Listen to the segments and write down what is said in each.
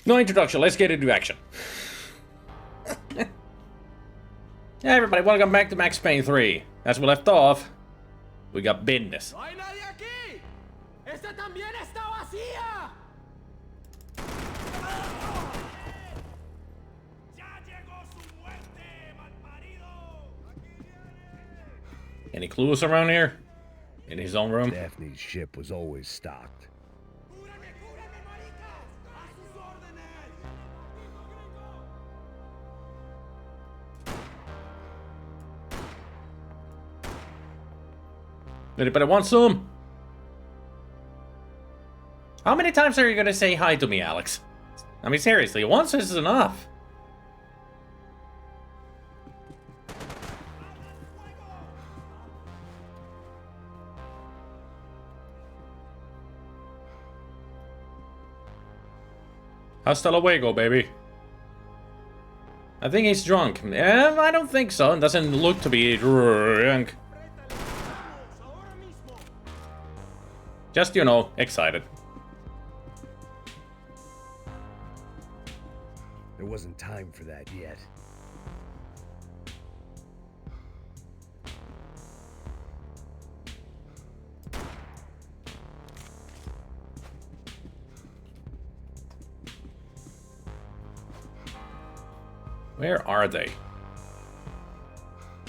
No introduction, let's get into action. Hey everybody, welcome back to Max Payne 3. As we left off, we got business. ¡No hay nadie aquí! ¡Esta también está vacía! ¡Ya llegó su muerte, malparido! Any clues around here? In his own room? Daphne's ship was always stocked. ¡Cúbrame, cúbrame, maricas! ¡A sus órdenes! Anybody want some? How many times are you gonna say hi to me, Alex? I mean, seriously, once is enough. Hasta luego, baby. I think he's drunk. I don't think so. It doesn't look to be drunk. ¡Ahora mismo! Just, you know, excited. There wasn't time for that yet. Where are they?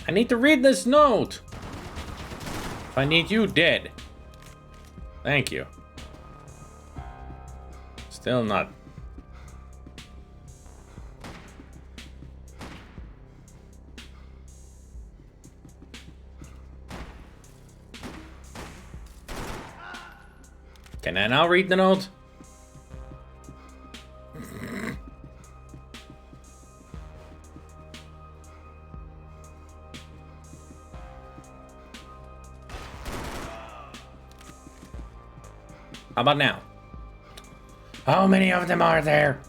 I need to read this note! If I need you dead. Thank you. Still not. Can I now read the note? How about now? How many of them are there?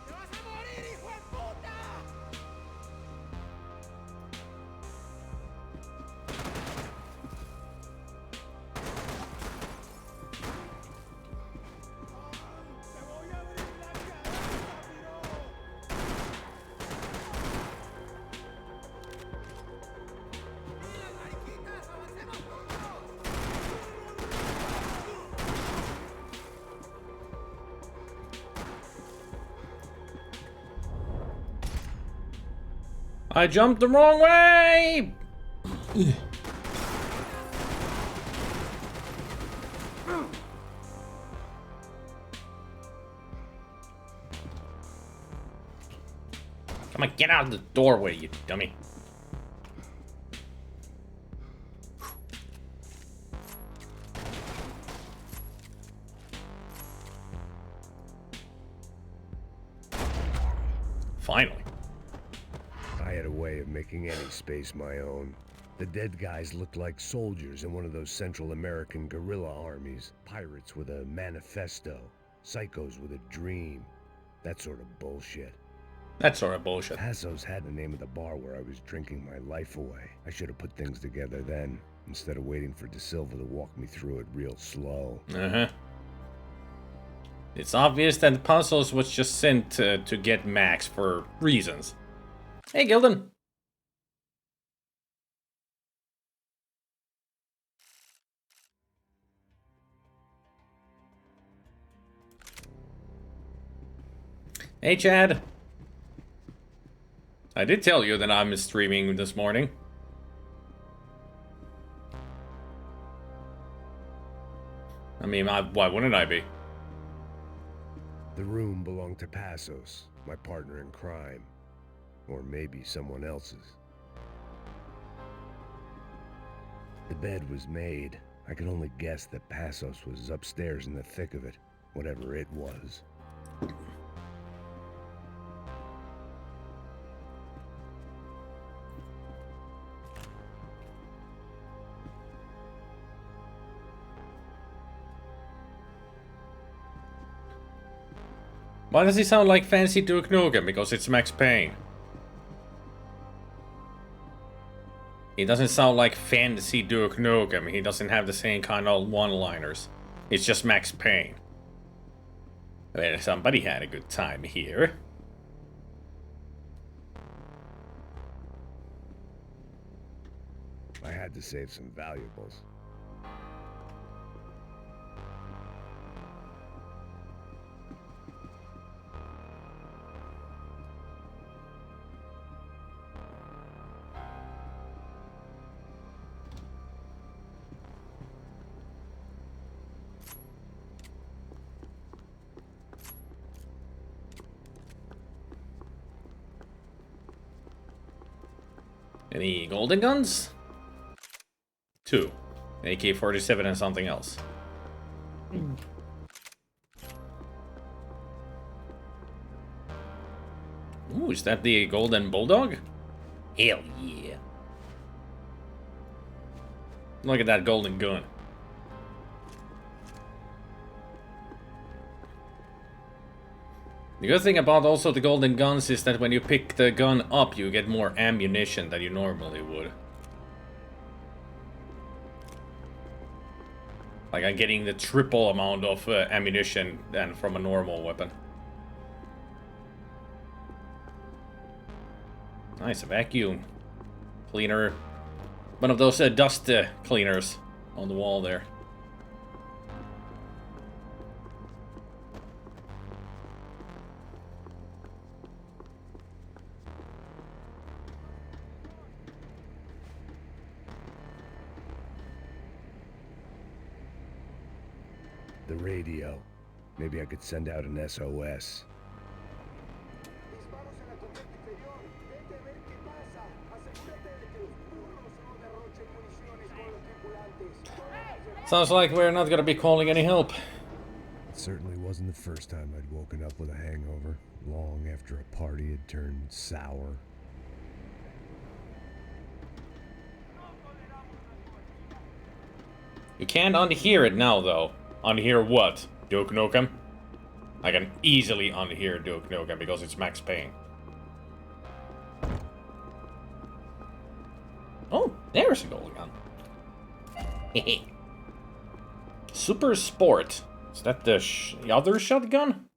¡Te vas a morir, hijo de puta! ¡Te voy a abrir la cabeza, piro! ¡Las mariquitas, avancemos juntos! I jumped the wrong way! Come on, get out of the doorway, you dummy. Finally. I had a way of making any space my own. The dead guys looked like soldiers in one of those Central American guerrilla armies. Pirates with a manifesto. Psychos with a dream. That sort of bullshit. That sort of bullshit. Passos had the name of the bar where I was drinking my life away. I should have put things together then, instead of waiting for De Silva to walk me through it real slow. Uh-huh. It's obvious that Puzzles was just sent to get Max for reasons. Hey, Gildan. Hey, Chad. I did tell you that I'm streaming this morning. I mean, why wouldn't I be? The room belonged to Passos, my partner in crime. Or maybe someone else's. The bed was made. I could only guess that Passos was upstairs in the thick of it, whatever it was. Why does he sound like Fancy Duke Nukem? Because it's Max Payne. He doesn't sound like Fancy Duke Nukem. He doesn't have the same kind of one-liners. It's just Max Payne. Well, somebody had a good time here. I had to save some valuables. Any golden guns? 2. AK-47 and something else. Ooh, is that the golden bulldog? Hell yeah. Look at that golden gun. The good thing about also the golden guns is that when you pick the gun up, you get more ammunition than you normally would. Like I'm getting the triple amount of ammunition than from a normal weapon. Nice, a vacuum cleaner. One of those dust cleaners on the wall there. The radio. Maybe I could send out an SOS. Sounds like we're not gonna be calling any help. It certainly wasn't the first time I'd woken up with a hangover, long after a party had turned sour. You can't unhear it now, though. Unhear what? Duke Nukem? I can easily unhear Duke Nukem because it's Max Payne. Oh, there's a golden gun. Super Sport. Is that the other shotgun?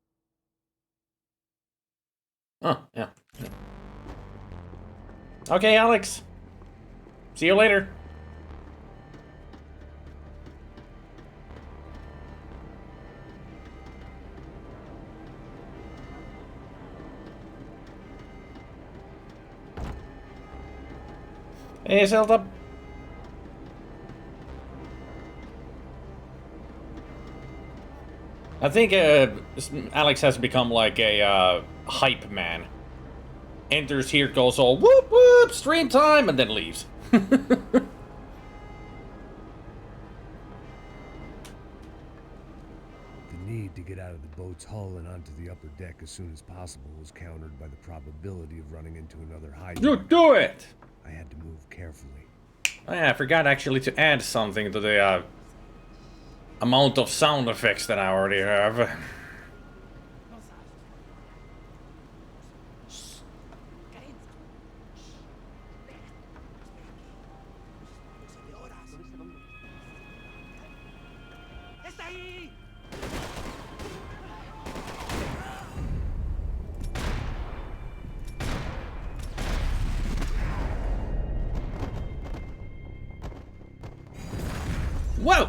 Oh, yeah. Okay, Alex. See you later. Hey, Zelda. I think Alex has become like a hype man. Enters here, goes all whoop whoop, stream time, and then leaves. The need to get out of the boat's hull and onto the upper deck as soon as possible was countered by the probability of running into another hydrant. You do it! I had to move carefully. Oh yeah, I forgot actually to add something to the amount of sound effects that I already have. Whoa!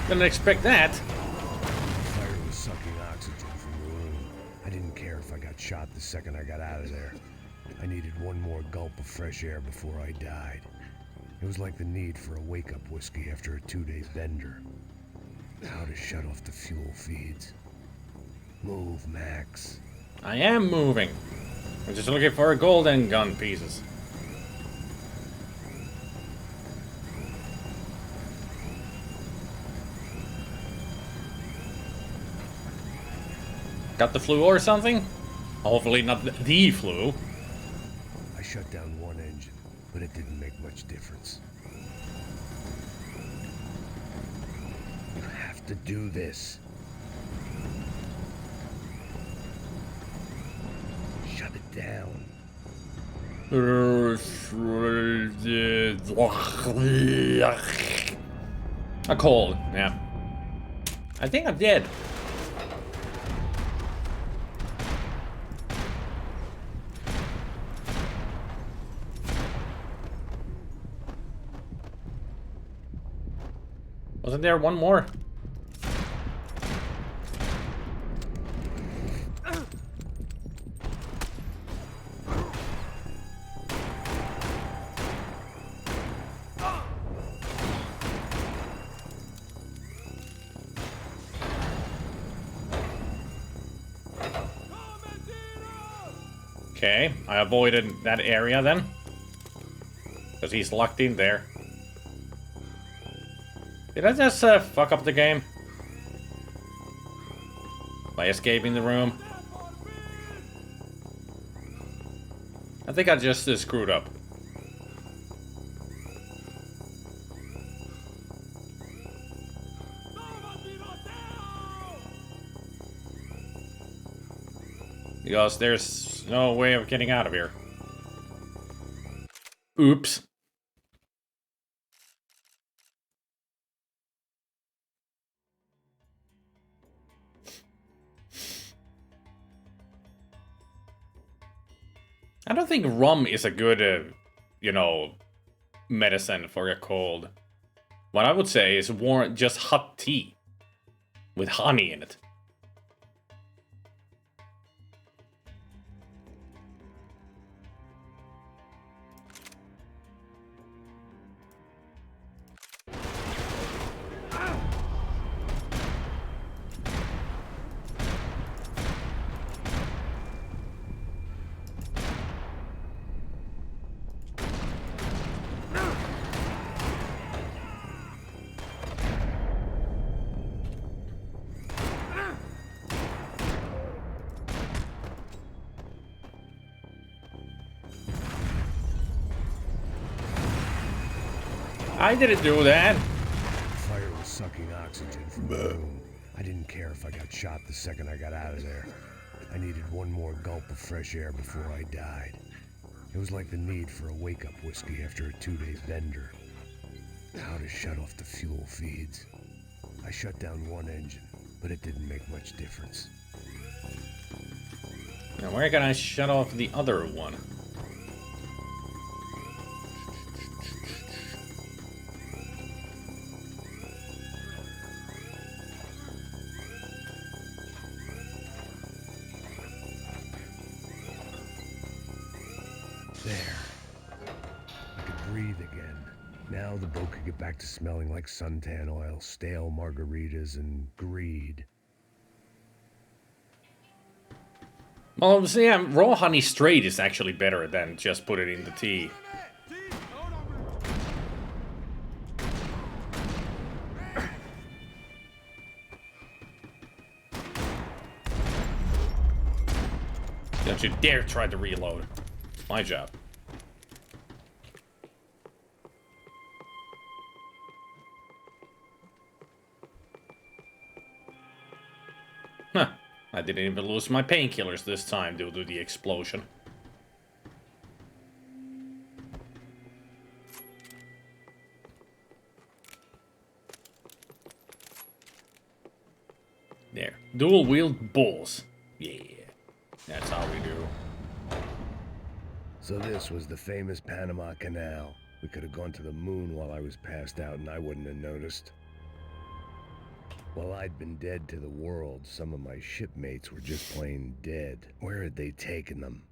Didn't expect that. Fire was sucking oxygen from the room. I didn't care if I got shot the second I got out of there. I needed one more gulp of fresh air before I died. It was like the need for a wake-up whiskey after a 2-day bender. How to shut off the fuel feeds. Move, Max. I am moving. I'm just looking for golden gun pieces. Got the flu or something? Hopefully not the flu. I shut down one engine, but it didn't make much difference. You have to do this. Shut it down. A cold, yeah. I think I'm dead. Wasn't there one more? Okay, I avoided that area then. Because he's locked in there. Did I just fuck up the game? By escaping the room? I think I just screwed up. Because there's no way of getting out of here. Oops. I don't think rum is a good, you know, medicine for a cold. What I would say is warm, just hot tea with honey in it. I didn't do that. The fire was sucking oxygen from the room. I didn't care if I got shot the second I got out of there. I needed one more gulp of fresh air before I died. It was like the need for a wake-up whiskey after a 2-day bender. How to shut off the fuel feeds. I shut down one engine, but it didn't make much difference. Now where can I shut off the other one? There. I could breathe again. Now the boat could get back to smelling like suntan oil, stale margaritas, and greed. Well, see, raw honey straight is actually better than just put it in the tea. Don't you dare try to reload. It's my job. Huh. I didn't even lose my painkillers this time due to the explosion. There. Dual-wheeled bulls. Yeah. That's how we do. So this was the famous Panama Canal. We could have gone to the moon while I was passed out and I wouldn't have noticed. While I'd been dead to the world, some of my shipmates were just plain dead. Where had they taken them?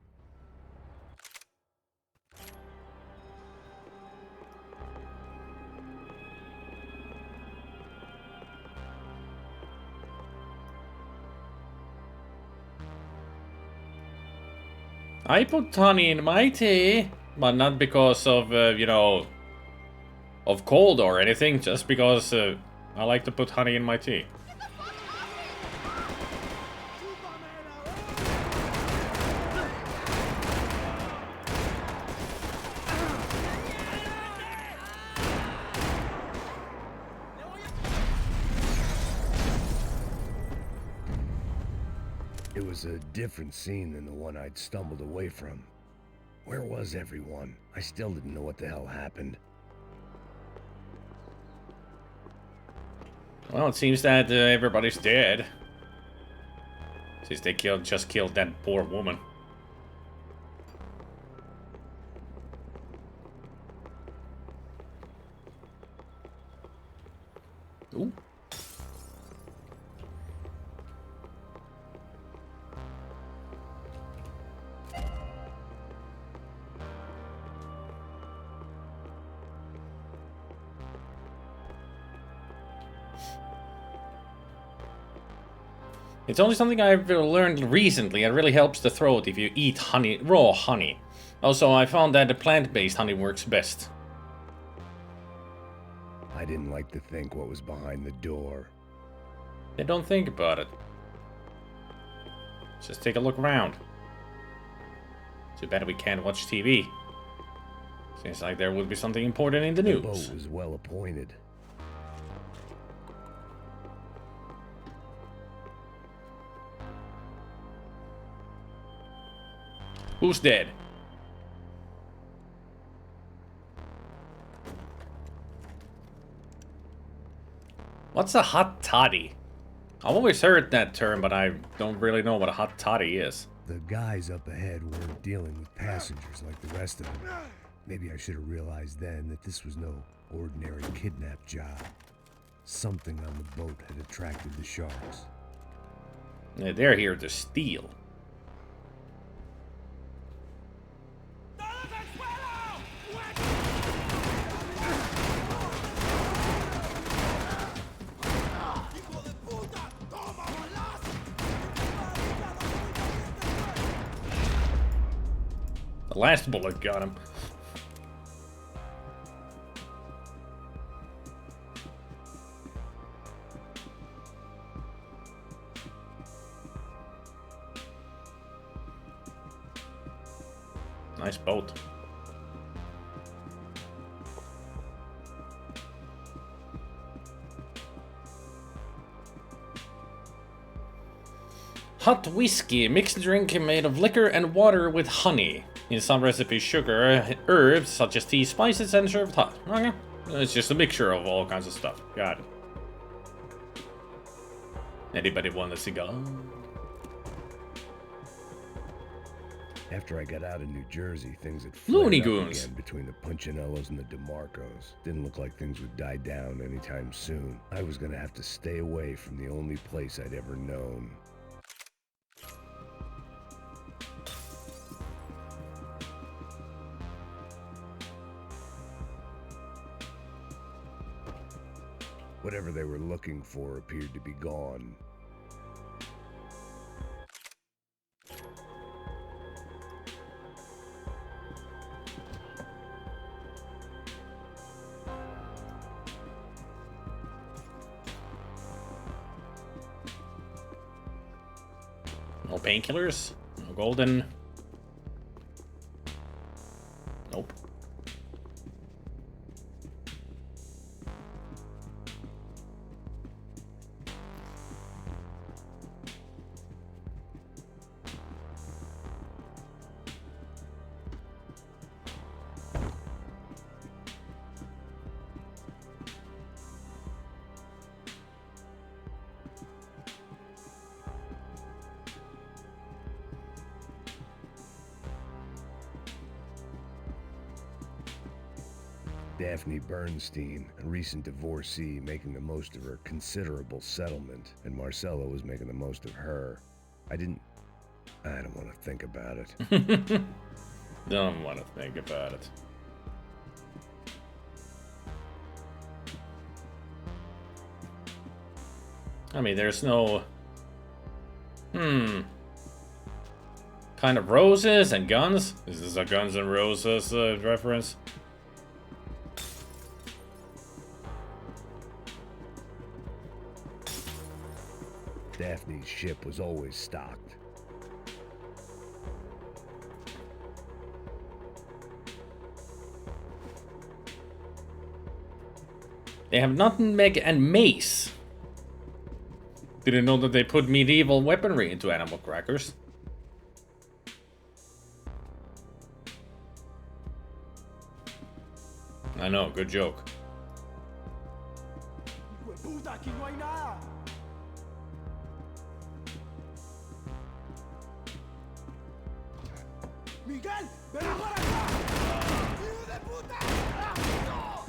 I put honey in my tea, but not because of, you know, of cold or anything, just because I like to put honey in my tea. It was a different scene than the one I'd stumbled away from. Where was everyone? I still didn't know what the hell happened. Well, it seems that everybody's dead. Since they just killed that poor woman. Ooh. It's only something I've learned recently. It really helps the throat if you eat honey, raw honey. Also, I found that the plant-based honey works best. I didn't like to think what was behind the door. They don't think about it. Just take a look around. Too bad we can't watch TV. Seems like there would be something important in the news. The boat was well appointed. Who's dead? What's a hot toddy? I've always heard that term, but I don't really know what a hot toddy is. The guys up ahead weren't dealing with passengers like the rest of them. Maybe I should have realized then that this was no ordinary kidnap job. Something on the boat had attracted the sharks. Yeah, they're here to steal. The last bullet got him. Nice boat. Hot whiskey, mixed drink made of liquor and water with honey. In some recipes, sugar, herbs such as tea, spices, and served hot. Okay, it's just a mixture of all kinds of stuff. Got it. Anybody want a cigar? After I got out of New Jersey, things had Looney flared up Goons. again between the Punchinellos and the DeMarcos. Didn't look like things would die down anytime soon. I was gonna have to stay away from the only place I'd ever known. Whatever they were looking for appeared to be gone. No painkillers? No golden? Nope. Daphne Bernstein, a recent divorcee, making the most of her considerable settlement, and Marcella was making the most of her. I don't want to think about it. Don't want to think about it. I mean, there's no... Kind of roses and guns? Is this a Guns N' Roses reference? Daphne's ship was always stocked. They have nutmeg and mace. Didn't know that they put medieval weaponry into animal crackers. I know, good joke. ¡Puta, aquí no hay nada! ¡Miguel! ¡Ven para acá! ¡Hijo de puta! ¡No!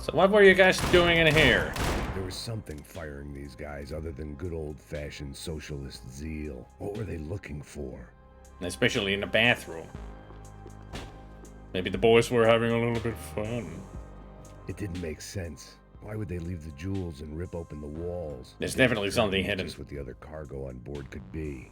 So what were you guys doing in here? There was something firing these guys other than good old-fashioned socialist zeal. What were they looking for? Especially in the bathroom. Maybe the boys were having a little bit of fun. It didn't make sense. Why would they leave the jewels and rip open the walls? There's definitely something hidden. Just what the other cargo on board could be.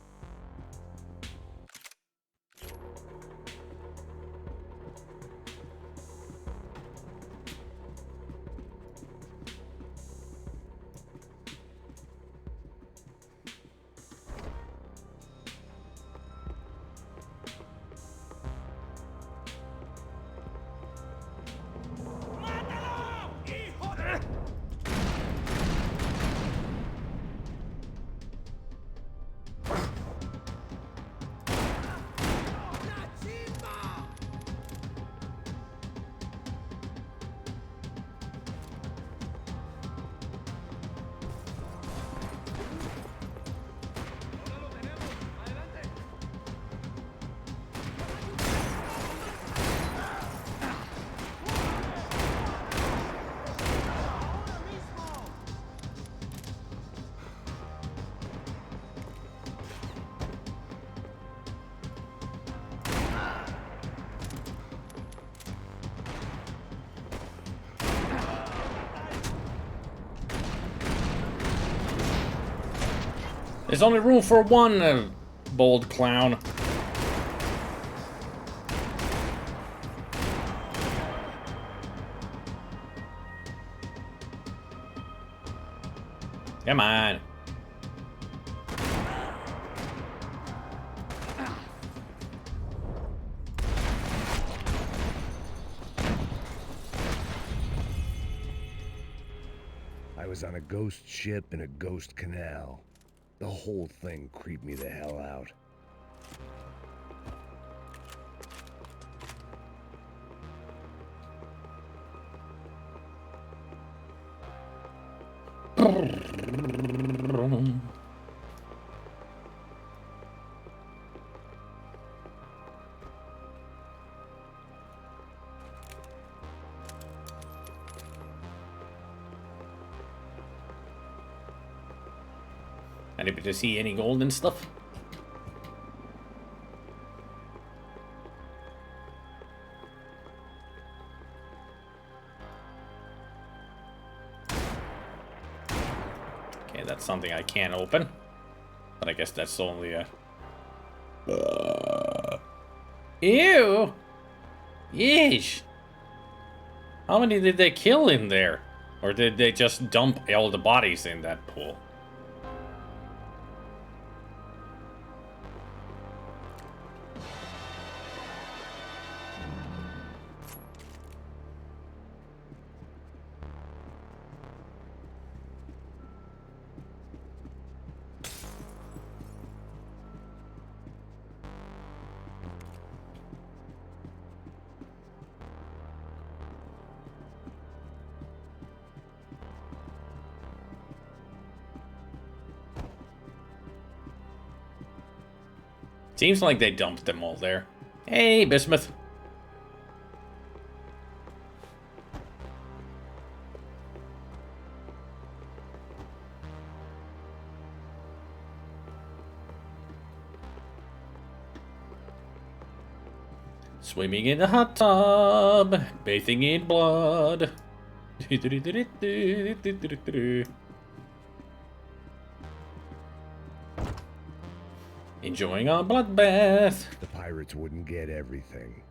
There's only room for one, bold clown. Come on. I was on a ghost ship in a ghost canal. The whole thing creeped me the hell out. Anybody see any gold and stuff? Okay, that's something I can't open. But I guess that's only a... Ew! Yeesh! How many did they kill in there? Or did they just dump all the bodies in that pool? Seems like they dumped them all there. Hey, Bismuth. Swimming in the hot tub, bathing in blood. Enjoying our bloodbath. The pirates wouldn't get everything.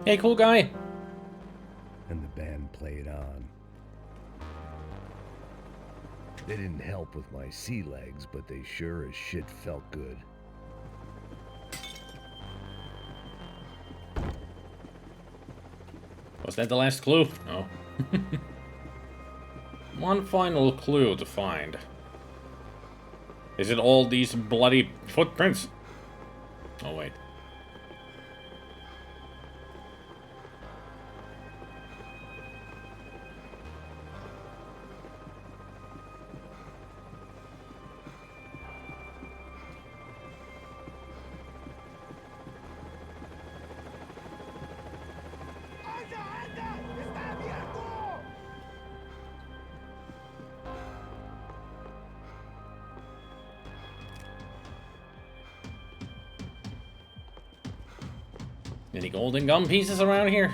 Hey, cool guy. And the band played on. They didn't help with my sea legs, but they sure as shit felt good. Was that the last clue? No. One final clue to find. Is it all these bloody footprints? Oh, wait. Any golden gum pieces around here?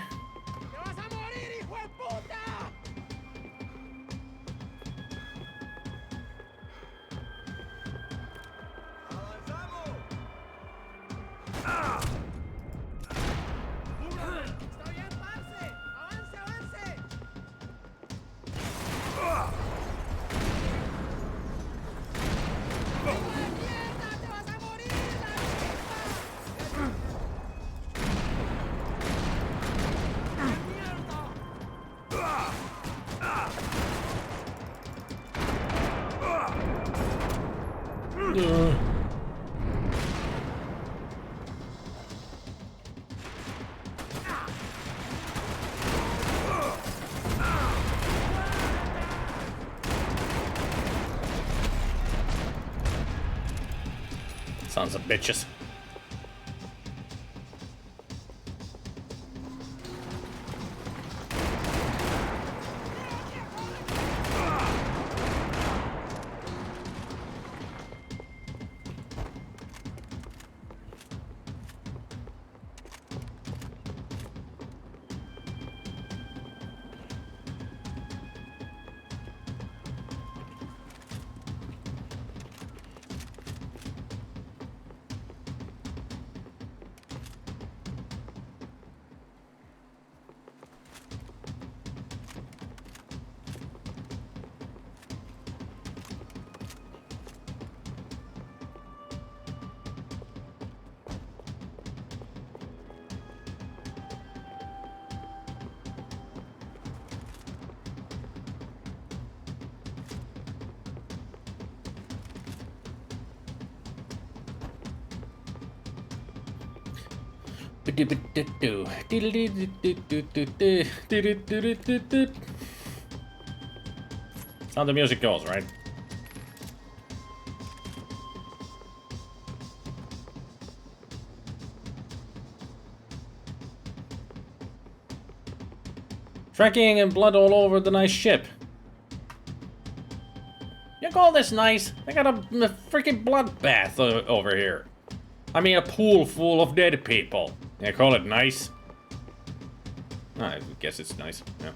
Sons of bitches. That's how the music goes, right? Trekking and blood all over the nice ship. You call this nice? I got a freaking bloodbath over here. I mean, a pool full of dead people. You call it nice? I guess it's nice. Yeah.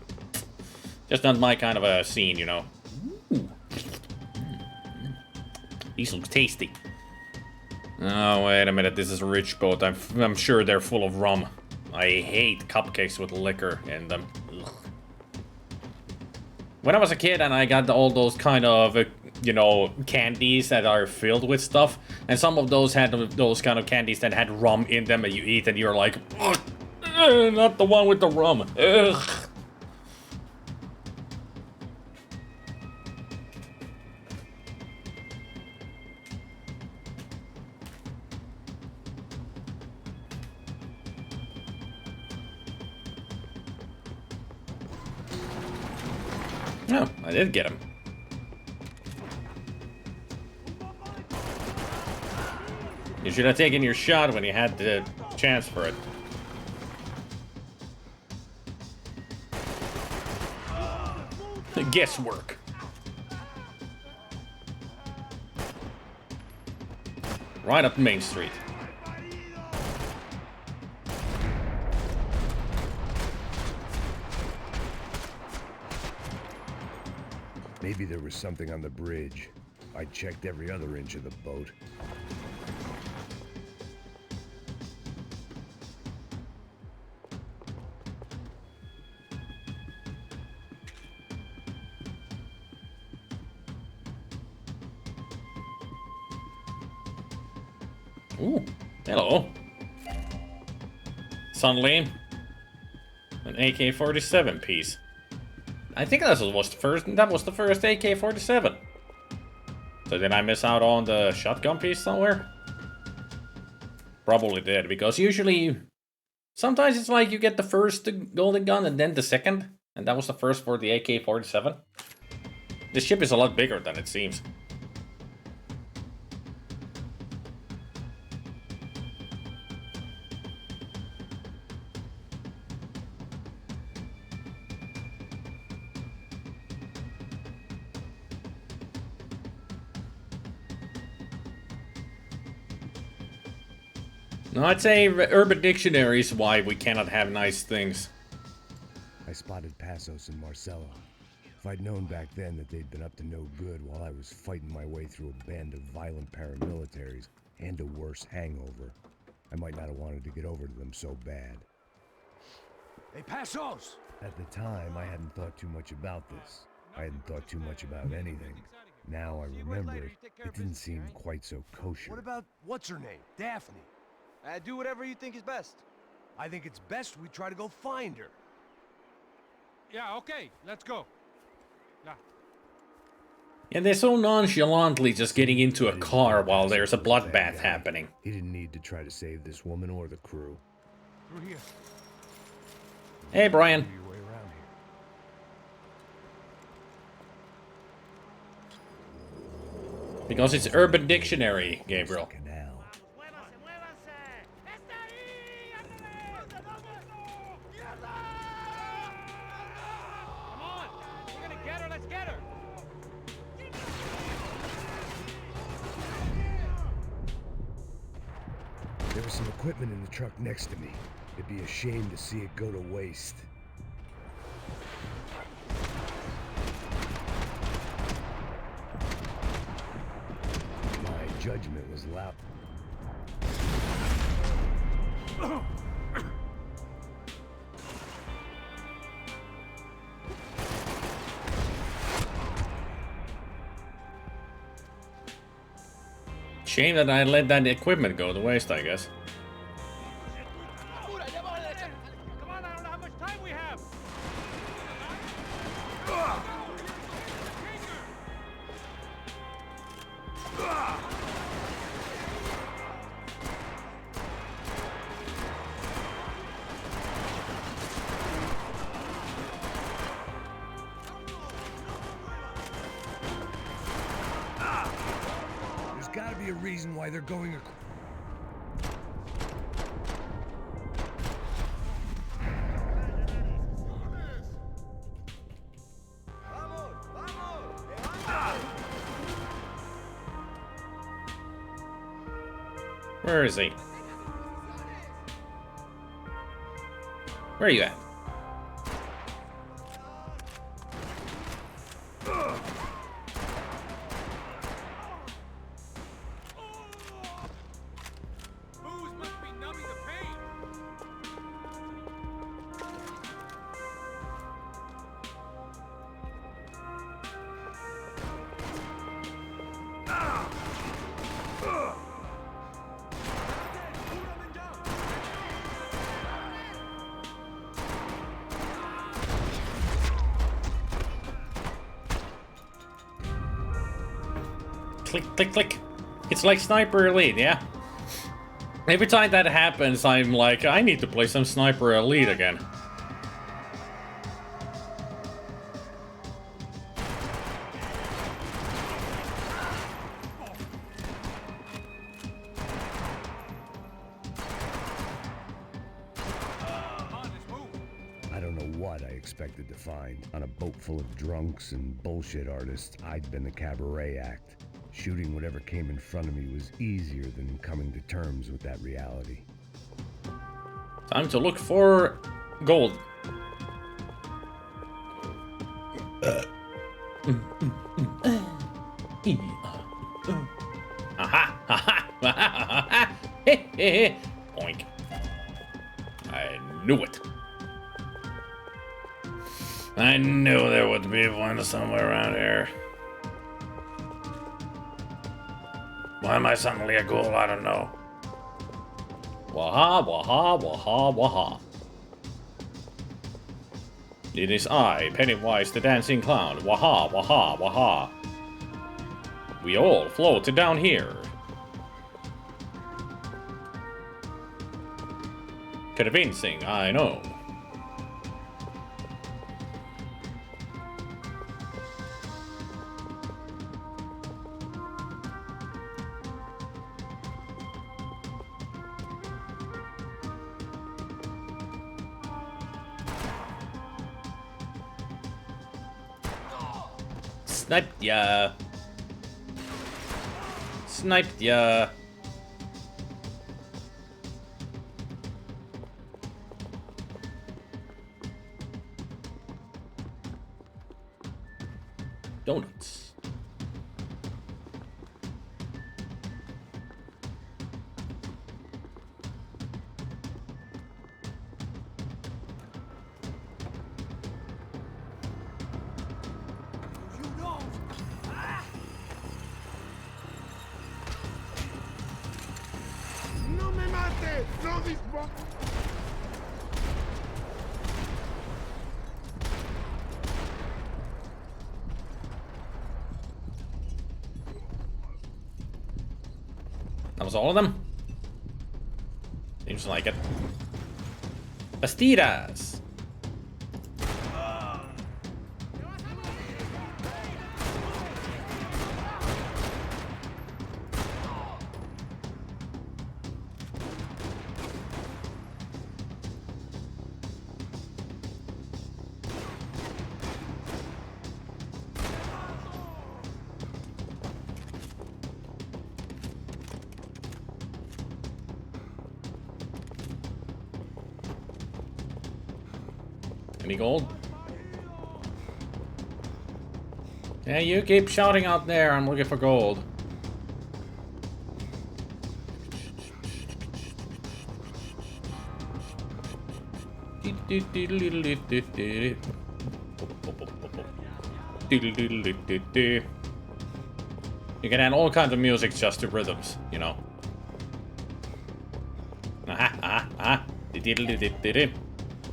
Just not my kind of a scene, you know. Ooh. These look tasty. Oh, wait a minute. This is a rich boat. I'm sure they're full of rum. I hate cupcakes with liquor in them. Ugh. When I was a kid and I got all those kind of, you know, candies that are filled with stuff, and some of those had those kind of candies that had rum in them, and you eat and you're like, ugh, not the one with the rum. Ugh. No, I did get him. You should have taken your shot when you had the chance for it. Guesswork. Right up Main Street. Maybe there was something on the bridge. I checked every other inch of the boat. Ooh, hello. Suddenly, an AK-47 piece. I think that was the first. That was the first AK-47. So did I miss out on the shotgun piece somewhere? Probably did, because usually, sometimes it's like you get the first golden gun and then the second, and that was the first for the AK-47. This ship is a lot bigger than it seems. No, I'd say Urban Dictionary is why we cannot have nice things. I spotted Passos and Marcella. If I'd known back then that they'd been up to no good while I was fighting my way through a band of violent paramilitaries and a worse hangover, I might not have wanted to get over to them so bad. Hey, Passos! At the time, I hadn't thought too much about this. I hadn't thought too much about anything. Now I remember it, it didn't seem quite so kosher. What about, what's her name? Daphne. Do whatever you think is best. I think it's best we try to go find her. Yeah, okay, let's go. Yeah. And they're so nonchalantly just getting into a car while there's a bloodbath happening. He didn't need to try to save this woman or the crew. Through here. Hey, Brian. Your way around here. Because it's Urban Dictionary, Gabriel. Canal. Come on, we're gonna get her, let's get her. There was some equipment in the truck next to me. It'd be a shame to see it go to waste. My judgment was loud. Shame that I let that equipment go to waste, I guess. Come on, I don't know how much time we have. There's gotta be a reason why they're going Where is he? Where are you at? Booze must be numbing the pain. Click, click, click. It's like Sniper Elite, yeah? Every time that happens, I'm like, I need to play some Sniper Elite again. I don't know what I expected to find. On a boat full of drunks and bullshit artists, I'd been the cabaret act. Shooting whatever came in front of me was easier than coming to terms with that reality. Time to look for gold. Aha! Aha! Boink. I knew it. I knew there would be one somewhere around here. Why am I suddenly a ghoul? I don't know. Waha, waha, waha, waha. It is I, Pennywise the Dancing Clown. Waha, waha, waha. We all float down here. Convincing, I know. Sniped ya. Sniped ya. Donuts. You don't! Ah! No me mate! No dispara! That was all of them? Seems like it. Bastidas! Any gold? Yeah, you keep shouting out there. I'm looking for gold. You can add all kinds of music just to rhythms, you know.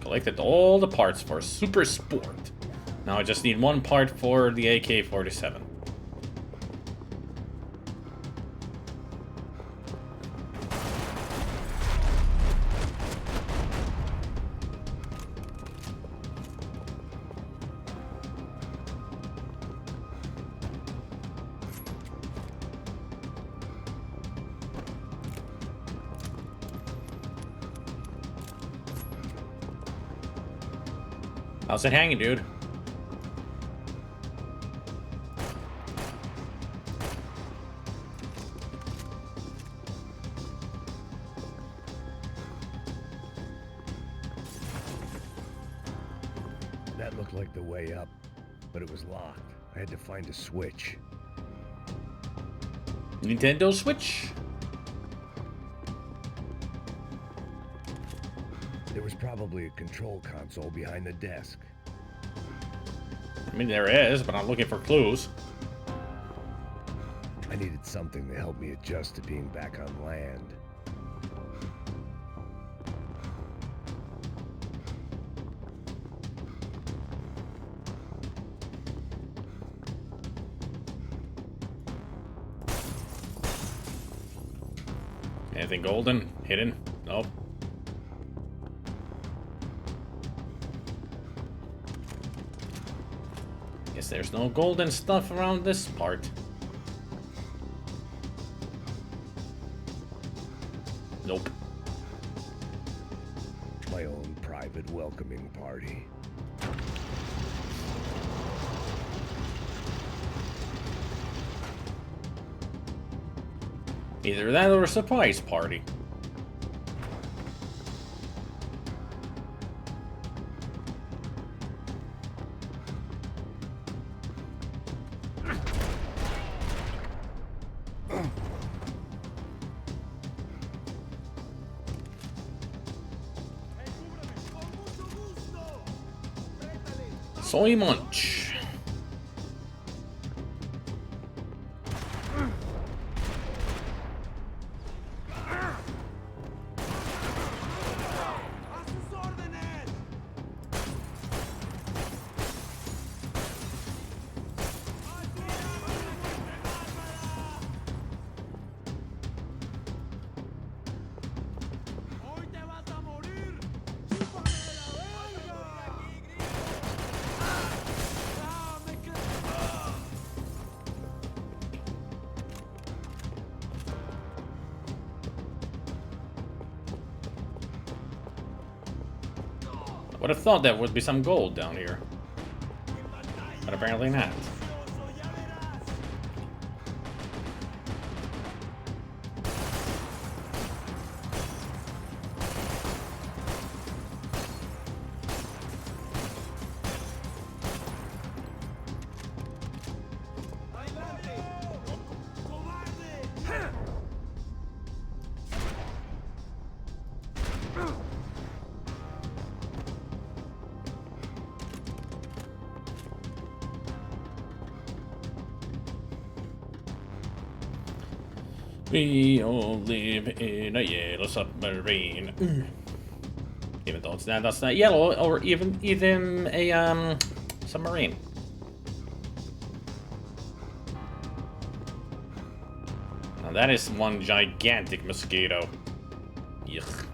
Collected all the parts for Super Sport. Now I just need one part for the AK-47. How's it hanging, dude? That looked like the way up, but it was locked. I had to find a switch. Nintendo Switch? There was probably a control console behind the desk. I mean, there is, but I'm looking for clues. I needed something to help me adjust to being back on land. Anything golden? Hidden? Nope. Guess there's no golden stuff around this part. Nope. My own private welcoming party. Either that or a surprise party. Soy Munch. Would have thought there would be some gold down here. But apparently not. We all live in a yellow submarine. Even though that's not yellow, or even a submarine. Now that is one gigantic mosquito. Yuck.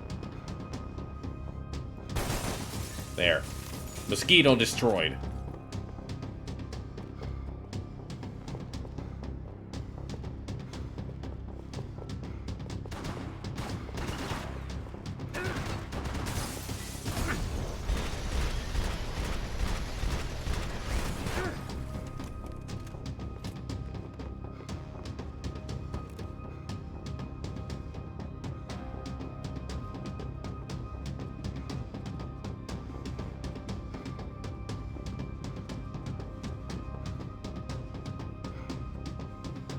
There. Mosquito destroyed.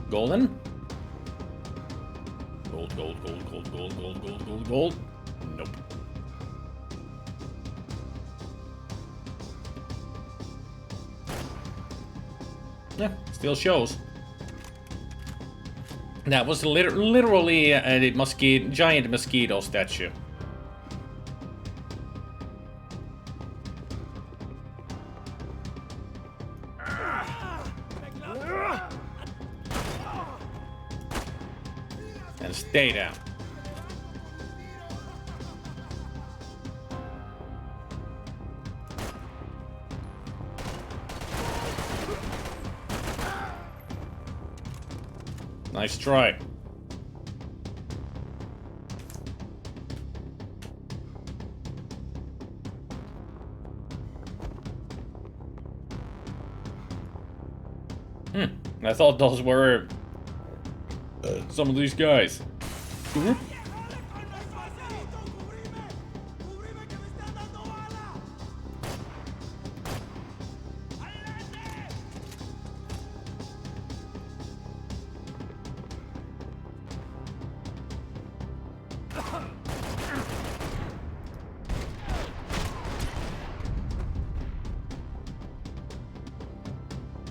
Golden? Gold, gold, gold, gold, gold, gold, gold, gold, gold. Nope. Yeah, still shows. That was literally a giant mosquito statue. And stay down. Nice try. I thought those were some of these guys.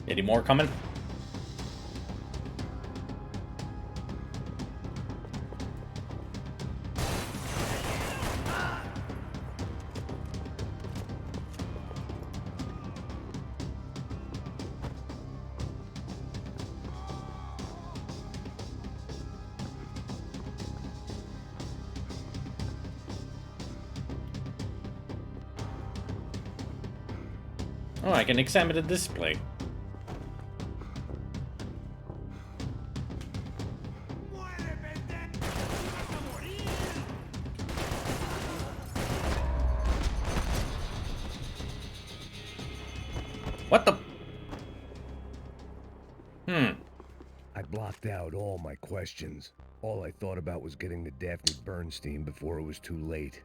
Any more coming? Oh, I can examine the display. What the? I blocked out all my questions. All I thought about was getting to Daphne Bernstein before it was too late.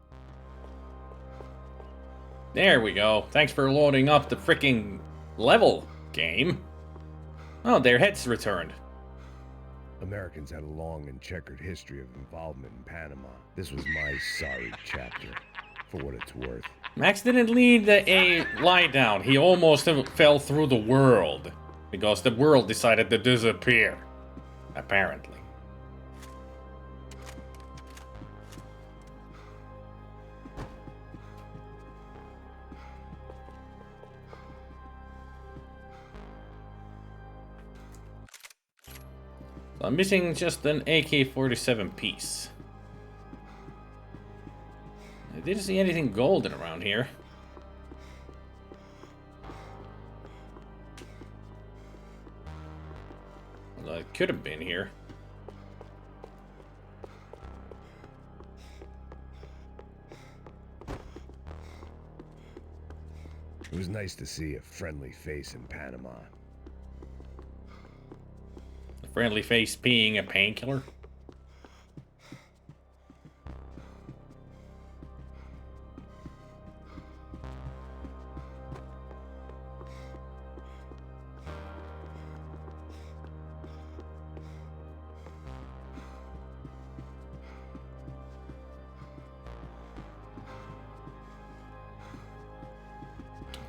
There we go. Thanks for loading up the freaking level, game. Oh, their heads returned. Americans had a long and checkered history of involvement in Panama. This was my sorry chapter, for what it's worth. Max didn't lead a lie down. He almost fell through the world. Because the world decided to disappear. Apparently. So I'm missing just an AK-47 piece. I didn't see anything golden around here. Although it could have been here. was nice to see a friendly face in Panama. A friendly face being a painkiller?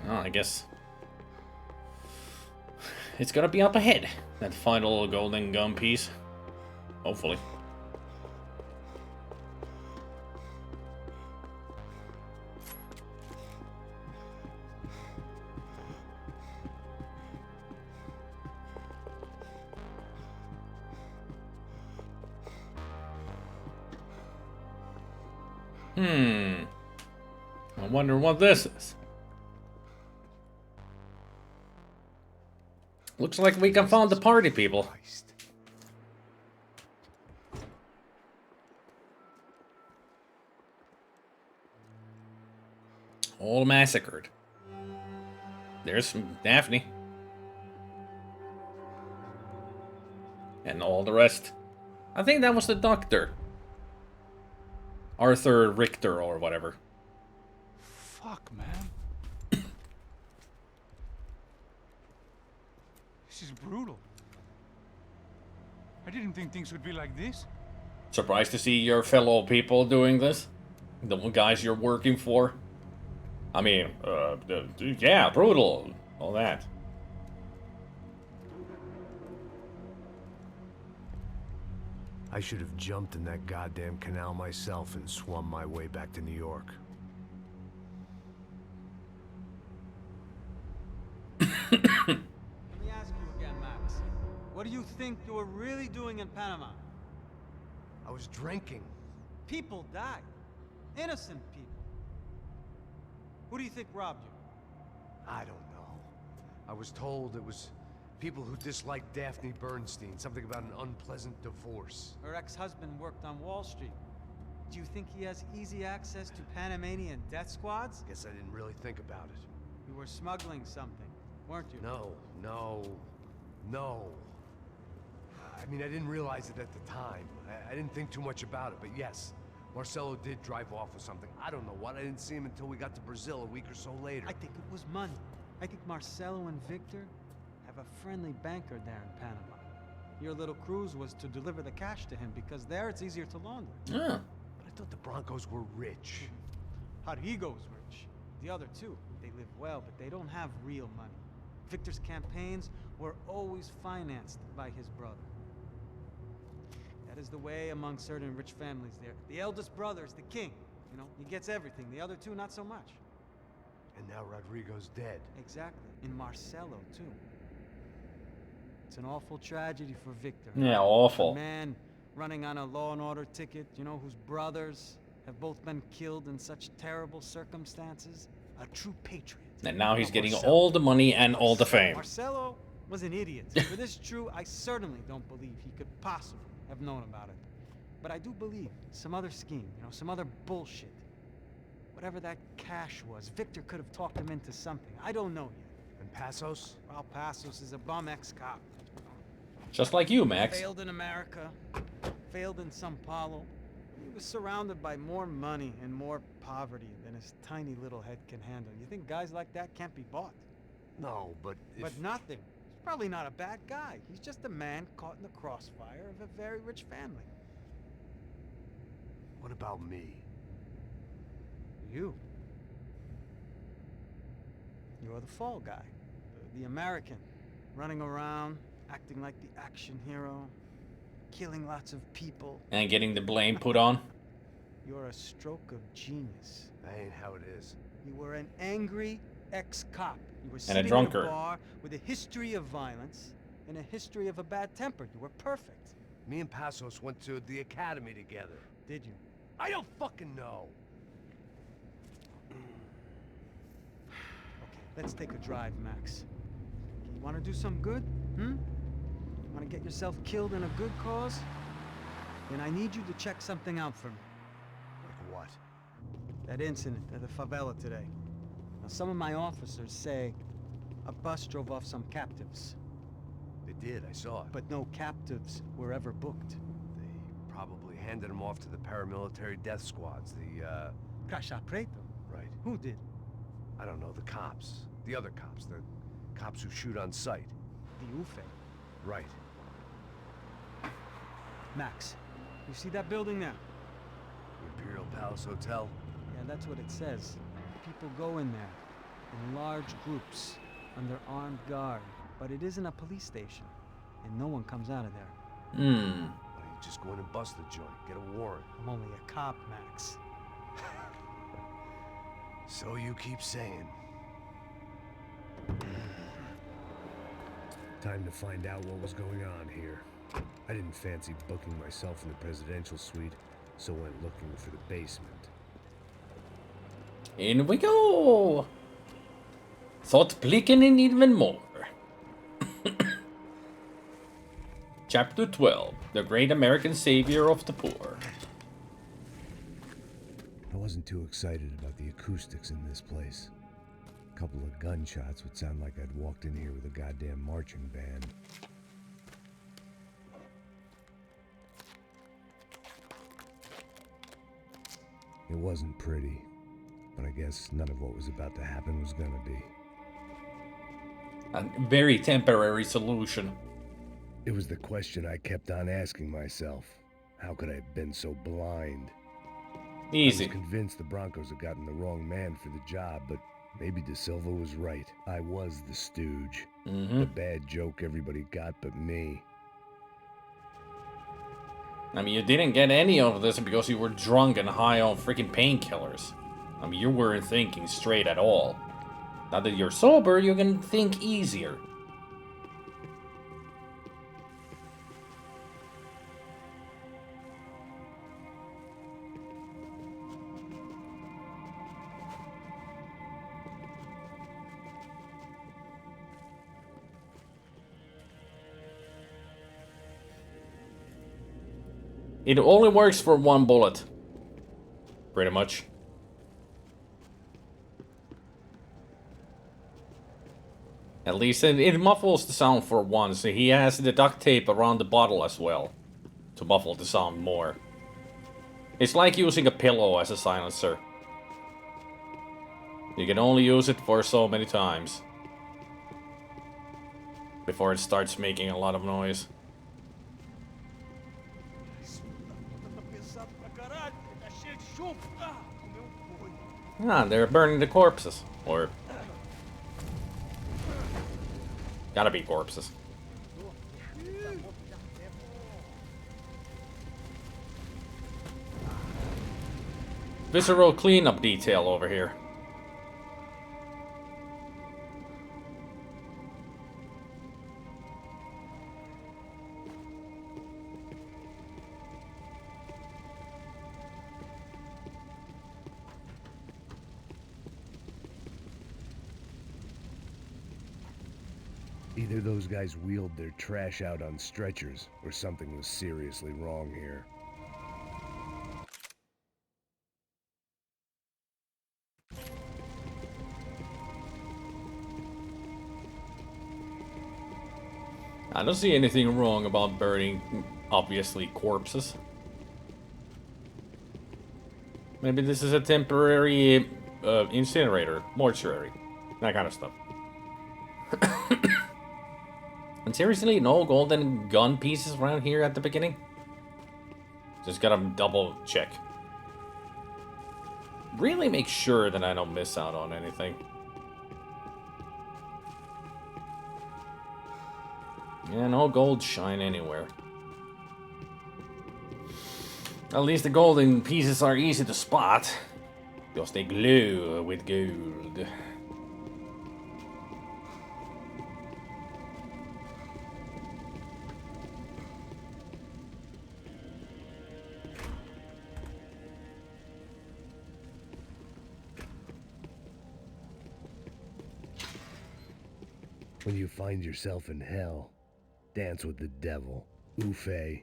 Oh, I guess it's gonna be up ahead. That final golden gun piece. Hopefully. I wonder what this is. Looks like we can find the party people. All massacred. There's Daphne. And all the rest. I think that was the doctor. Arthur Richter or whatever. Fuck, man. This is brutal. I didn't think things would be like this. Surprised to see your fellow people doing this? The guys you're working for? I mean, yeah, brutal. All that. I should have jumped in that goddamn canal myself and swum my way back to New York. Let me ask you again, Max. What do you think you were really doing in Panama? I was drinking. People died. Innocent people. Who do you think robbed you? I don't know. I was told it was people who disliked Daphne Bernstein, something about an unpleasant divorce. Her ex-husband worked on Wall Street. Do you think he has easy access to Panamanian death squads? Guess I didn't really think about it. You were smuggling something, weren't you? No. I mean, I didn't realize it at the time. I didn't think too much about it, but yes, Marcelo did drive off with something. I don't know what. I didn't see him until we got to Brazil a week or so later. I think it was money. I think Marcelo and Victor have a friendly banker there in Panama. Your little cruise was to deliver the cash to him because there it's easier to launder. Yeah. But I thought the Broncos were rich. Rodrigo's rich. The other two, they live well, but they don't have real money. Victor's campaigns were always financed by his brother. That is the way among certain rich families there. The eldest brother is the king. You know, he gets everything. The other two, not so much. And now Rodrigo's dead. Exactly. And Marcelo, too. It's an awful tragedy for Victor. Yeah, awful. A man running on a law and order ticket, you know, whose brothers have both been killed in such terrible circumstances. A true patriot. And now he's getting Marcelo. all the money and all the fame. Marcelo was an idiot. For this true, I certainly don't believe he could possibly have known about it. But I do believe some other scheme, you know, some other bullshit. Whatever that cash was, Victor could have talked him into something. I don't know yet. And Passos? Well, Passos is a bum ex-cop. Just like you, Max. Failed in America, failed in Sao Paulo. He was surrounded by more money and more poverty than his tiny little head can handle. You think guys like that can't be bought? No, but if... But nothing. He's probably not a bad guy. He's just a man caught in the crossfire of a very rich family. What about me? You. You're the fall guy. The American. Running around, acting like the action hero. Killing lots of people. And getting the blame put on. You're a stroke of genius. That ain't how it is. You were an angry ex-cop. You were And a sitting in drunkard. a bar with a history of violence and a history of a bad temper. You were perfect. Me and Passos went to the academy together. Did you? I don't fucking know. Okay, let's take a drive, Max. You want to do some good? Want to get yourself killed in a good cause? Then I need you to check something out for me. Like what? That incident at the favela today. Now, some of my officers say a bus drove off some captives, They did, I saw it. but no captives were ever booked. They probably handed them off to the paramilitary death squads, Crash a preto. Right. Who did? I don't know, the cops. The other cops, the cops who shoot on sight. The UFE. Right. Max, you see that building there? The Imperial Palace Hotel? Yeah, that's what it says. People go in there in large groups under armed guard, but it isn't a police station, and no one comes out of there. Why don't you just go in and bust the joint, get a warrant? I'm only a cop, Max. So you keep saying. Time to find out what was going on here. I didn't fancy booking myself in the presidential suite, so went looking for the basement. In we go! Thought blicking in even more. Chapter 12, The Great American Savior of the Poor. I wasn't too excited about the acoustics in this place. A couple of gunshots would sound like I'd walked in here with a goddamn marching band. It wasn't pretty, but I guess none of what was about to happen was gonna be. A very temporary solution. It was the question I kept on asking myself. How could I have been so blind? Easy. I was convinced the Broncos had gotten the wrong man for the job, but maybe De Silva was right. I was the stooge. The bad joke everybody got but me. I mean, you didn't get any of this because you were drunk and high on freaking painkillers. I mean, you weren't thinking straight at all. Now that you're sober, you can think easier. It only works for one bullet. Pretty much. At least it muffles the sound for once. He has the duct tape around the bottle as well, to muffle the sound more. It's like using a pillow as a silencer. You can only use it for so many times before it starts making a lot of noise. Ah, they're burning the corpses. Or... gotta be corpses. Visceral cleanup detail over here. Either those guys wheeled their trash out on stretchers, or something was seriously wrong here. I don't see anything wrong about burning, obviously, corpses. Maybe this is a temporary incinerator, mortuary, that kind of stuff. And seriously, no golden gun pieces around here at the beginning? Just gotta double check. Really make sure that I don't miss out on anything. Yeah, no gold shine anywhere. At least the golden pieces are easy to spot, because they glow with gold. When you find yourself in hell, dance with the devil. Ufe.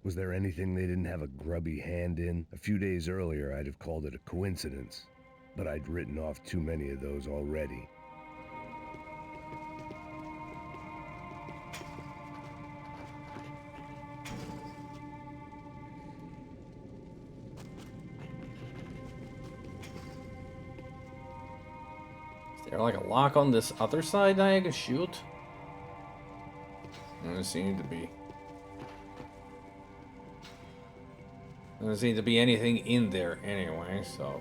Was there anything they didn't have a grubby hand in? A few days earlier, I'd have called it a coincidence. but I'd written off too many of those already. Is there like a lock on this other side that I can shoot? Doesn't seem to be. Doesn't seem to be anything in there anyway, so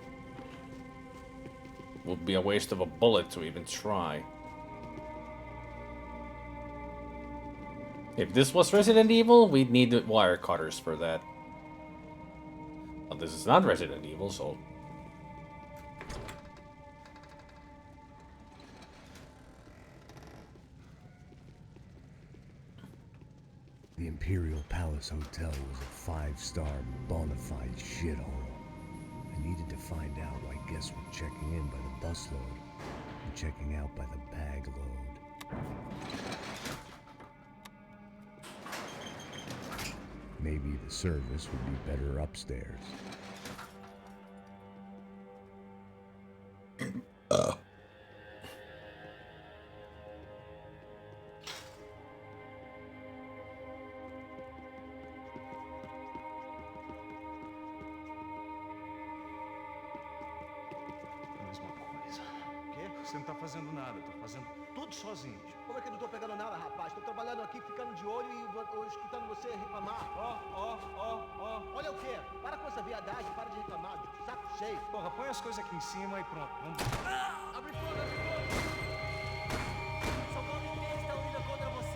would be a waste of a bullet to even try. If this was Resident Evil, we'd need the wire cutters for that. But this is not Resident Evil, so The Imperial Palace Hotel was a 5-star bona fide shithole. I needed to find out why guests were checking in by the busload and checking out by the bag load. Maybe the service would be better upstairs. Mesma coisa. O quê? Você não tá fazendo nada, tô fazendo tudo sozinho. Como é que eu não tô pegando nada, rapaz? Tô trabalhando aqui, ficando de olho e escutando você reclamar. Ó. Olha o quê? Para com essa viadagem, para de reclamar. Saco cheio. Porra, põe as coisas aqui em cima e pronto. Vamos. Abre fogo, abre fogo! Só não ninguém está unida contra você.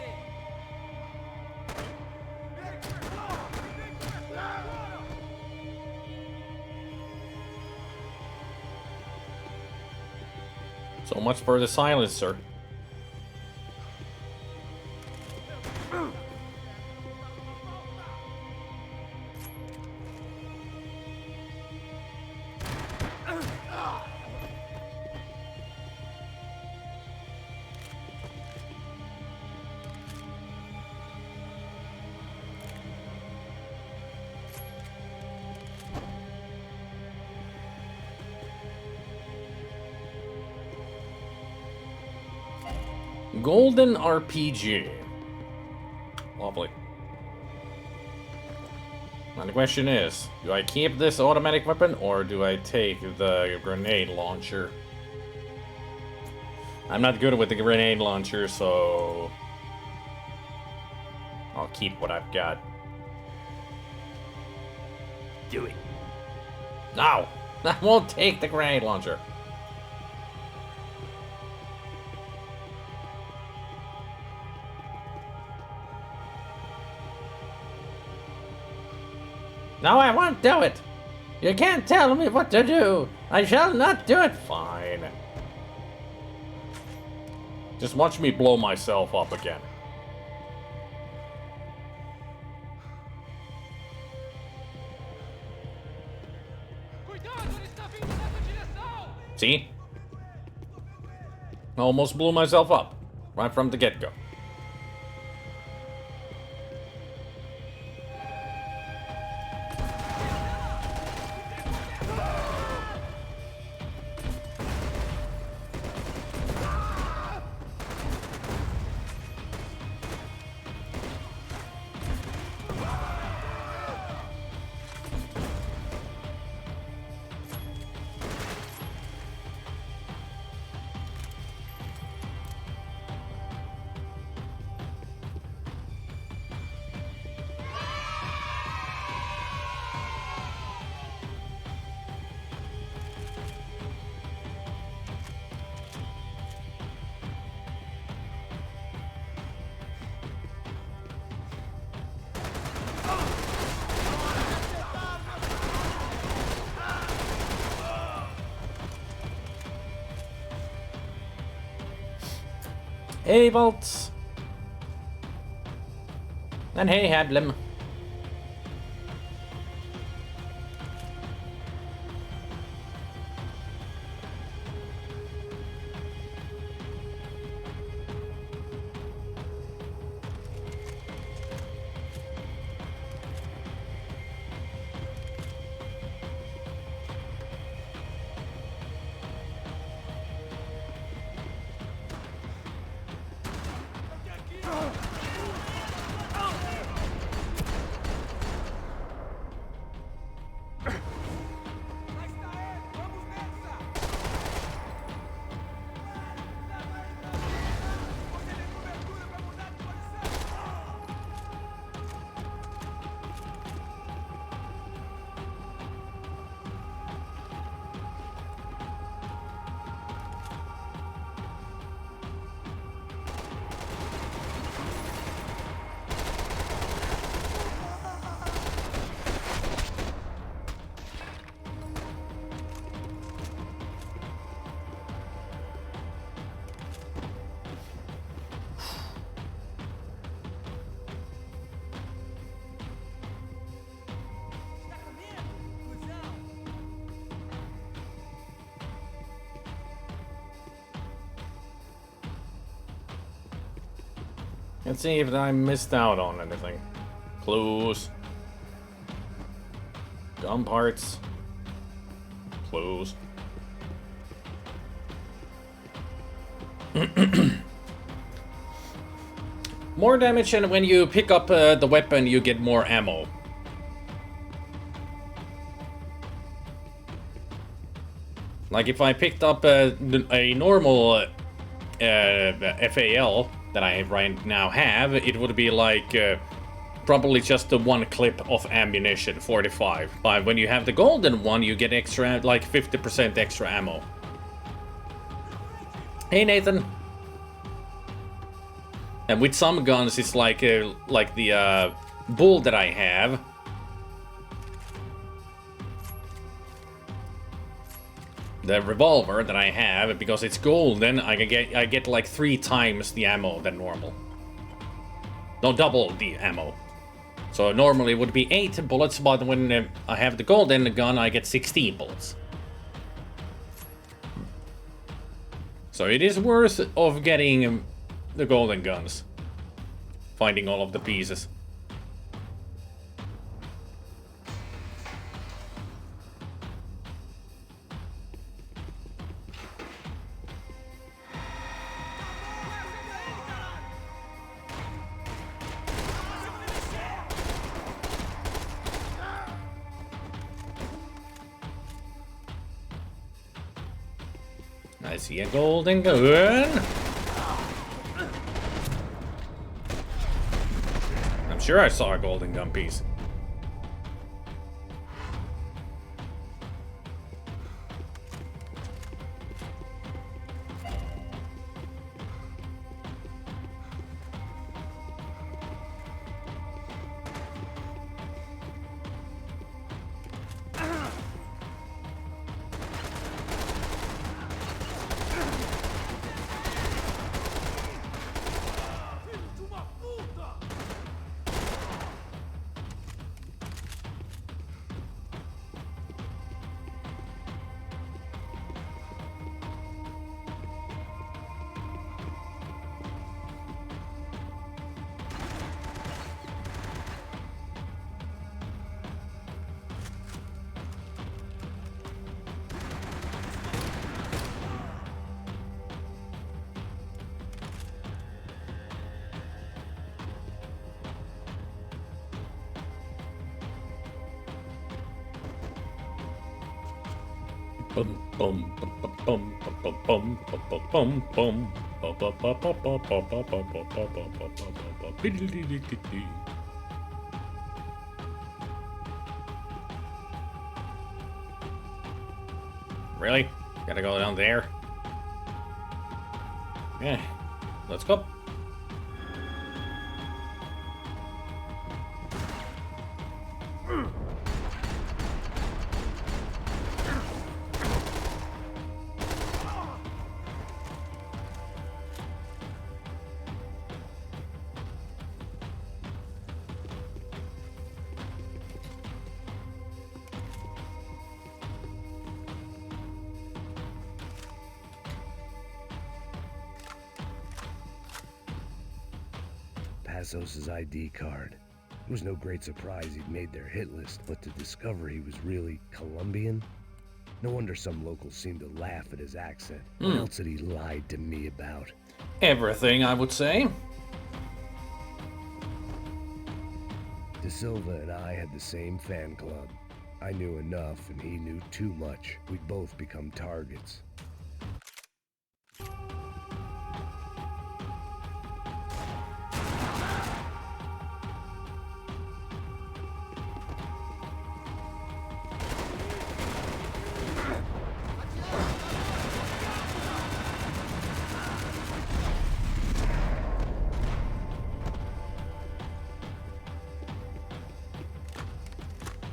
so much for the silencer. Golden RPG. Lovely. Now the question is, do I keep this automatic weapon or do I take the grenade launcher? I'm not good with the grenade launcher, so I'll keep what I've got. Do it. No! I won't take the grenade launcher. No, I won't do it! You can't tell me what to do! I shall not do it! Fine. Just watch me blow myself up again. Cuidado, ele está vindo nessa direção! See? I almost blew myself up. Right from the get-go. Hey, Bolts. And hey, Hadlim. Let's see if I missed out on anything. Clues. Gun parts. Clues. More damage, and when you pick up the weapon, you get more ammo. Like if I picked up a normal FAL that I right now have, it would be like probably just the one clip of ammunition, 45. But when you have the golden one, you get extra, like 50% extra ammo. Hey Nathan. And with some guns, it's like the bull that I have. The revolver that I have, because it's golden, I get like 3 times the ammo than normal. No, double the ammo. So normally it would be 8 bullets, but when I have the golden gun, I get 16 bullets. So it is worth of getting the golden guns. Finding all of the pieces. I see a golden gun. I'm sure I saw a golden gun piece. Really? Gotta go down there? Yeah, let's go. Passos' ID card. It was no great surprise he'd made their hit list, but to discover he was really Colombian? No wonder some locals seemed to laugh at his accent. What else had he lied to me about? Everything, I would say. De Silva and I had the same fan club. I knew enough and he knew too much. We'd both become targets.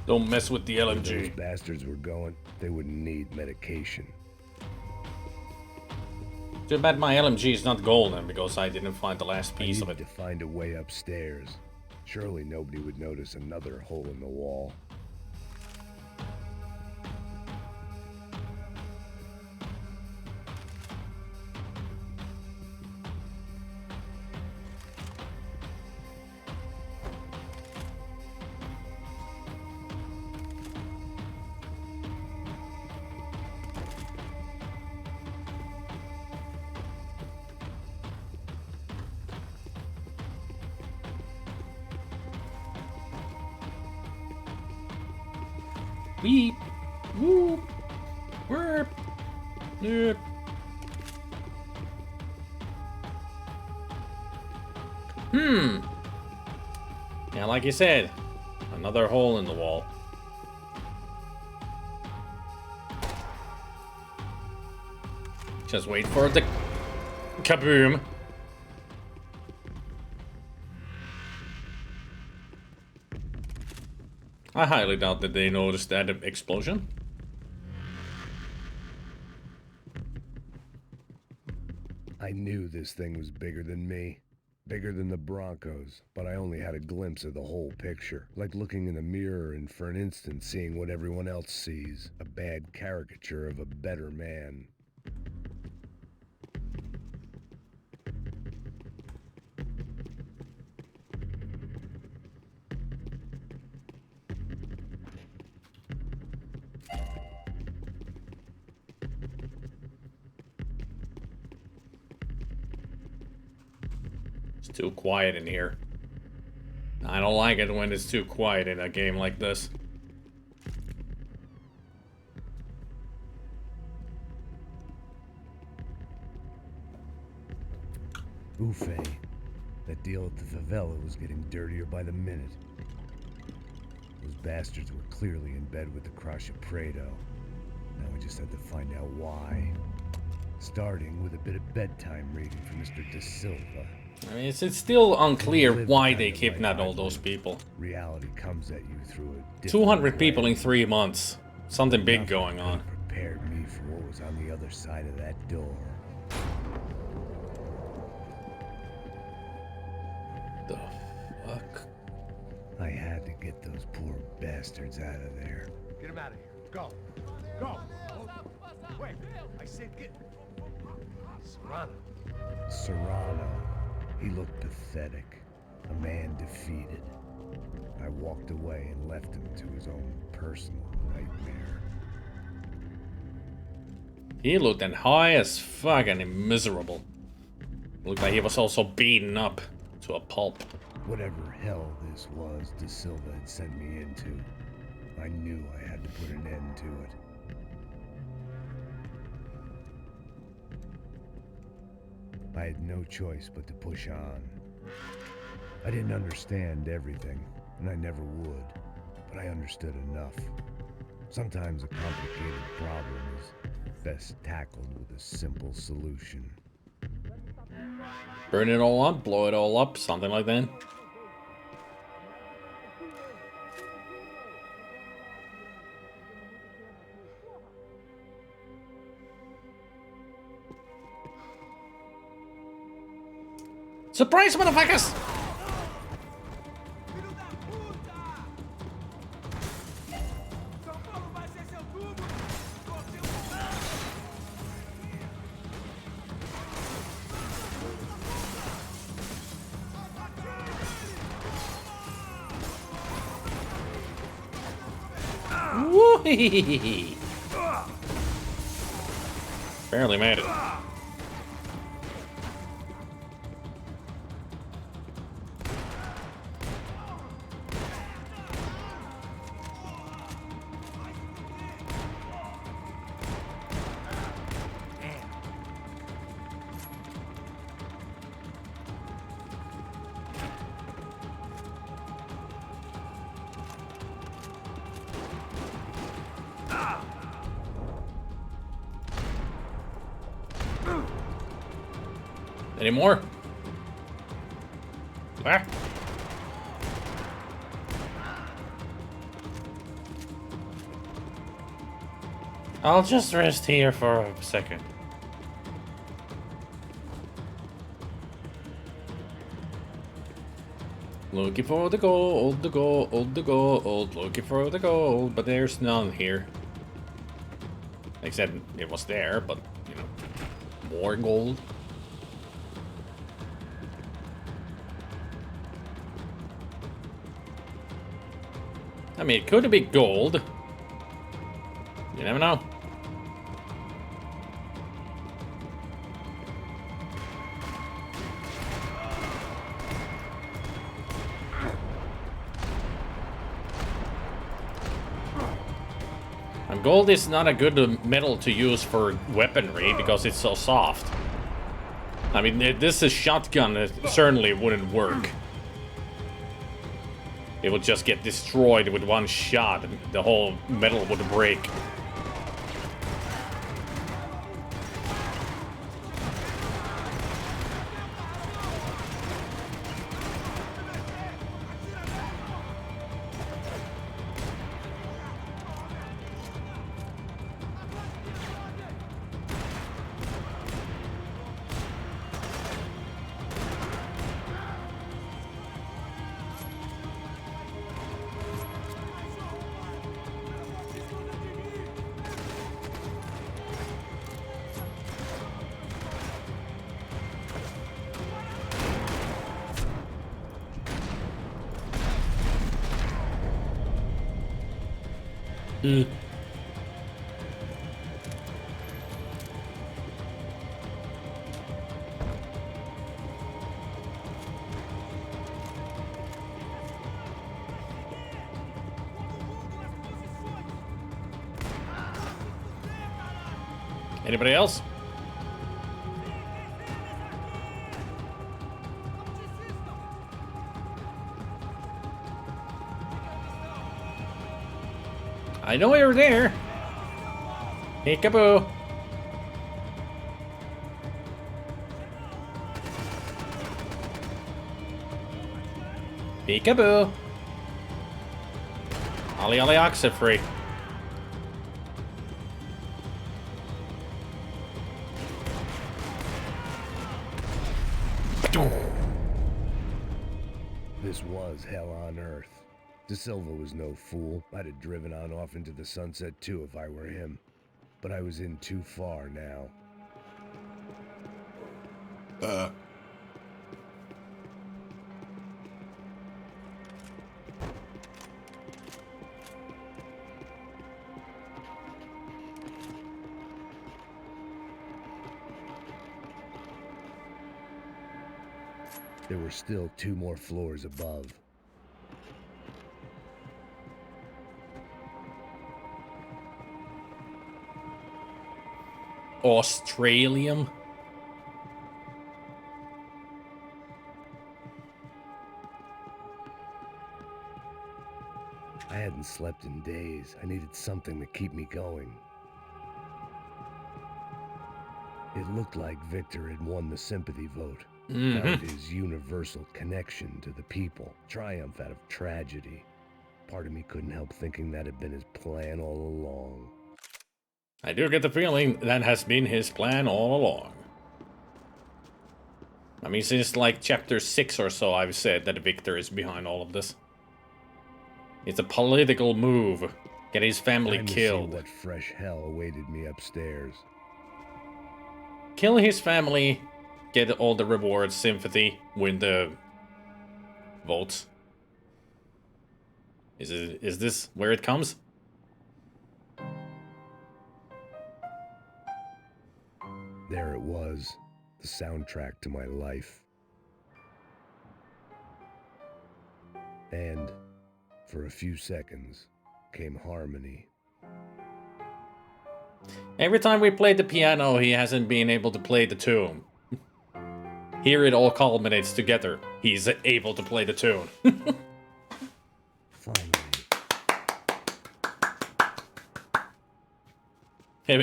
Don't mess with the Where those LMG. bastards were going, they wouldn't need medication. Too bad my LMG is not golden because I didn't find the last I piece of needed it. to find a way upstairs. Surely nobody would notice another hole in the wall. Beep. Whoop. Whoop. Whoop. Yeah, like you said, another hole in the wall. Just wait for the kaboom. I highly doubt that they noticed that explosion. I knew this thing was bigger than me. Bigger than the Broncos, but I only had a glimpse of the whole picture. Like looking in a mirror and for an instant seeing what everyone else sees. A bad caricature of a better man. It's too quiet in here. I don't like it when it's too quiet in a game like this. Buffet. That deal at the favela was getting dirtier by the minute. Those bastards were clearly in bed with the Crush of Prado. Now we just had to find out why. Starting with a bit of bedtime reading from Mr. De Silva. I mean, it's still unclear Live why kind they of like kidnapped all I those live. people. Reality comes at you through a different 200 people in lens. 3 months. Something big Nothing going could on. have prepared me for what was on the other side of that door. The fuck? I had to get those poor bastards out of there. Get him out of here. Go. Go. Wait. I said get. Serrano. Serrano. He looked pathetic. A man defeated. I walked away and left him to his own personal nightmare. He looked high as fuck and miserable. Looked like he was also beaten up to a pulp. Whatever hell this was De Silva had sent me into, I knew I had to put an end to it. I had no choice but to push on. I didn't understand everything, and I never would, but I understood enough. Sometimes a complicated problem is best tackled with a simple solution. Burn it all up, blow it all up, something like that. Surprise, motherfuckers! Filho da puta! São Paulo vai ser seu tubo! Você Woo-hee-hee-hee-hee. Barely made it. Any more? Ah. I'll just rest here for a second. Looking for the gold, the gold, the gold, looking for the gold, but there's none here. Except it was there, but, you know, more gold. I mean, it could be gold. You never know. And gold is not a good metal to use for weaponry because it's so soft. I mean, this is shotgun. It certainly wouldn't work. It would just get destroyed with one shot and the whole metal would break. Anybody else? I know you're there. Peekaboo. Peekaboo. Ollie Ollie Oxifree. This was hell on earth. De Silva was no fool. I'd have driven on off into the sunset too if I were him. But I was in too far now. There were still 2 more floors above. Australium? I hadn't slept in days. I needed something to keep me going. It looked like Victor had won the sympathy vote. Found his universal connection to the people. Triumph out of tragedy. Part of me couldn't help thinking that had been his plan all along. I do get the feeling that has been his plan all along. I mean, since like chapter 6 or so, I've said that Victor is behind all of this. It's a political move. Get his family Time to killed. see what fresh hell awaited me upstairs. Kill his family, get all the rewards, sympathy, win the votes. Is this where it comes? There it was, the soundtrack to my life. And, for a few seconds, came harmony. Every time we played the piano, he hasn't been able to play the tune. Here it all culminates together. He's able to play the tune. Finally.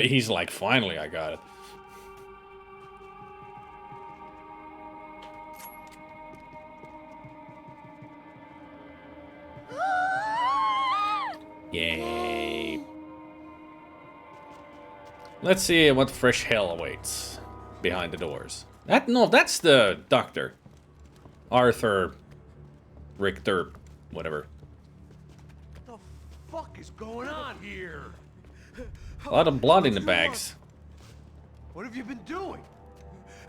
He's like, finally I got it. Yay. Let's see what fresh hell awaits behind the doors. That's the doctor. Arthur Richter, whatever. What the fuck is going on here? A lot of blood in the bags. What have you been doing?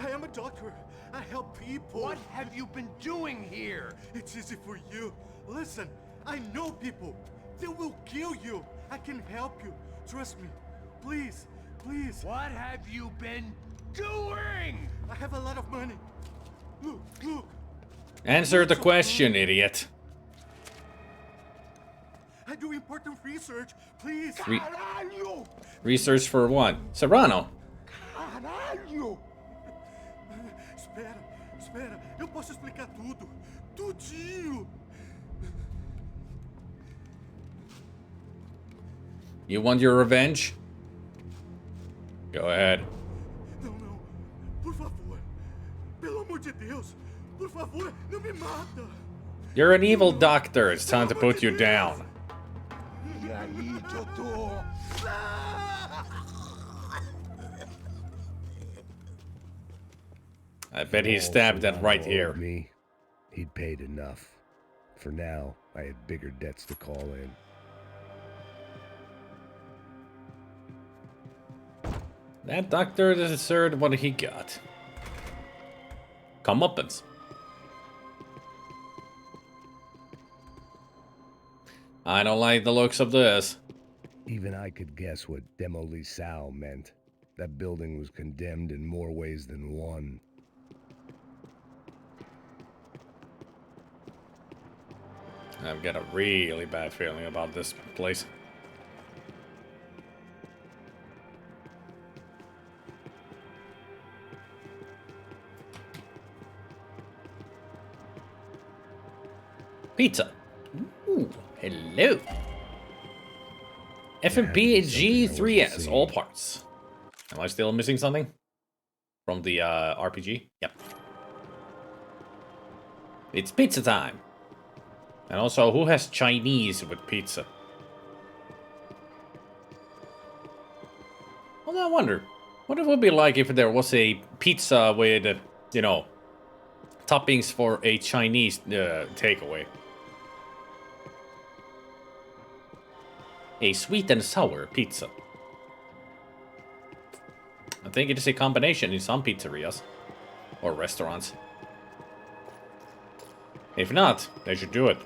I am a doctor. I help people. What have you been doing here? It's easy for you. Listen, I know people. They will kill you. I can help you. Trust me. Please, please. What have you been doing? I have a lot of money. Look, look. Answer the question, idiot. I do important research. Please. Caralho! Research for what? Serrano. Caralho! Espera, espera. Eu posso explicar tudo. Tudinho. You want your revenge? Go ahead. Não, não. Por favor. Pelo amor de Deus. Por favor, não me mata. You're an evil doctor. It's time to put you down. E aí, doutor? I bet he stabbed that right here. Me, he'd paid enough. For now, I had bigger debts to call in. That doctor deserved what he got. Comeuppance. I don't like the looks of this. Even I could guess what Demolissao meant. That building was condemned in more ways than one. I've got a really bad feeling about this place. Pizza. Ooh, hello. FMP G3S, all parts. Am I still missing something? From the RPG? Yep. It's pizza time. And also, who has Chinese with pizza? Well, I wonder. What it would be like if there was a pizza with, you know, toppings for a Chinese takeaway. A sweet and sour pizza. I think it is a combination in some pizzerias or restaurants. If not, they should do it.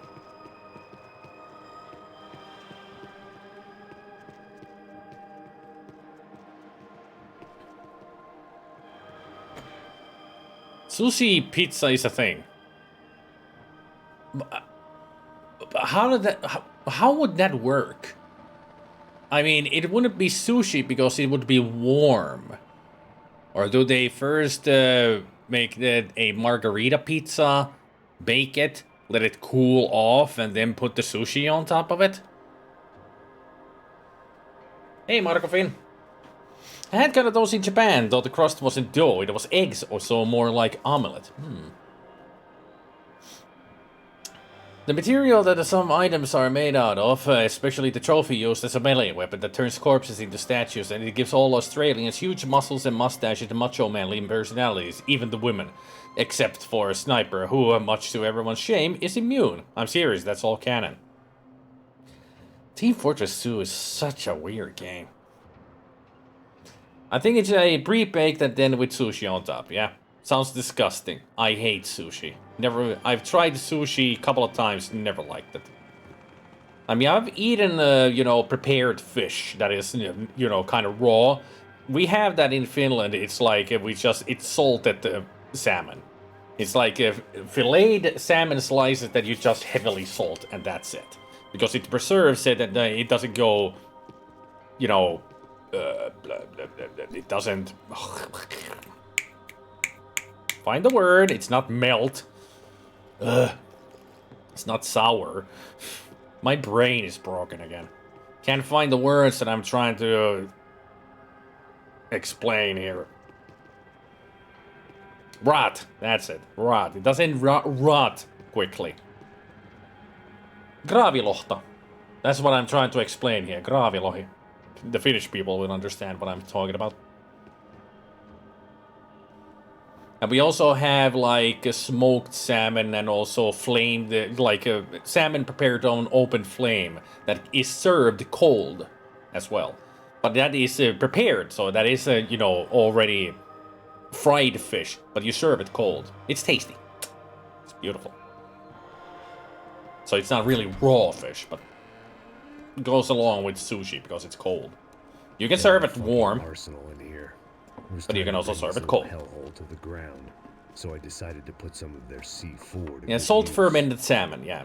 Sushi pizza is a thing. How did that? How would that work? I mean, it wouldn't be sushi because it would be warm. Or do they first make it a margarita pizza, bake it, let it cool off, and then put the sushi on top of it? Hey, Marco Finn. I had kind of those in Japan, though the crust wasn't dough, it was eggs, or so more like omelette. The material that some items are made out of, especially the trophy used as a melee weapon that turns corpses into statues, and it gives all Australians huge muscles and mustaches and macho manly personalities, even the women. Except for a sniper, who, much to everyone's shame, is immune. I'm serious, that's all canon. Team Fortress 2 is such a weird game. I think it's a pre-baked and then with sushi on top, yeah? Sounds disgusting. I hate sushi. I've tried sushi a couple of times, never liked it. I mean, I've eaten, you know, prepared fish that is, you know, kind of raw. We have that in Finland. It's like it's salted salmon. It's like filleted salmon slices that you just heavily salt, and that's it. Because it preserves it and it doesn't go, you know, it doesn't... Find the word, it's not melt. It's not sour. My brain is broken again. Can't find the words that I'm trying to explain here. Rot, that's it. Rot. It doesn't rot quickly. Graavilohta. That's what I'm trying to explain here. Graavilohi. The Finnish people will understand what I'm talking about. And we also have like a smoked salmon and also flamed, like a salmon prepared on open flame that is served cold as well. But that is prepared, so that is, you know, already fried fish, but you serve it cold. It's tasty. It's beautiful. So it's not really raw fish, but it goes along with sushi because it's cold. You can serve it warm, Arsenal in here. but you can also serve it cold. Hellhole to the ground. So I decided to put some of their C4 to Yeah, good salt use. fermented salmon, yeah.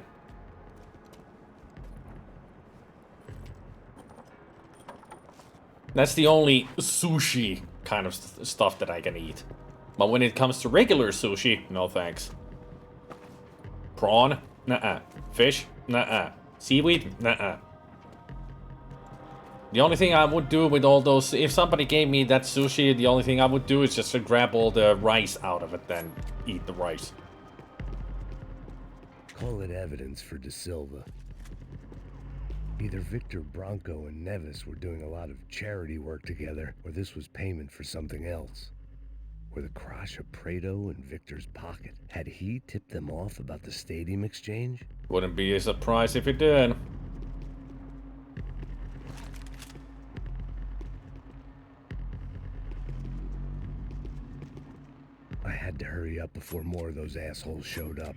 That's the only sushi kind of stuff that I can eat. But when it comes to regular sushi, no thanks. Prawn? Nuh-uh. Fish? Nuh-uh. Seaweed? Nuh-uh. The only thing I would do with all those... If somebody gave me that sushi, the only thing I would do is just to grab all the rice out of it, then eat the rice. Call it evidence for De Silva. Either Victor Branco and Nevis were doing a lot of charity work together, or this was payment for something else. Were the crash of Prado in Victor's pocket? Had he tipped them off about the stadium exchange? Wouldn't be a surprise if he did. I had to hurry up before more of those assholes showed up.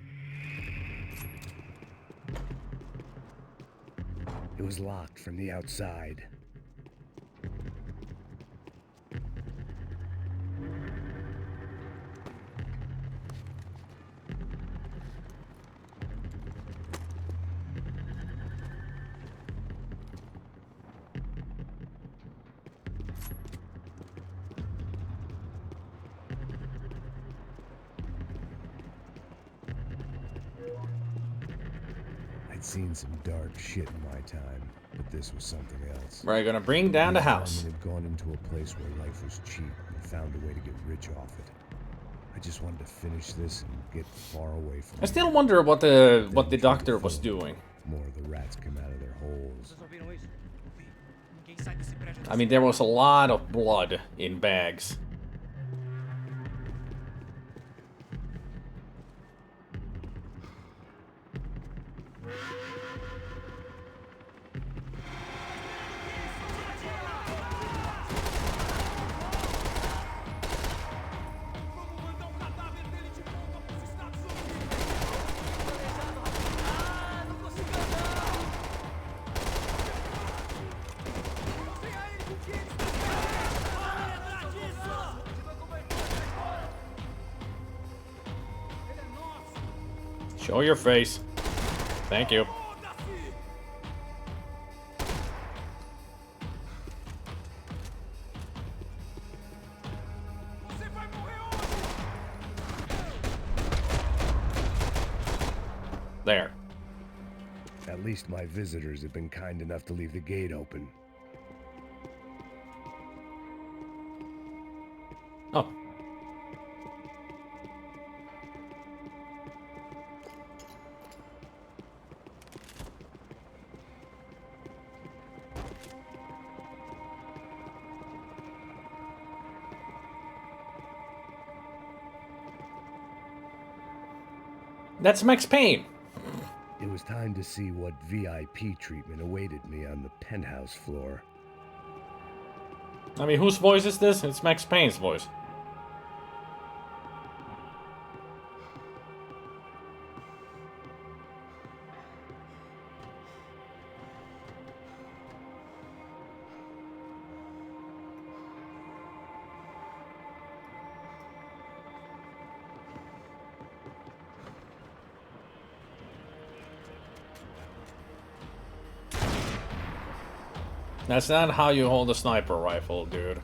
It was locked from the outside. I'd seen some dark shit in my time, but this was something else. We're gonna bring down the house. Had gone into a place where life was cheap and found a way to get rich off it. I just wanted to finish this and get far away from I still wonder what the doctor was doing. More of the rats come out of their holes. I mean, there was a lot of blood in bags. Show your face. Thank you. There. At least my visitors have been kind enough to leave the gate open. Oh. That's Max Payne. It was time to see what VIP treatment awaited me on the penthouse floor. I mean, whose voice is this? It's Max Payne's voice. That's not how you hold a sniper rifle, dude.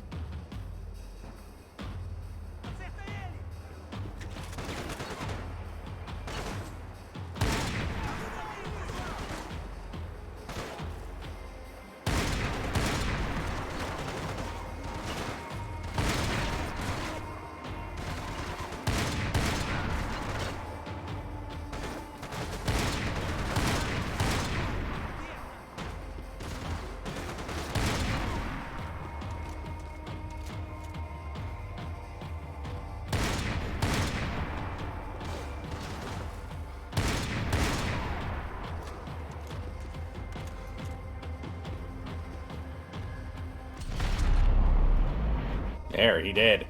There, he did.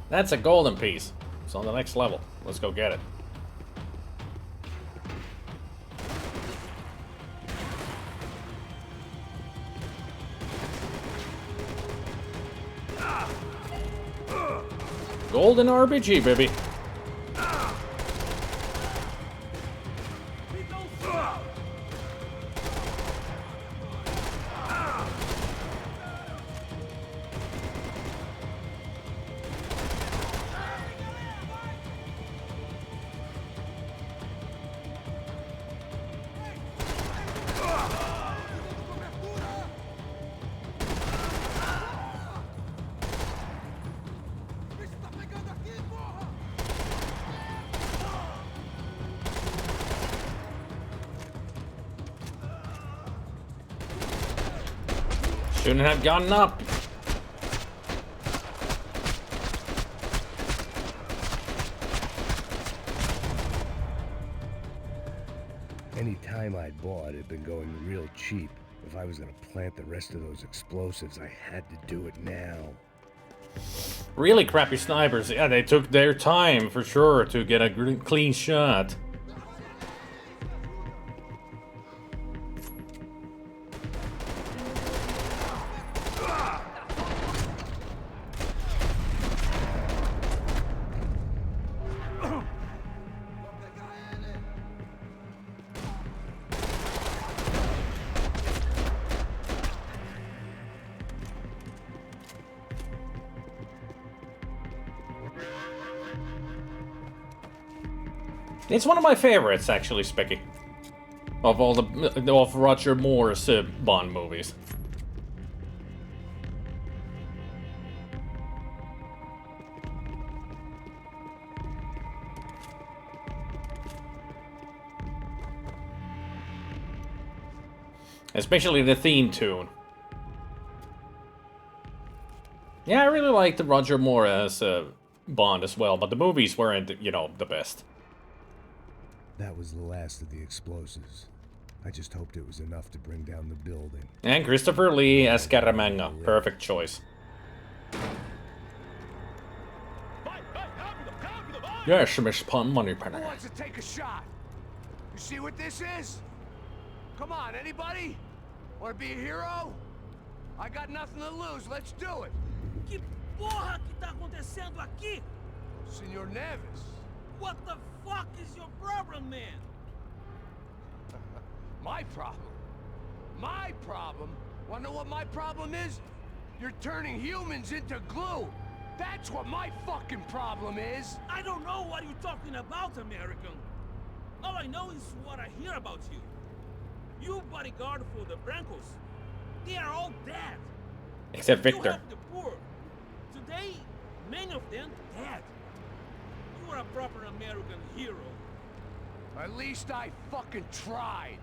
That's a golden piece. It's on the next level. Let's go get it. Golden RPG, baby. Shouldn't have gotten up. Any time I'd bought had been going real cheap. If I was gonna plant the rest of those explosives, I had to do it now. Really crappy snipers. Yeah, they took their time for sure to get a clean shot. It's one of my favorites, actually, Specky. Of all of Roger Moore's Bond movies. Especially the theme tune. Yeah, I really liked Roger Moore as Bond as well, but the movies weren't, you know, the best. That was the last of the explosives. I just hoped it was enough to bring down the building. And Christopher Lee as SpiderMwa. Perfect choice. Yes, Miss Moneypenny. Who wants to take a shot? You see what this is? Come on, anybody? Want to be a hero? I got nothing to lose. Let's do it. Que porra que tá acontecendo aqui? Senor Neves. What the fuck is your problem, man? My problem? My problem? Wanna know what my problem is? You're turning humans into glue. That's what my fucking problem is. I don't know what you're talking about, American. All I know is what I hear about you. You bodyguard for the Brancos. They are all dead. Except You Victor. help the poor. Today, many of them dead. You are a proper American hero. At least I fucking tried.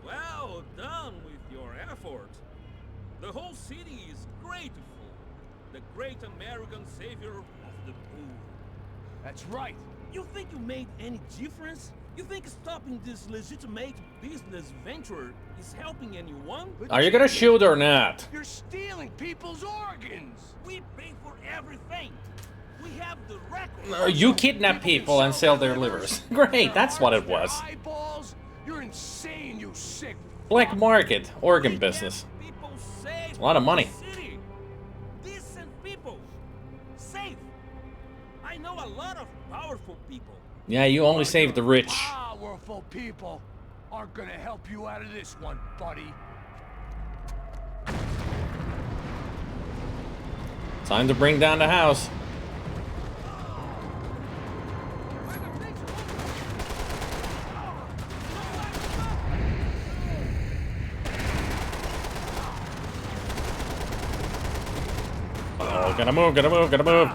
Well done with your effort. The whole city is grateful. The great American savior of the poor. That's right. You think you made any difference? You think stopping this legitimate business venture is helping anyone? Are you gonna shoot or not? You're stealing people's organs. We pay for everything. We have the record. You kidnap people and sell their livers. Great, that's what it was. Eyeballs? You're insane, you sick. Black market, organ business. People safe. A lot of money. City. Decent people. Safe. I know a lot of powerful people. Yeah, you only save the rich. Powerful people aren't gonna help you out of this one, buddy. Time to bring down the house. Oh, gotta move, gotta move, gotta move.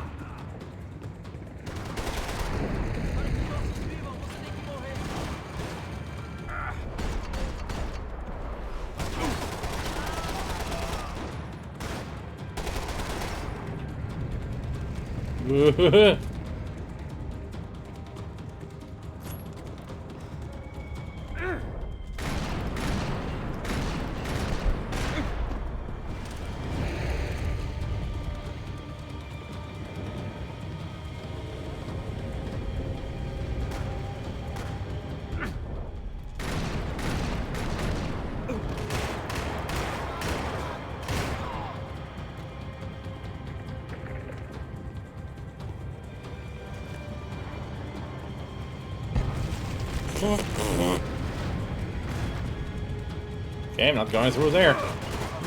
Okay, I'm not going through there.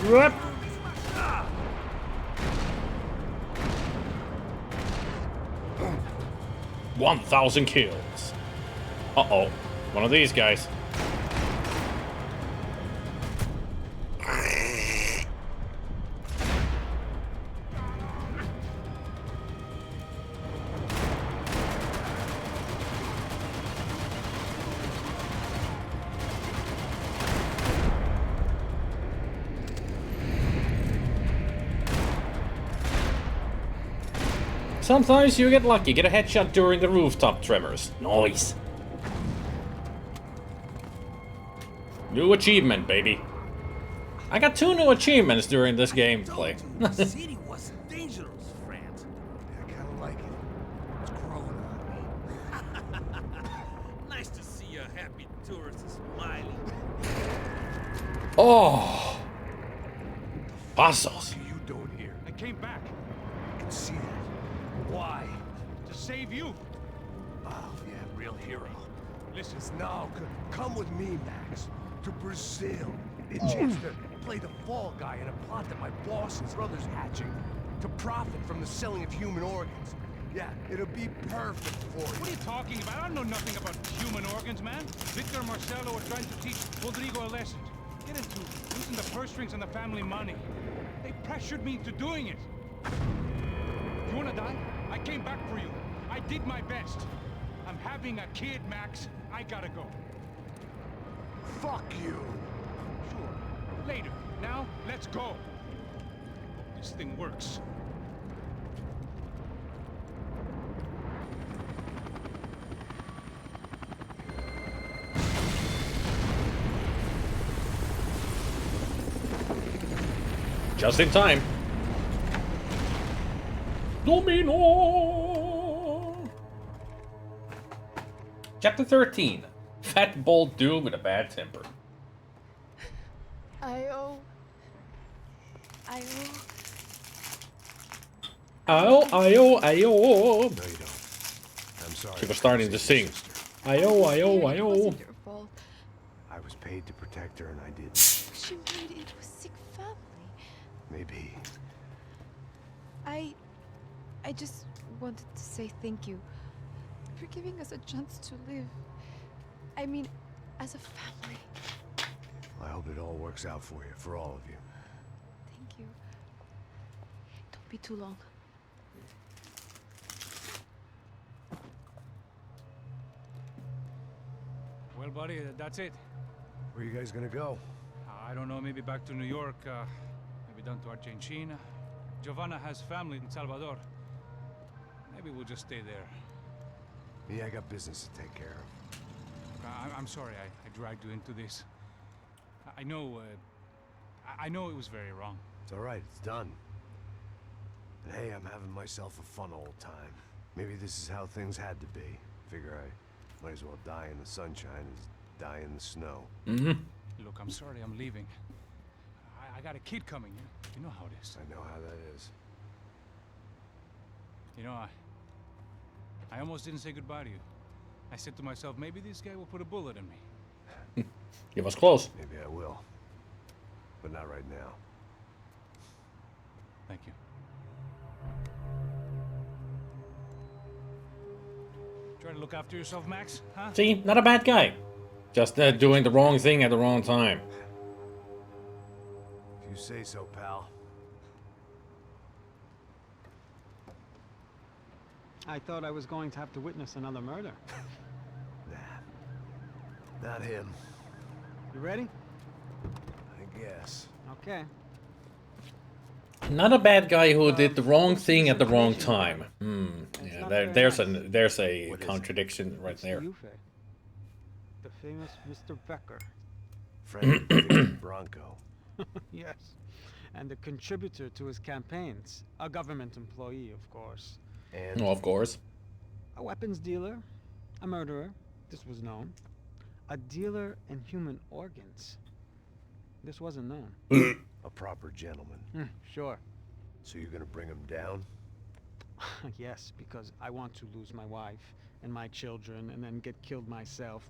Whoop. 1,000 kills. Uh-oh. One of these guys. Sometimes you get lucky, get a headshot during the rooftop tremors. Nice. New achievement, baby. I got 2 new achievements during this gameplay. The city was dangerous, friend. I kinda like it. It's growing on me. Nice to see a happy tourist smiling. Oh. Puzzles. What are you doing here? I came back I can see that. Why? to save you. Oh, yeah, real hero. Listen, Now, come with me, Max. To Brazil. A chance to play the fall guy in a plot that my boss and brother's hatching. To profit from the selling of human organs. Yeah, it'll be perfect for you. what are you talking about? I don't know nothing about human organs, man. Victor and Marcelo are trying to teach Rodrigo a lesson. Get into losing the purse strings and the family money. They pressured me into doing it. You wanna die? I came back for you. I did my best. I'm having a kid, Max. I gotta go. Fuck you. Sure. Later. Now, let's go. Hope this thing works. Just in time. Domino! Chapter 13. Fat, bold dude with a bad temper. I-O. Ayo, ayo, ayo. No, you don't. I'm sorry. She was starting to sing. Sister. Ayo, ayo, It ayo. wasn't your fault. I was paid to protect her, and I did. She made it a sick family. Maybe. I just wanted to say thank you for giving us a chance to live. I mean, as a family. I hope it all works out for you, for all of you. Thank you. Don't be too long. Well, buddy, that's it. Where you guys gonna go? I don't know, maybe back to New York, maybe down to Argentina. Giovanna has family in Salvador. Maybe we'll just stay there. Yeah, I got business to take care of. I'm sorry I dragged you into this. I know it was very wrong. It's all right, it's done. And hey, I'm having myself a fun old time. Maybe this is how things had to be. Figure I might as well die in the sunshine as die in the snow. Mm-hmm. Look, I'm sorry I'm leaving. I got a kid coming. You know how it is. I know how that is. You know, I almost didn't say goodbye to you. I said to myself, maybe this guy will put a bullet in me. It was close. Maybe I will. But not right now. Thank you. Try to look after yourself, Max, huh? See, not a bad guy. Just doing the wrong thing at the wrong time. If you say so, pal. I thought I was going to have to witness another murder. Nah. Not him. You ready? I guess. Okay. Not a bad guy who did the wrong thing at the wrong time. Yeah, there's a contradiction right It's there. the Ufe, the famous Mr. Becker. Friend of Victor Bronco. Yes, and a contributor to his campaigns. A government employee, of course. And Oh, of course. A weapons dealer, a murderer, this was known. A dealer in human organs. This wasn't known. a proper gentleman. Sure. So you're gonna bring him down? Yes, because I want to lose my wife and my children and then get killed myself.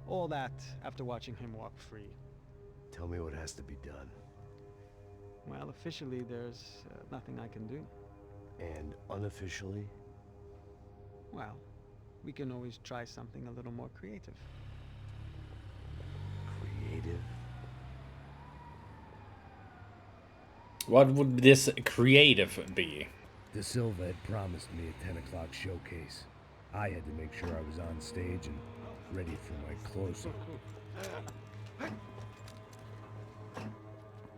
All that after watching him walk free. Tell me what has to be done. Well, officially, there's nothing I can do. And unofficially? Well, we can always try something a little more creative. Creative? What would this creative be? De Silva had promised me a 10 o'clock showcase. I had to make sure I was on stage and ready for my close-up.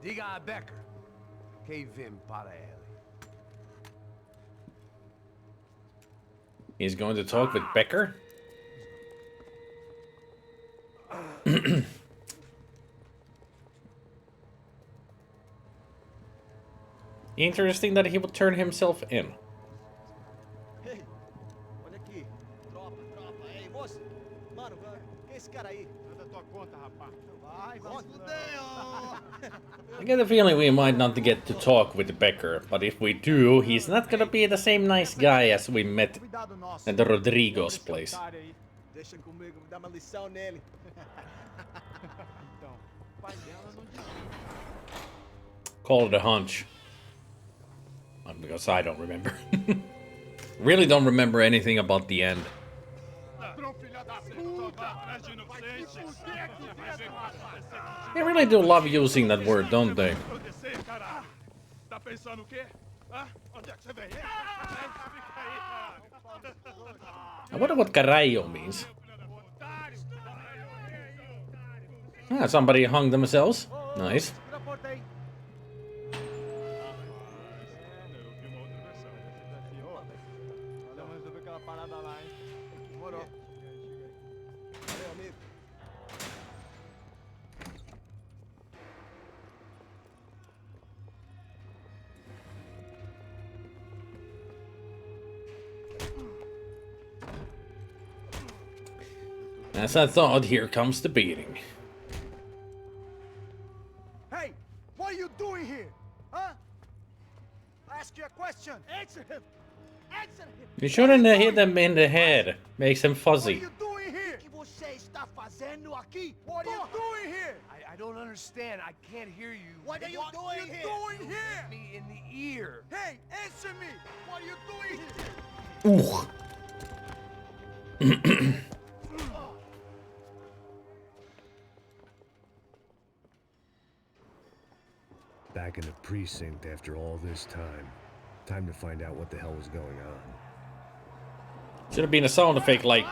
Diga a Becker. Que vim para ele. He's going to talk with Becker? Interesting that he would turn himself in. Ei, olha aqui. Tropa. Ei, moço. Mano, quem é esse cara aí? Manda tua conta, rapaz. Vai fudeu! I get the feeling we might not get to talk with Becker, but if we do, he's not gonna be the same nice guy as we met Cuidado nosso. at the Rodrigo's place. Deixa comigo, dá uma lição nele. Então, o pai dela não disse. Call it a hunch. Because I don't remember. Really don't remember anything about the end. They really do love using that word, don't they? I wonder what caralho means. Ah, somebody hung themselves. Nice. Segura a porta aí. Vamos resolver aquela parada lá, hein? Demorou. Valeu, amigo. As I thought, here comes the beating. Hey, what are you doing here? Huh? I ask you a question. Answer him. Answer him. You shouldn't have hit him in the head. Makes him What are fuzzy. you doing here? O que você está fazendo aqui? What are you doing here? I don't understand. I can't hear you. What are you doing here? Hit me in the ear. Hey, answer me. What are you doing here? Ooh. Back in the precinct after all this time. Time to find out what the hell was going on. Should have been a sound effect like.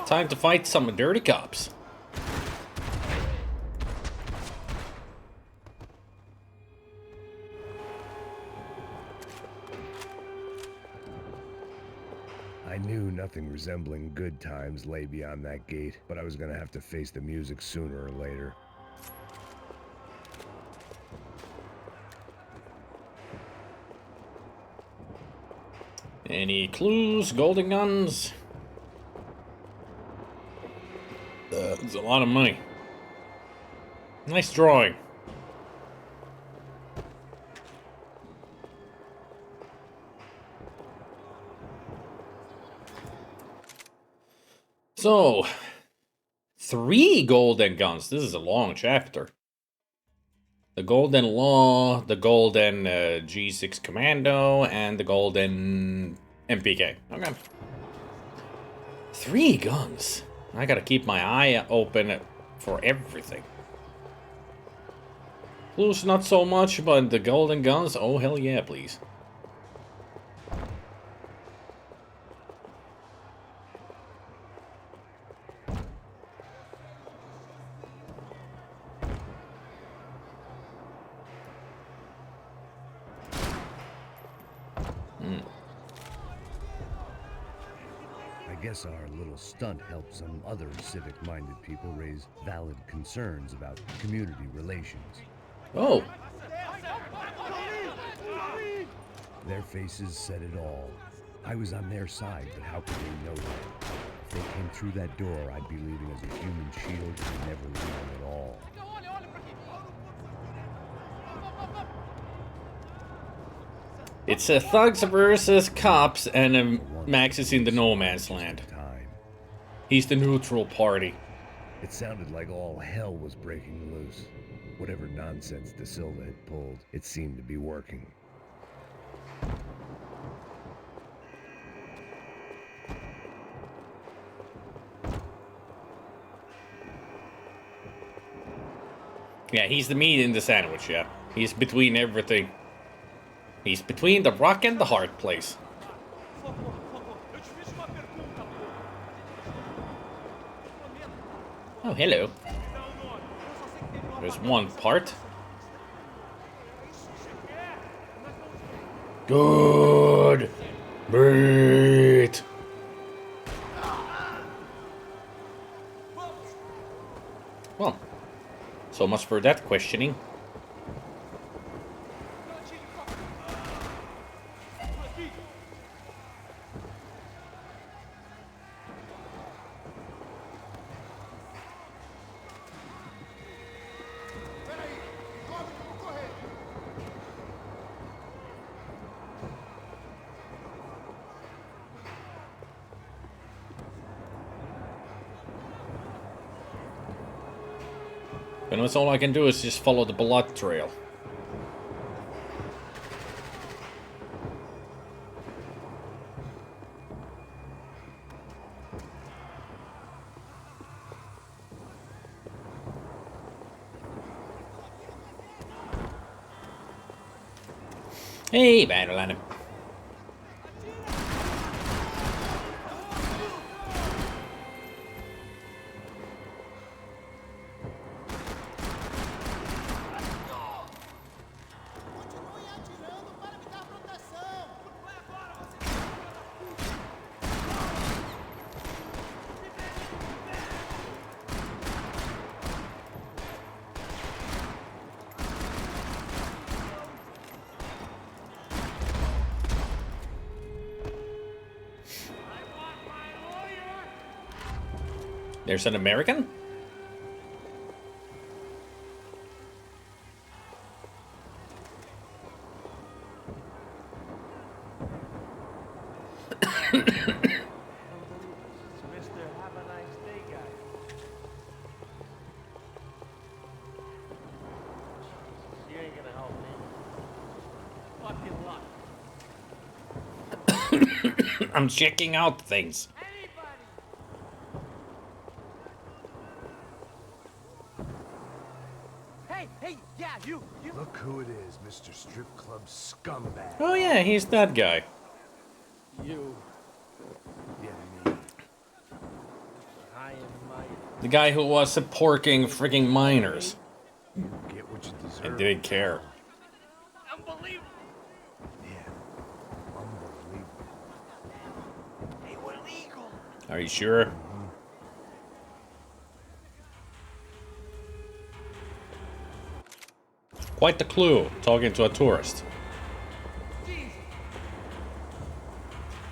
Time to fight some dirty cops. I knew nothing resembling good times lay beyond that gate, but I was gonna have to face the music sooner or later. Any clues? Golden guns? It's a lot of money. Nice drawing. So, 3 golden guns. This is a long chapter. The golden law, the golden G6 commando, and the golden MPK. Okay. 3 guns. I gotta keep my eye open for everything. Clues not so much, but the golden guns, oh hell yeah, please. I guess our little stunt helped some other civic-minded people raise valid concerns about community relations. Oh. Their faces said it all. I was on their side, but how could they know that? If they came through that door, I'd be leaving as a human shield and never leaving at all. It's a thugs versus cops, and Max is in the no man's land. He's the neutral party. It sounded like all hell was breaking loose. Whatever nonsense De Silva had pulled, it seemed to be working. Yeah, he's the meat in the sandwich, yeah. He's between everything. He's between the rock and the hard place. Oh, hello. There's one part. Good meat. Well, so much for that questioning. And that's all I can do is just follow the blood trail. Hey, Battle. There's an American? I'm checking out things. Hey, yeah, you. Look who it is, Mr. Strip Club scumbag. Oh yeah, he's that guy. You. Yeah, me. I am my. Oh, The guy who was supporting freaking miners. You get what you deserve. And didn't care. Unbelievable. Yeah. Unbelievable. They were legal. Are you sure? Quite the clue, talking to a tourist.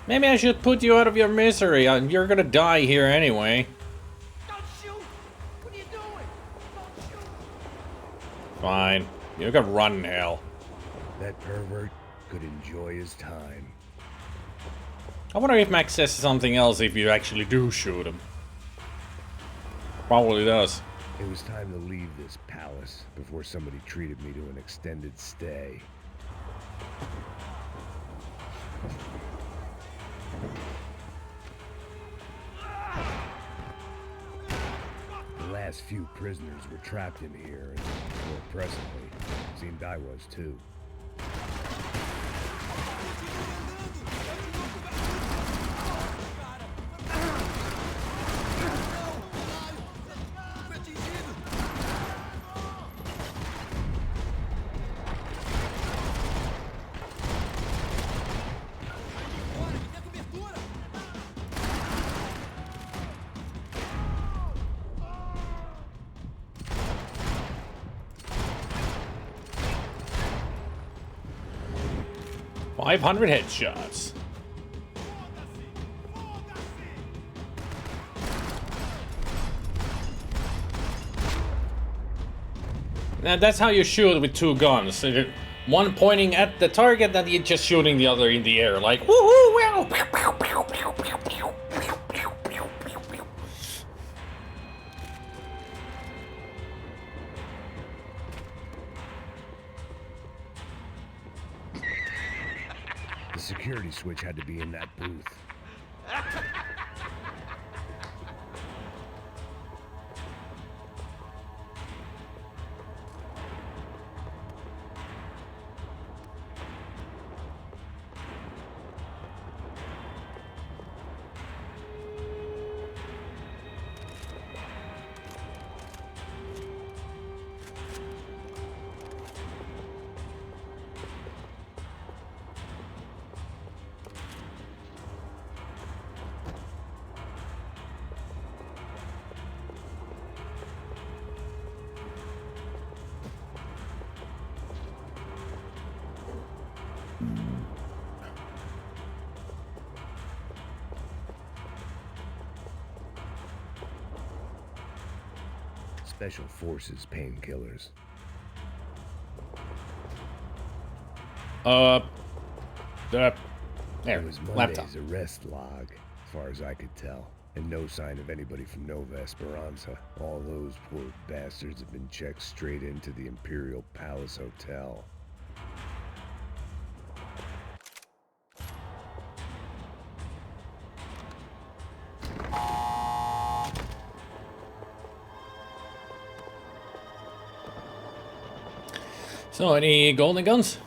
Maybe I should put you out of your misery. You're gonna die here anyway. Don't shoot! What are you doing? Don't shoot! Fine. You can run, hell. That pervert could enjoy his time. I wonder if Max says something else if you actually do shoot him. Probably does. It was time to leave this palace before somebody treated me to an extended stay. The last few prisoners were trapped in here, and more presently, seemed I was too. 500 headshots. Now that's how you shoot with two guns. One pointing at the target, and you're just shooting the other in the air, like woohoo! Wow! The security switch had to be in that booth. Special Forces painkillers. There, It was laptop. Monday's arrest log, as far as I could tell. And no sign of anybody from Nova Esperanza. All those poor bastards have been checked straight into the Imperial Palace Hotel. So, any golden guns?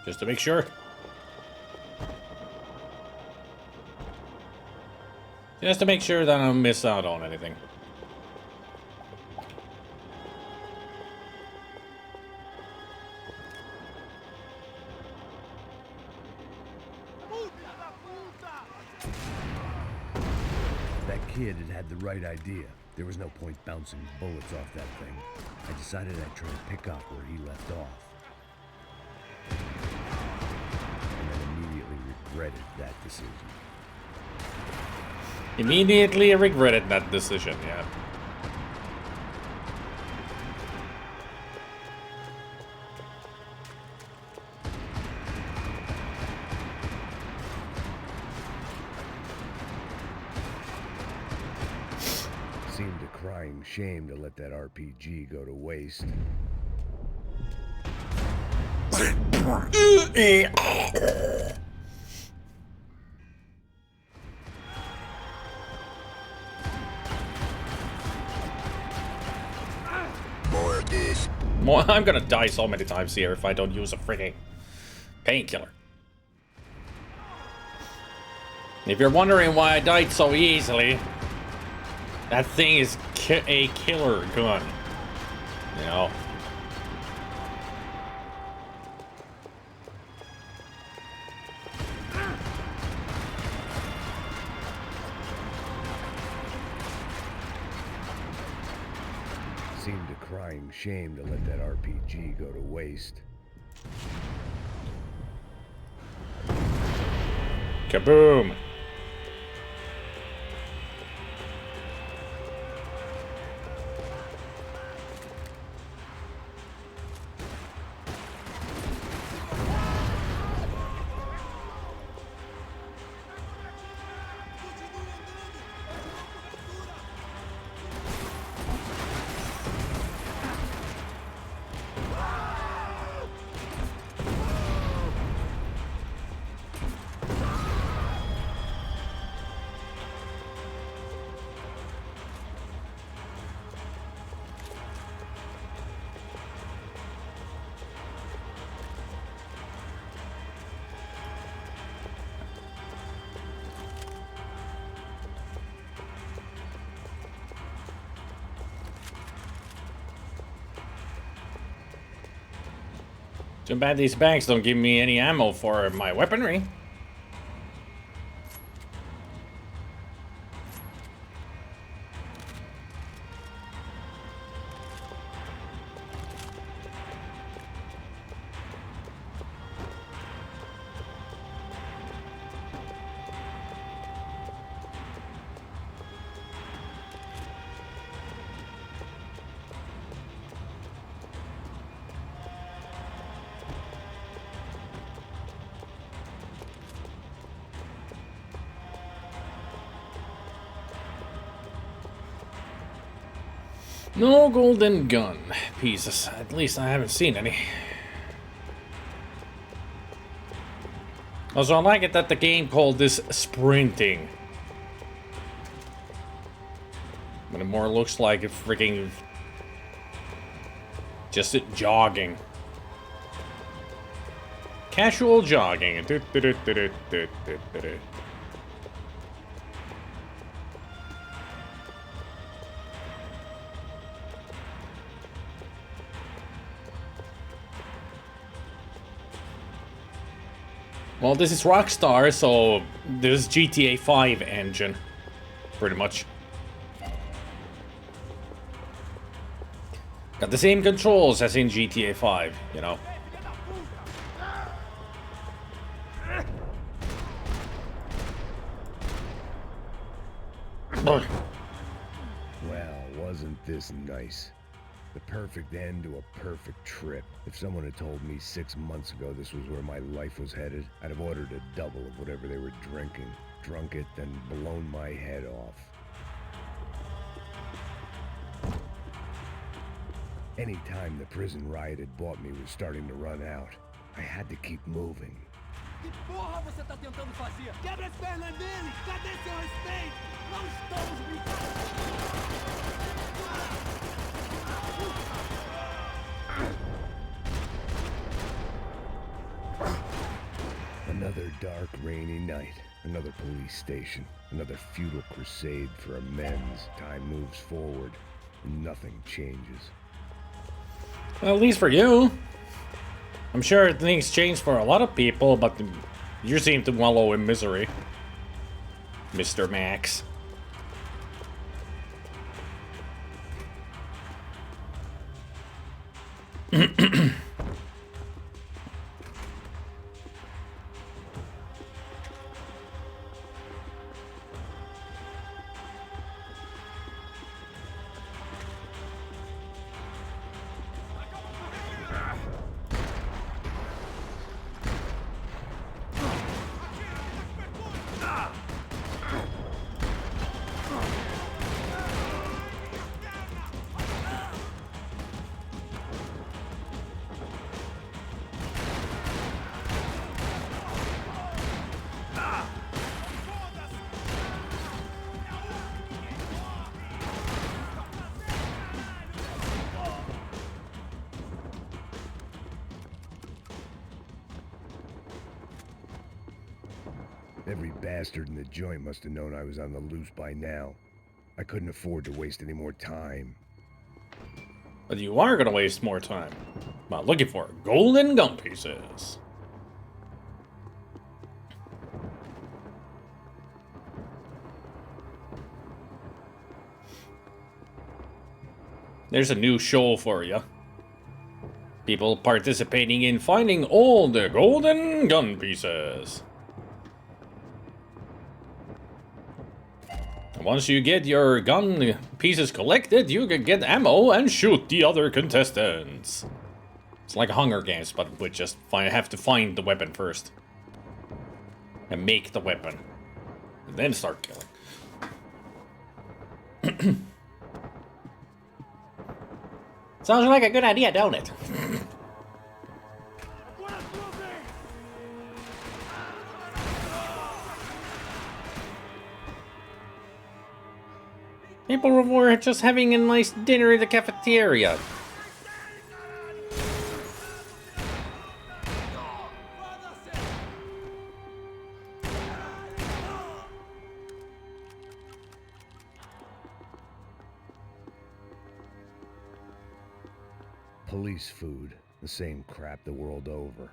Just to make sure. Just to make sure that I don't miss out on anything. That kid had the right idea. There was no point bouncing bullets off that thing. I decided I'd try to pick up where he left off. And then immediately regretted that decision. Immediately regretted that decision, yeah. Seemed a crying shame to let that RPG go to waste. I'm gonna die so many times here if I don't use a freaking painkiller. If you're wondering why I died so easily, that thing is a killer gun. You know? Seemed a crying shame to let that RPG go to waste. Kaboom! Too bad these bags don't give me any ammo for my weaponry. No golden gun pieces. At least I haven't seen any. Also, I like it that the game called this sprinting. But it more looks like a freaking... just jogging. Casual jogging. Well, this is Rockstar, so this is GTA 5 engine, pretty much. Got the same controls as in GTA 5, you know. Well, wasn't this nice? The perfect end to a perfect trip. If someone had told me 6 months ago this was where my life was headed, I'd have ordered a double of whatever they were drinking, drunk it, then blown my head off. Any time the prison riot had bought me was starting to run out, I had to keep moving. Que porra você tá tentando fazer? Quebra as pernas dele! Cadê seu respeito? Não estamos brincando! Another dark, rainy night. Another police station. Another futile crusade for amends. Time moves forward, and nothing changes. Well, at least for you. I'm sure things change for a lot of people, but you seem to wallow in misery, Mr. Max. Every bastard in the joint must have known I was on the loose by now. I couldn't afford to waste any more time. But you are gonna waste more time by looking for golden gun pieces. There's a new show for you. People participating in finding all the golden gun pieces. Once you get your gun pieces collected, you can get ammo and shoot the other contestants. It's like Hunger Games, but we just have to find the weapon first. And make the weapon. And then start killing. Sounds like a good idea, don't it? People were just having a nice dinner in the cafeteria. Police food, the same crap the world over.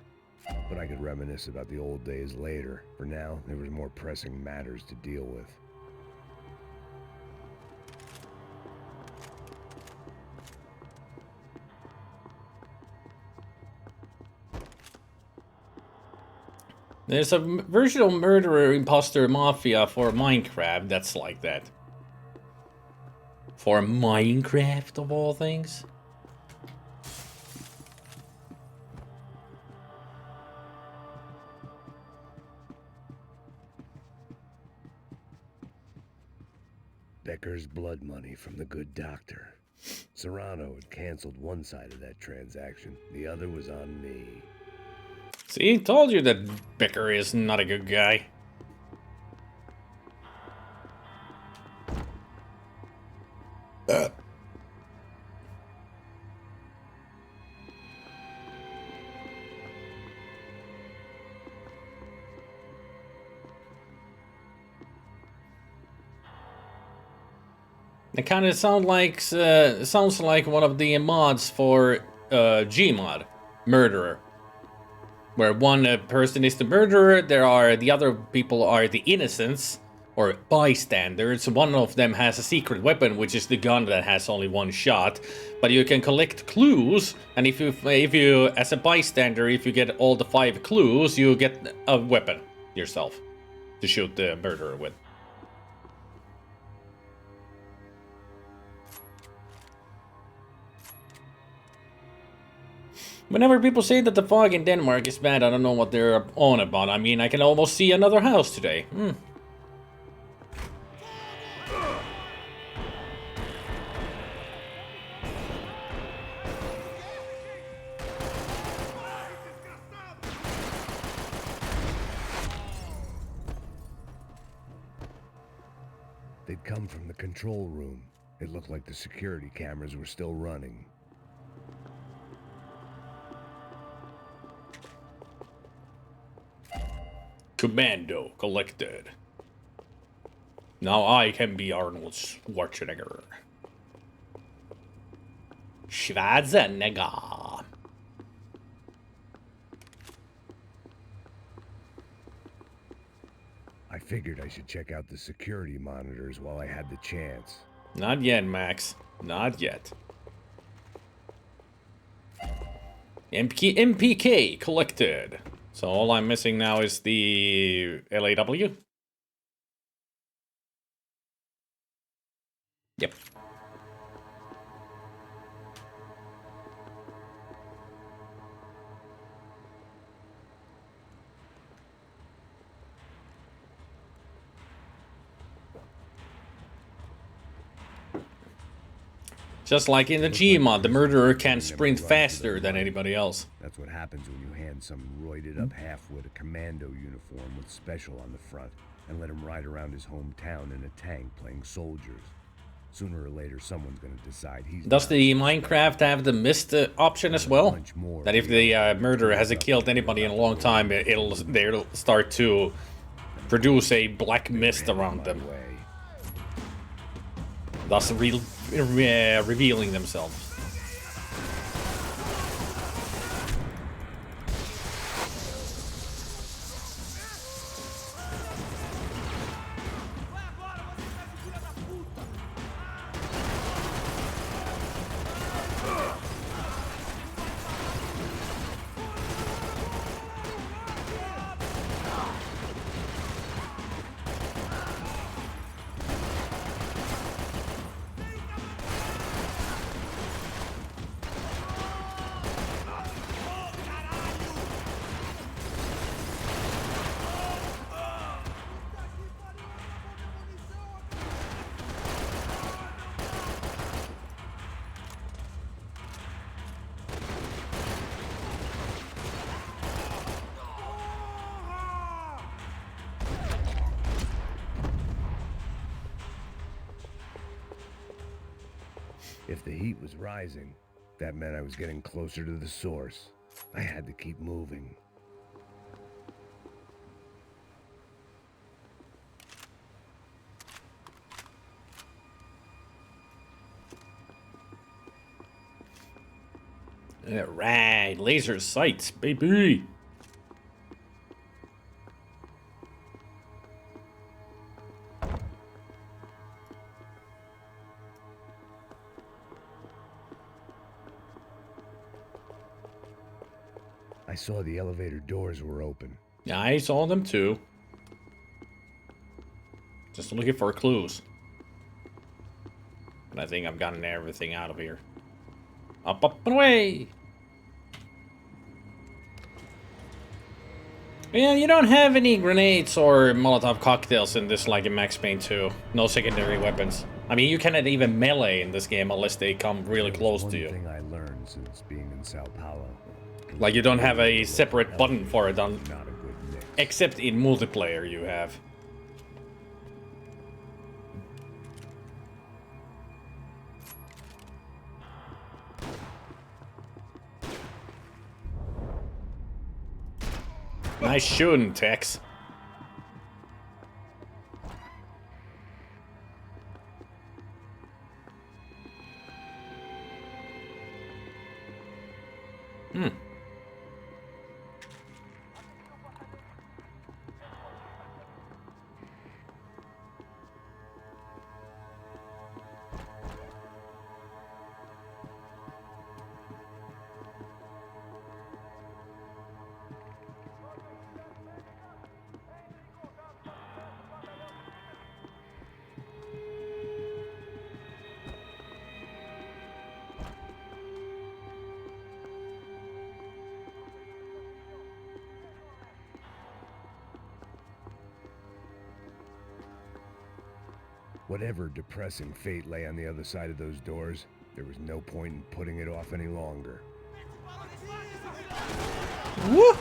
But I could reminisce about the old days later. For now, there was more pressing matters to deal with. There's a virtual murderer imposter mafia for Minecraft that's like that. For Minecraft, of all things. Becker's blood money from the good doctor. Serrano had canceled one side of that transaction. The other was on me. See, told you that Becker is not a good guy. It kind of sounds like one of the mods for Gmod, Murderer, where one person is the murderer, the other people are the innocents or bystanders. One of them has a secret weapon, which is the gun that has only one shot. But you can collect clues, and if you as a bystander, if you get all the 5 clues, you get a weapon yourself to shoot the murderer with. Whenever people say that the fog in Denmark is bad, I don't know what they're on about. I mean, I can almost see another house today. They'd come from the control room. It looked like the security cameras were still running. Commando collected. Now I can be Arnold Schwarzenegger. Schwarzenegger. I figured I should check out the security monitors while I had the chance. Not yet, Max. Not yet. MPK collected. So all I'm missing now is the LAW. Yep. Just like in the Gmod, the murderer can sprint faster than anybody else. That's what happens when you hand some roided up halfwit a commando uniform with special on the front and let him ride around his hometown in a tank playing soldiers. Sooner or later, someo's gonna decide he's... Does the Minecraft have the mist option as well? That if the murderer hasn't killed anybody in a long time, they'll start to produce a black mist around them, thus revealing themselves. If the heat was rising, that meant I was getting closer to the source. I had to keep moving. Alright, laser sights, baby! I saw the elevator doors were open. Yeah, I saw them too. Just looking for clues. But I think I've gotten everything out of here. Up, up, and away! Yeah, you don't have any grenades or Molotov cocktails in this like in Max Payne 2. No secondary weapons. I mean, you cannot even melee in this game unless they come really close to you. One thing I learned since being in Sao Paulo. Like, you don't have a separate button for it, Not a good mix. except in multiplayer you have. Nice shooting, Tex. Whatever depressing fate lay on the other side of those doors, there was no point in putting it off any longer. Woo!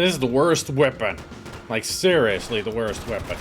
This is the worst weapon. Like, seriously, the worst weapon.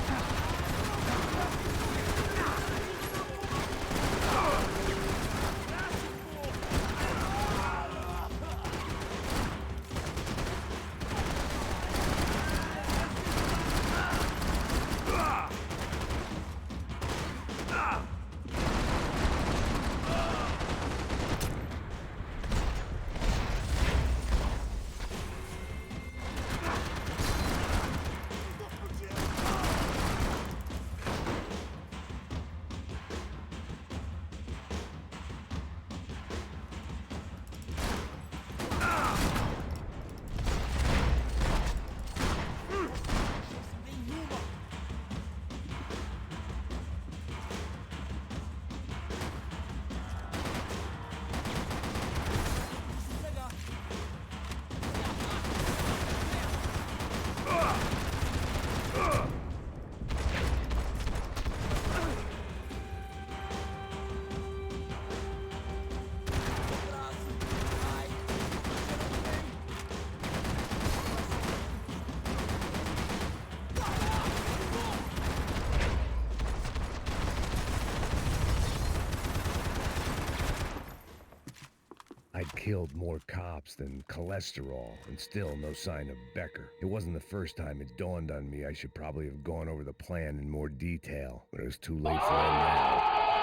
I'd killed more cops than cholesterol, and still no sign of Becker. It wasn't the first time it dawned on me I should probably have gone over the plan in more detail, but it was too late for that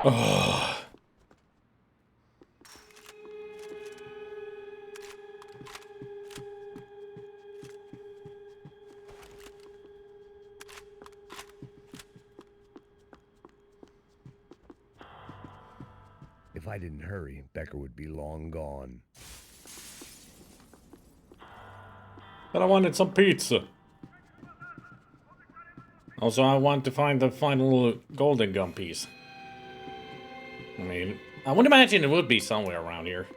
now. If I didn't hurry, Becker would be long gone. But I wanted some pizza. Also, I want to find the final golden gun piece. I mean, I would imagine it would be somewhere around here.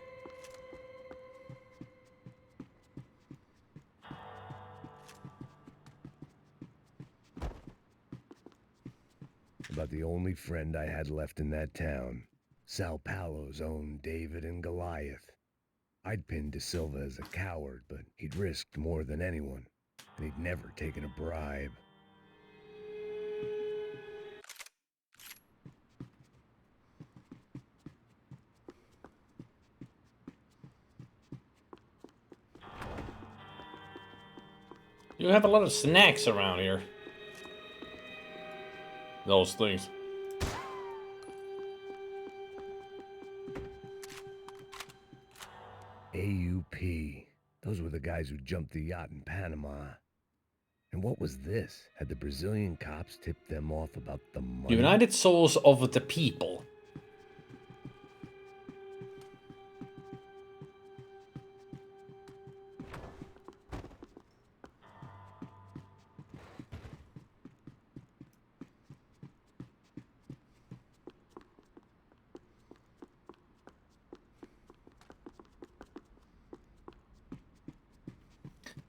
About the only friend I had left in that town. Sao Paulo's own David and Goliath. I'd pinned De Silva as a coward, but he'd risked more than anyone, and he'd never taken a bribe. You have a lot of snacks around here. Those things. AUP. Those were the guys who jumped the yacht in Panama. And what was this? Had the Brazilian cops tipped them off about the money? United Souls of the People.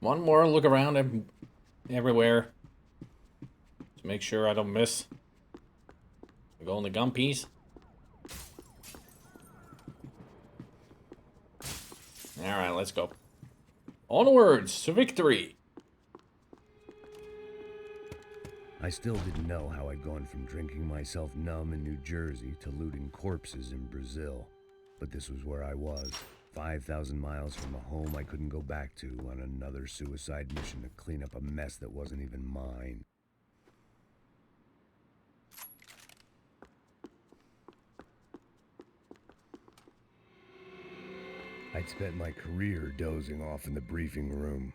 One more look around everywhere to make sure I don't miss the golden gun piece. Alright, let's go. Onwards to victory! I still didn't know how I'd gone from drinking myself numb in New Jersey to looting corpses in Brazil. But this was where I was. 5,000 miles from a home I couldn't go back to on another suicide mission to clean up a mess that wasn't even mine. I'd spent my career dozing off in the briefing room.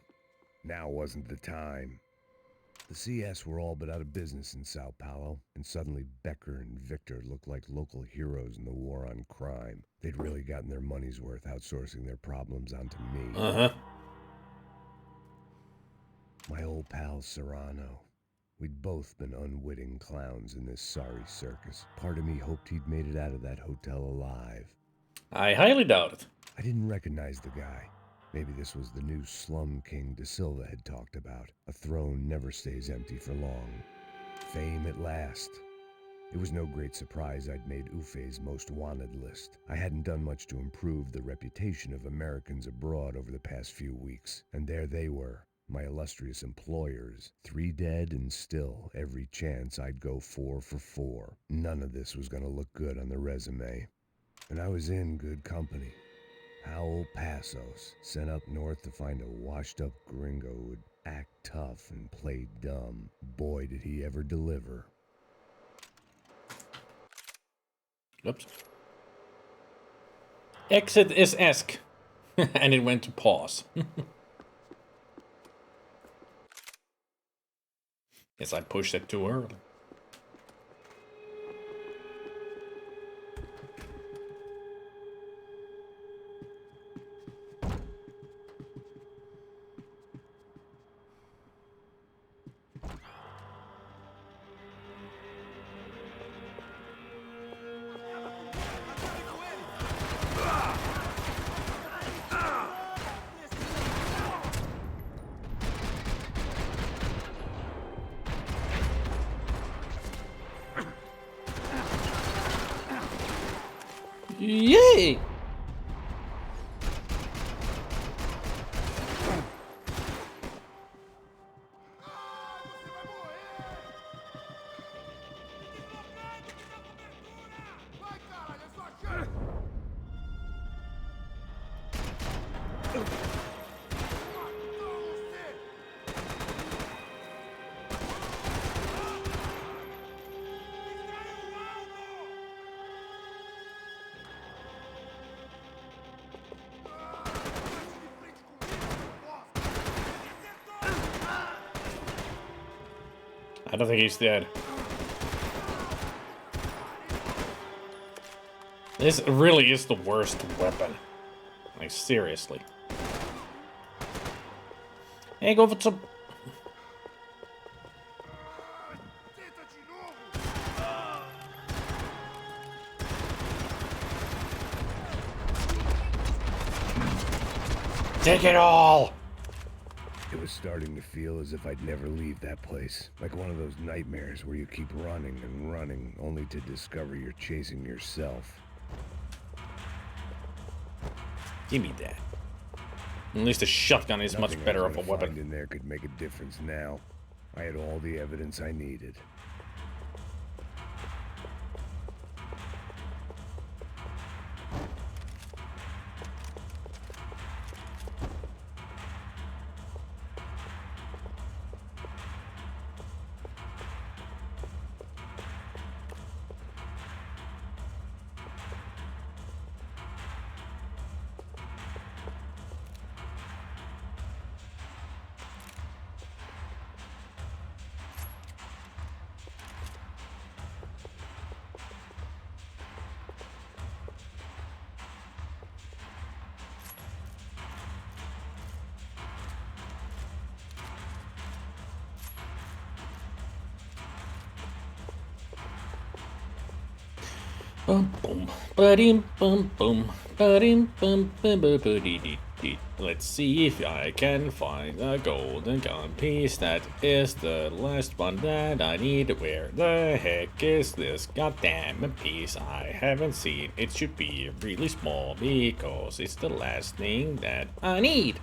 Now wasn't the time. The CS were all but out of business in Sao Paulo, and suddenly Becker and Victor looked like local heroes in the war on crime. They'd really gotten their money's worth outsourcing their problems onto me. Uh-huh. My old pal Serrano. We'd both been unwitting clowns in this sorry circus. Part of me hoped he'd made it out of that hotel alive. I highly doubt it. I didn't recognize the guy. Maybe this was the new Slum King De Silva had talked about. A throne never stays empty for long. Fame at last. It was no great surprise I'd made Ufe's most wanted list. I hadn't done much to improve the reputation of Americans abroad over the past few weeks, and there they were, my illustrious employers. 3 dead and still every chance I'd go 4 for 4. None of this was gonna look good on the resume. And I was in good company. Howell Passos, sent up north to find a washed-up gringo who'd act tough and play dumb. Boy, did he ever deliver. Oops. Exit is ESC. And it went to pause. Guess I pushed it too early. Yay! I don't think he's dead. This really is the worst weapon. Like, seriously. Hey, go for some... Take it all! It was starting to feel as if I'd never leave that place. Like one of those nightmares where you keep running and running, only to discover you're chasing yourself. Give me that. At least a shotgun is much better of a weapon. Nothing in there could make a difference now. I had all the evidence I needed. Bum boom, ba-dim bum boom, ba-dim bum bum ba ba dee dee dee. Let's see if I can find a golden gun piece. That is the last one that I need. Where the heck is this goddamn piece? I haven't seen. It should be really small because it's the last thing that I need.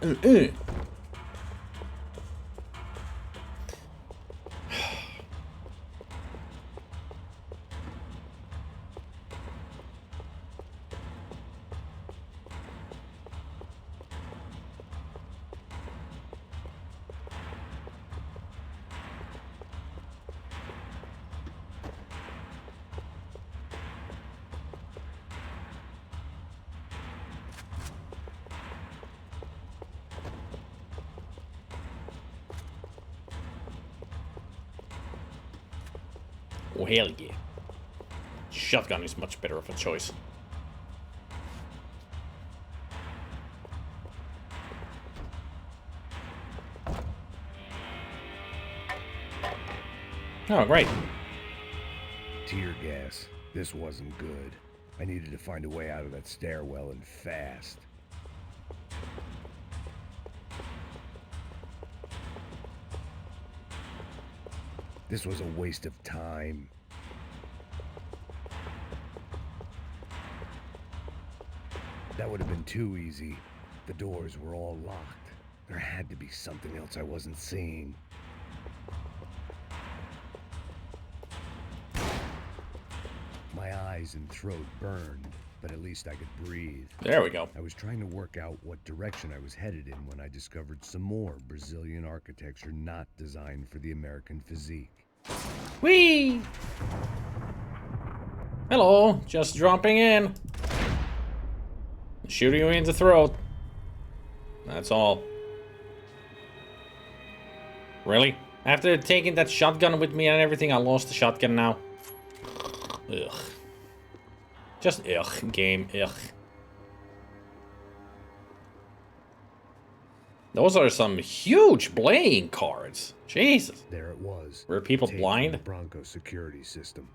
Oh, hell yeah. Shotgun is much better of a choice. Oh, great. Tear gas. This wasn't good. I needed to find a way out of that stairwell and fast. This was a waste of time. That would have been too easy. The doors were all locked. There had to be something else I wasn't seeing. My eyes and throat burned, but at least I could breathe. There we go. I was trying to work out what direction I was headed in when I discovered some more Brazilian architecture not designed for the American physique. Whee! Hello, just dropping in. Shooting you in the throat. That's all. Really? After taking that shotgun with me and everything, I lost the shotgun now. Ugh. Just ugh, game, ugh. Those are some huge playing cards. Jesus. There it was. Were people Tape blind? from the Bronco security system.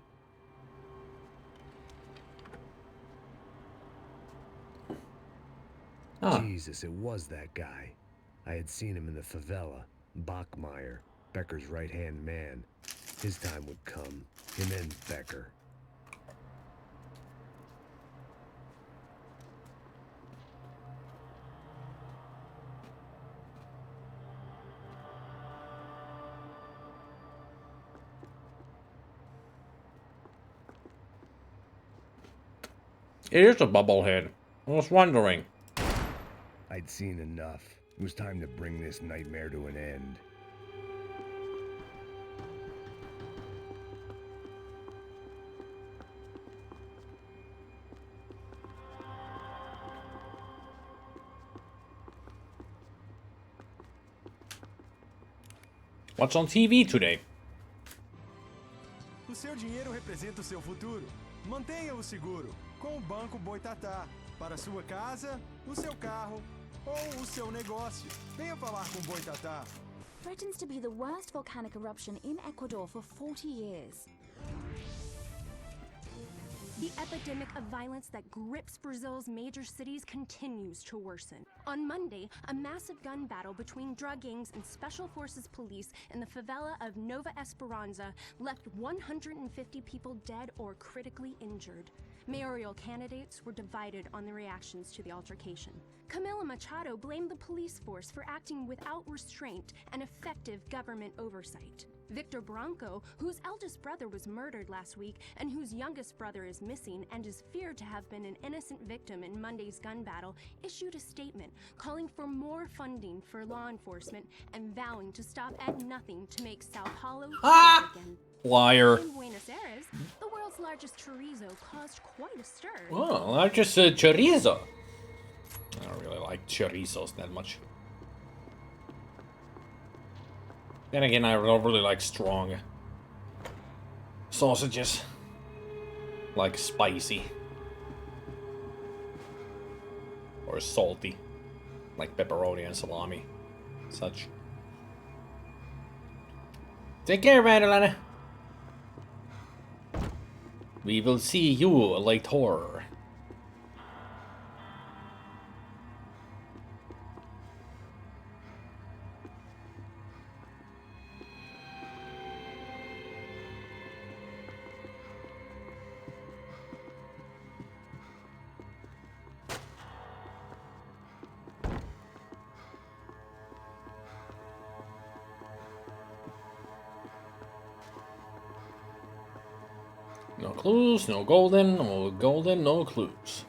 Ah. Jesus, it was that guy. I had seen him in the favela. Bachmeyer, Becker's right-hand man. His time would come. Him and Becker. It is a bubblehead. I was wondering. I'd seen enough. It was time to bring this nightmare to an end. What's on TV today? O seu dinheiro representa o seu futuro. Mantenha-o seguro com o Banco Boitatá. Para a sua casa, o seu carro ou o seu negócio. Venha falar com o Boitatá. Threatens to be the worst volcanic eruption in Ecuador for 40 years. The epidemic of violence that grips Brazil's major cities continues to worsen. On Monday, a massive gun battle between drug gangs and special forces police in the favela of Nova Esperança left 150 people dead or critically injured. Mayoral candidates were divided on the reactions to the altercation. Camila Machado blamed the police force for acting without restraint and effective government oversight. Victor Branco, whose eldest brother was murdered last week and whose youngest brother is missing and is feared to have been an innocent victim in Monday's gun battle, issued a statement calling for more funding for law enforcement and vowing to stop at nothing to make Sao Paulo safe again. Liar. In Buenos Aires, the world's largest chorizo caused quite a stir. Oh, largest chorizo. I don't really like chorizos that much. Then again, I don't really like strong sausages. Like spicy. Or salty. Like pepperoni and salami. Such. Take care, Madeline. We will see you later. No clues, no golden, no clues.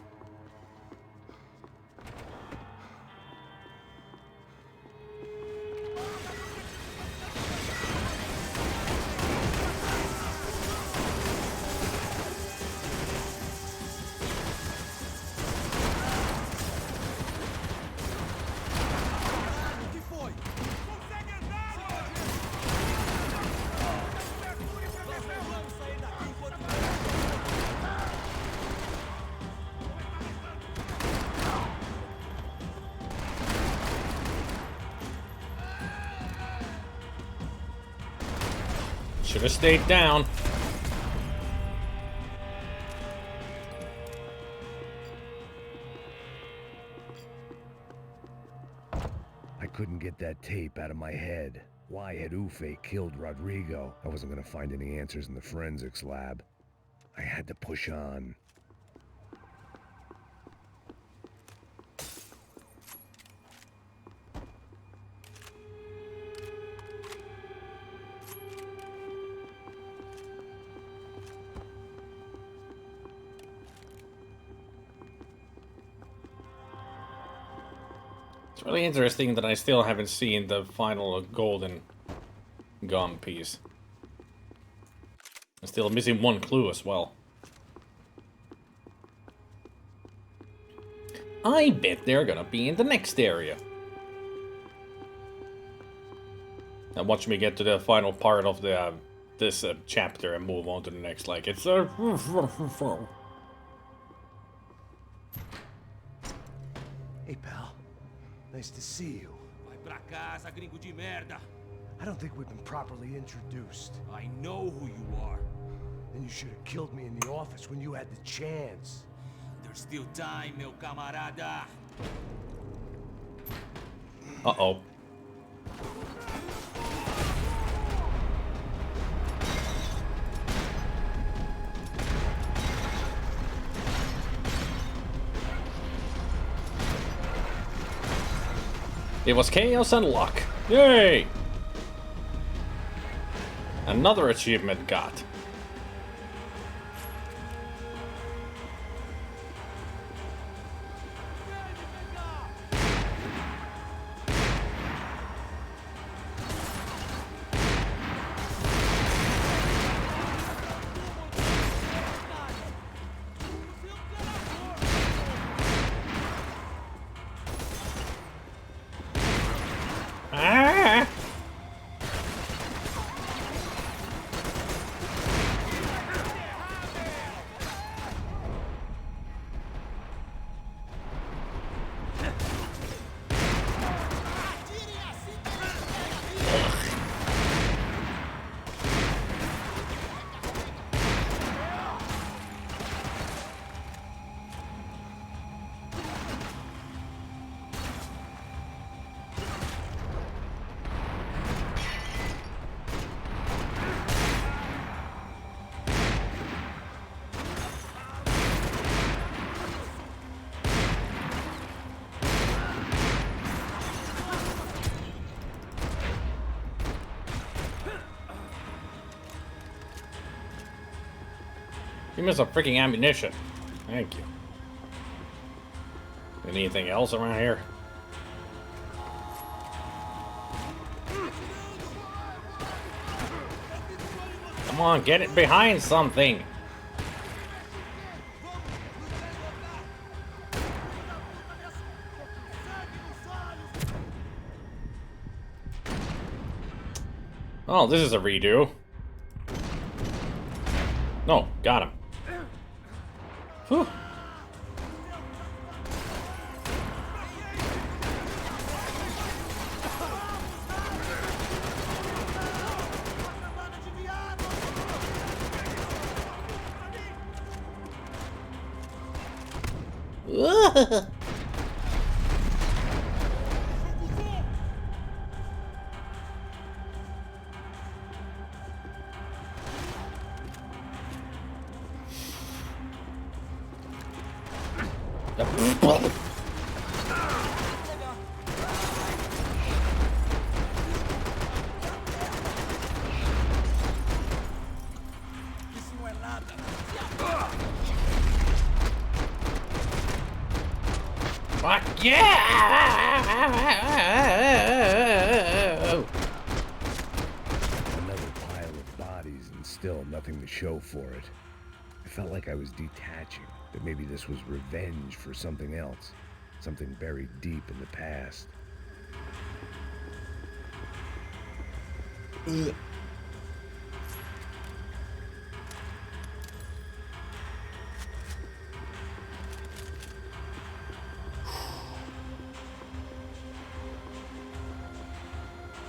Should have stayed down. I couldn't get that tape out of my head. Why had Ufe killed Rodrigo? I wasn't gonna find any answers in the forensics lab. I had to push on. It's really interesting that I still haven't seen the final golden gun piece. I'm still missing one clue as well. I bet they're gonna be in the next area. Now watch me get to the final part of the this chapter and move on to the next. Like it's Hey, pal. Nice to see you. Vai pra casa, gringo de merda. I don't think we've been properly introduced. I know who you are. Then you should have killed me in the office when you had the chance. There's still time, meu camarada. Uh-oh. It was chaos and luck. Yay! Another achievement got. Ah! You missed some freaking ammunition. Thank you. Anything else around here? Come on, get it behind something. Oh, this is a redo. No, got him. Whew. Fuck yeah! Another pile of bodies and still nothing to show for it. I felt like I was detaching, that maybe this was revenge for something else, something buried deep in the past. Ugh.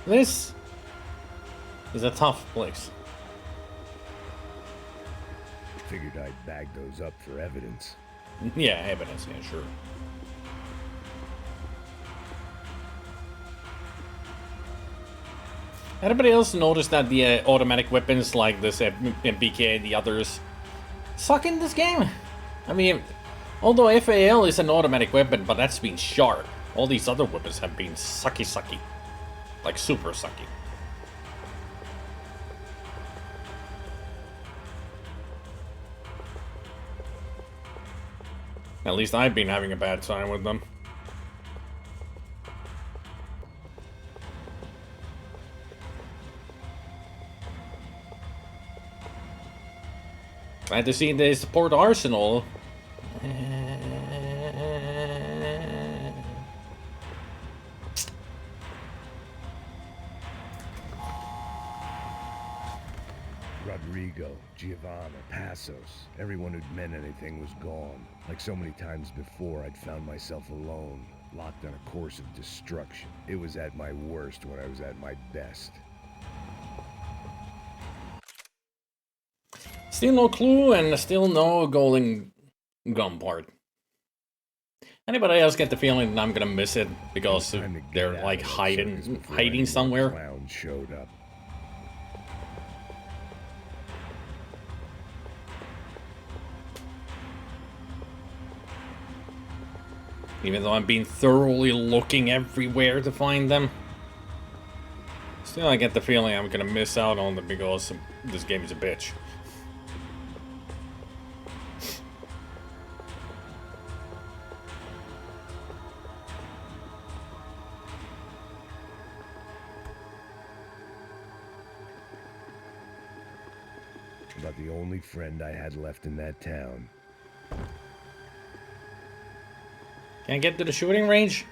This is a tough place. Figured I'd bag those up for evidence. Yeah, evidence, yeah, sure. Anybody else notice that the automatic weapons like this MBK and the others suck in this game? I mean, although FAL is an automatic weapon, but that's been sharp. All these other weapons have been sucky. Like super sucky. At least I've been having a bad time with them. Glad to see they support Arsenal. Rodrigo, Giovanna, Passos, everyone who'd meant anything was gone. Like so many times before, I'd found myself alone, locked on a course of destruction. It was at my worst when I was at my best. Still no clue and still no golden gun part. Anybody else get the feeling that I'm gonna miss it because they're like hiding somewhere? Clown showed up. Even though I've been thoroughly looking everywhere to find them. Still, I get the feeling I'm gonna miss out on them because this game is a bitch. About the only friend I had left in that town. Can I get to the shooting range?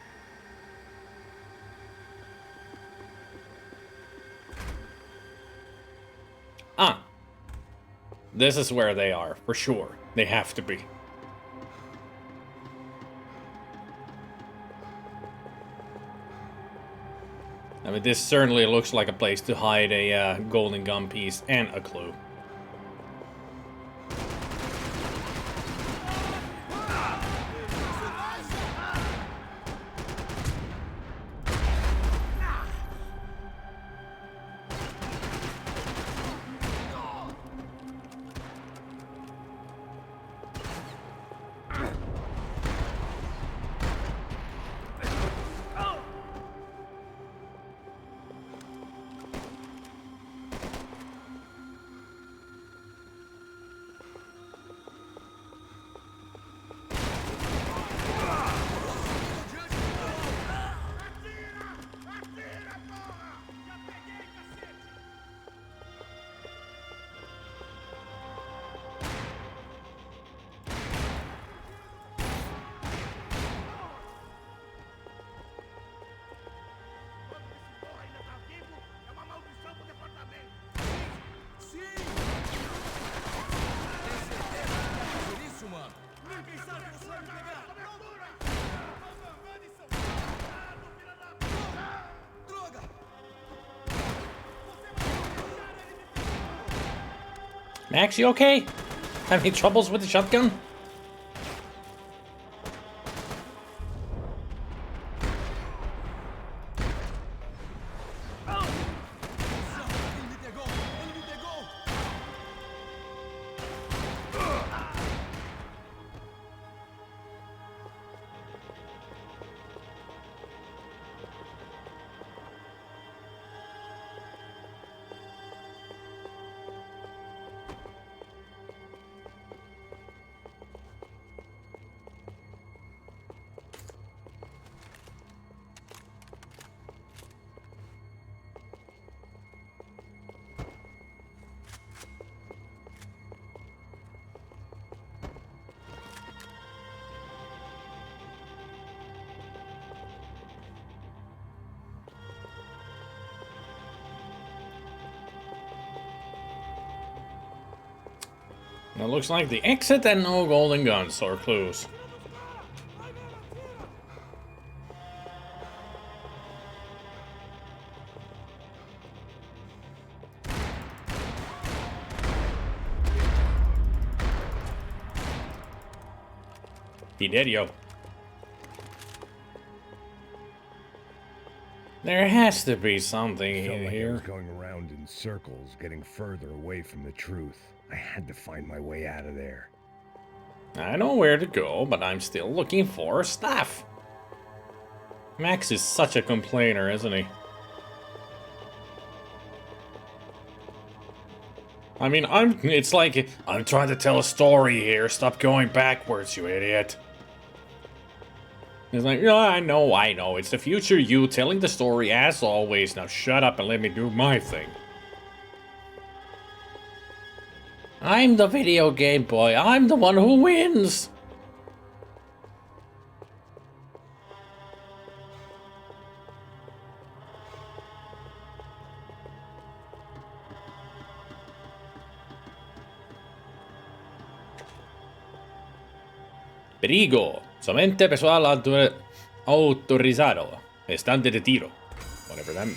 Ah. This is where they are, for sure. They have to be. I mean, this certainly looks like a place to hide a golden gun piece and a clue. Max, you okay? Having troubles with the shotgun? It looks like the exit and no golden guns or clues. He did, yo. There has to be something in I here. was going around in circles, getting further away from the truth. I had to find my way out of there. I know where to go, but I'm still looking for stuff. Max is such a complainer, isn't he? I mean, it's like, I'm trying to tell a story here. Stop going backwards, you idiot. He's like, yeah, I know. It's the future you telling the story as always. Now shut up and let me do my thing. I'm the video game boy. I'm the one who wins. Perigo. Somente personal autorizado. Están de retiro. Whatever that...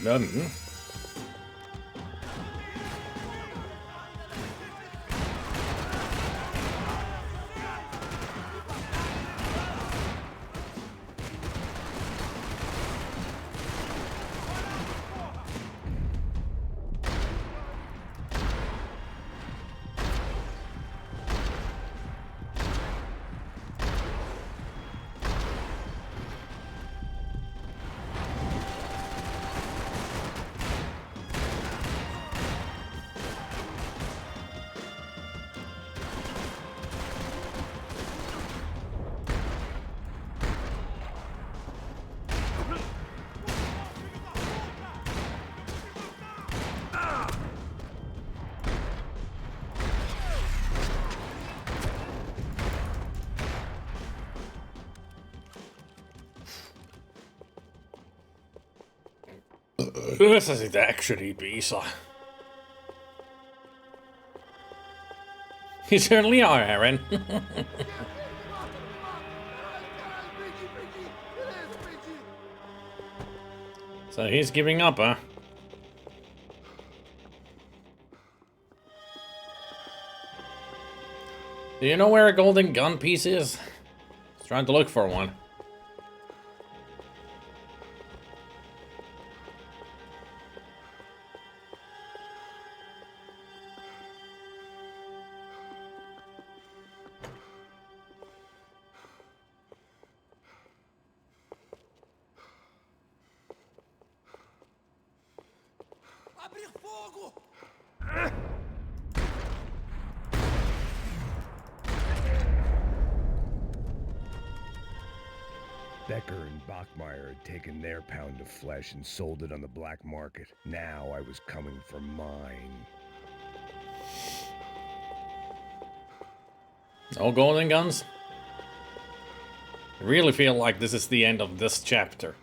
This is actually pizza. You certainly are, Aaron. So he's giving up, huh? Do you know where a golden gun piece is? He's trying to look for one. Becker and Bachmeyer had taken their pound of flesh and sold it on the black market. Now I was coming for mine. No golden guns? I really feel like this is the end of this chapter.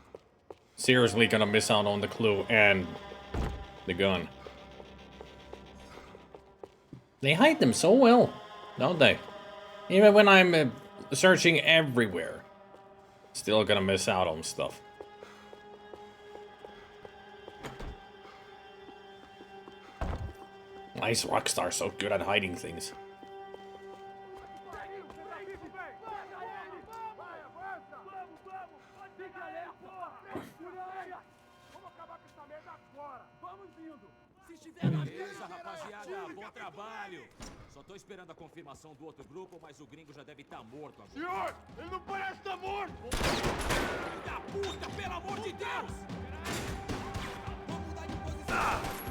Seriously gonna miss out on the clue and the gun. They hide them so well, don't they? Even when I'm searching everywhere. Still gonna miss out on stuff. Nice Rockstar, so good at hiding things. Beleza, rapaziada, bom trabalho. Só tô esperando a confirmação do outro grupo, mas o gringo já deve estar morto agora. Senhor, ele não parece estar morto! Filho da puta, pelo amor de Deus! Vamos mudar de posição.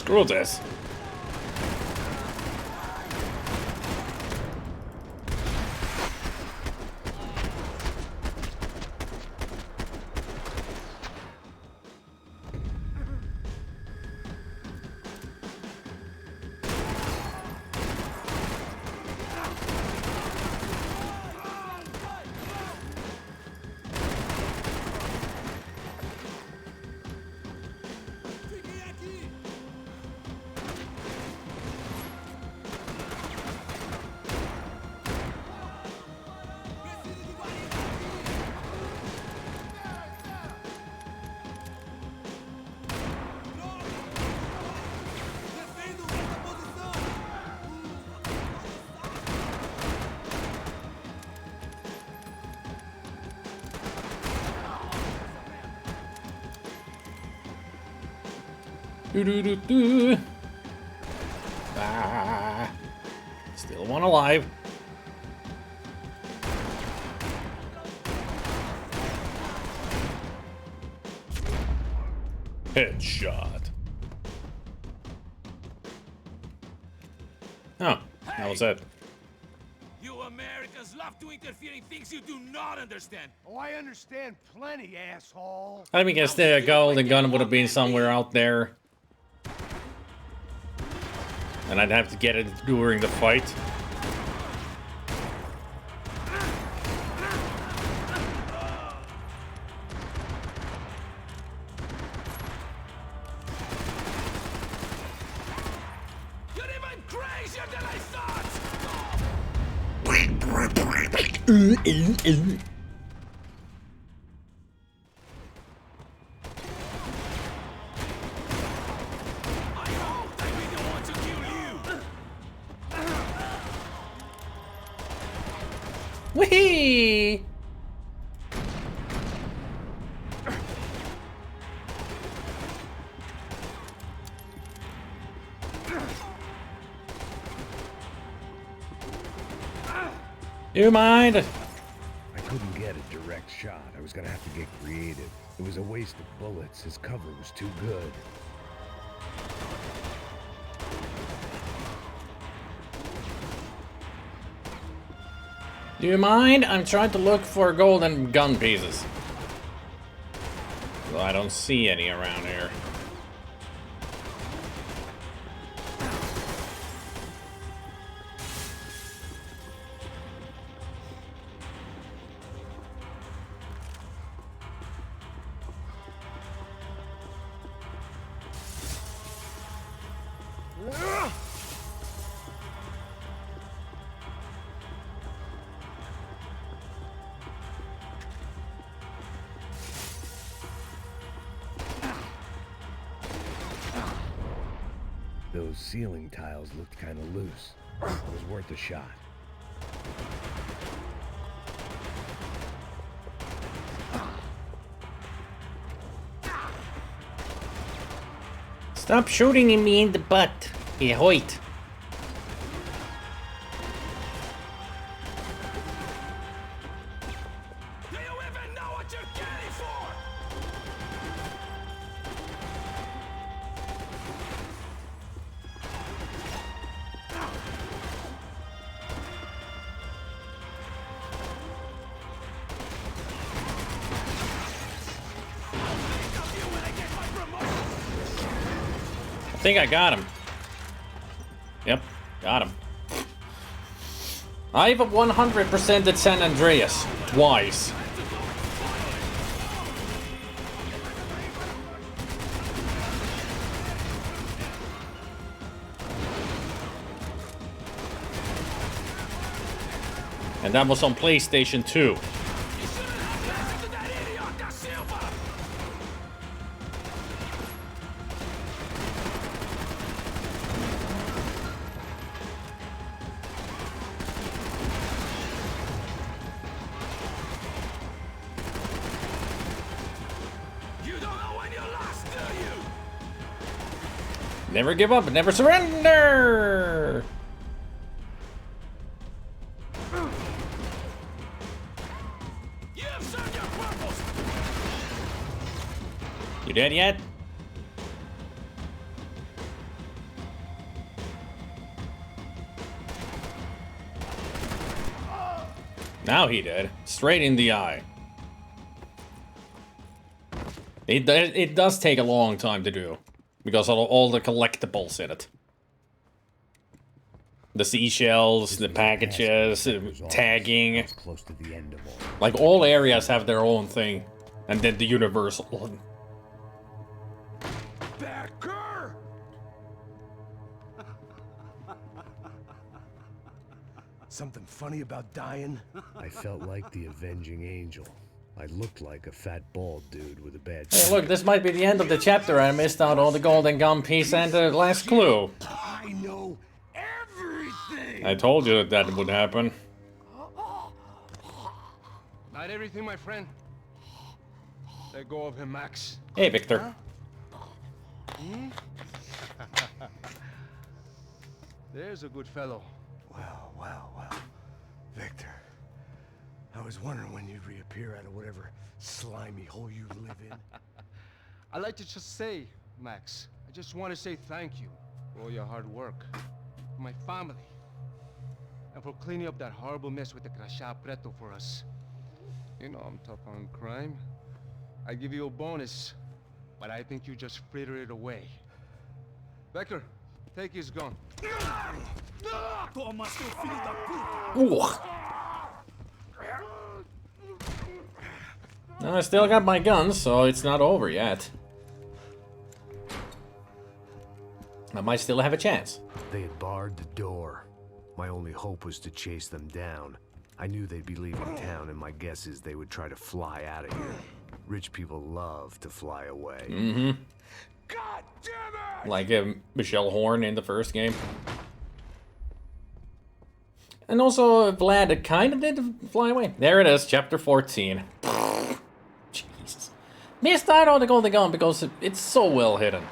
Screw this. Do. Ah, still one alive. Headshot. Oh, that was it. You Americans love to interfere in things you do not understand. Oh, I understand plenty, asshole. Let me guess, the golden gun would have been somewhere out there. And I'd have to get it during the fight. You're even crazier than I thought! I hope I didn't want to kill you! Whee! You mind? I couldn't get a direct shot. I was gonna have to get creative. It was a waste of bullets. His cover was too good. Do you mind? I'm trying to look for golden gun pieces. Well, I don't see any around here. Those ceiling tiles looked kind of loose. It was worth a shot. Stop shooting me in the butt, you hoit. Do you even know what you're getting for? I think I got him. Yep, got him. I've 100%ed San Andreas twice. And that was on PlayStation 2. Never give up and never surrender! You dead yet? Now he did. Straight in the eye. It does take a long time to do. Because of all the collectibles in it. The seashells, the packages, tagging. Close to the end of all. Like, all areas have their own thing. And then the universal one. Becker! Something funny about dying? I felt like the avenging angel. I looked like a fat bald dude with a bad Hey, look, this might be the end of the chapter. I missed out all the golden gun piece and the last clue. I know everything! I told you that would happen. Not everything, my friend. Let go of him, Max. Hey, Victor. Hmm? There's a good fellow. Well. Victor, I was wondering when you'd reappear out of whatever slimy hole you live in. I'd like to just say, Max, I just want to say thank you for all your hard work, for my family, and for cleaning up that horrible mess with the crachá preto for us. You know I'm tough on crime. I give you a bonus, but I think you just fritter it away. Becker, take his gun. Ooh. I still got my guns, so it's not over yet. I might still have a chance. They had barred the door. My only hope was to chase them down. I knew they'd be leaving town, and my guess is they would try to fly out of here. Rich people love to fly away. Mm-hmm. God damn it! Like Michelle Horn in the first game. And also, Vlad kind of did fly away. There it is, chapter 14. Jesus. Missed out on the golden gun because it's so well hidden.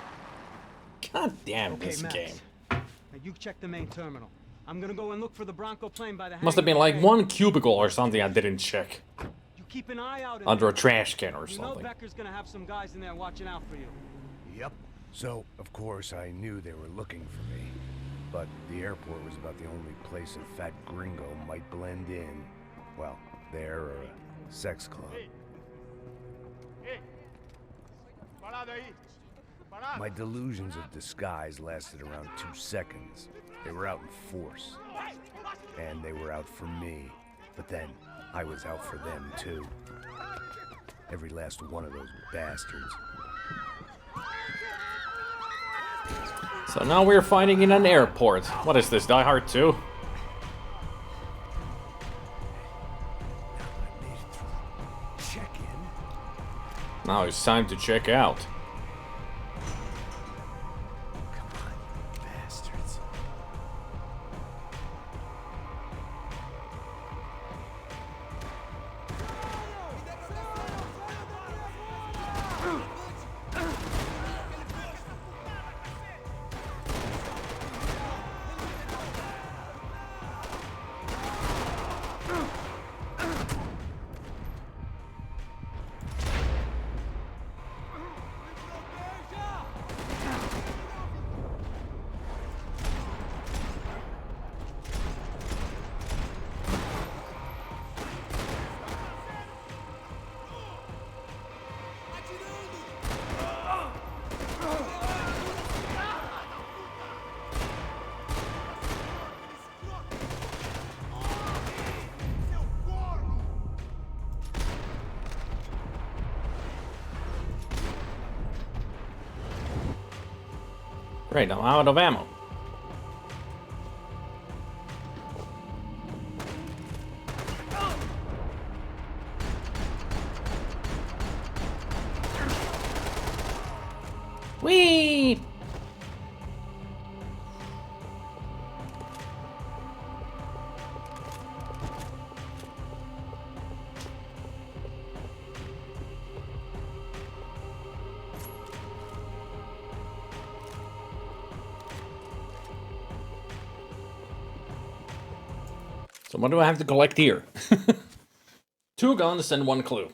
God damn this Max. game. Now you check the main terminal. I'm gonna go and look for the Bronco plane by the Must have been like one cubicle or something I didn't check. You keep an eye out Under a trash can or You know something. Becker's gonna have some guys in there watching out for you. Yep. So, of course, I knew they were looking for me. But the airport was about the only place a fat gringo might blend in. Well, there or a sex club. My delusions of disguise lasted around 2 seconds. They were out in force. And they were out for me. But then, I was out for them too. Every last one of those bastards. So now we're fighting in an airport. What is this, Die Hard 2? Check in. Now it's time to check out. Bastards. Great, I'm out of ammo. Whee! So what do I have to collect here? 2 guns and 1 clue.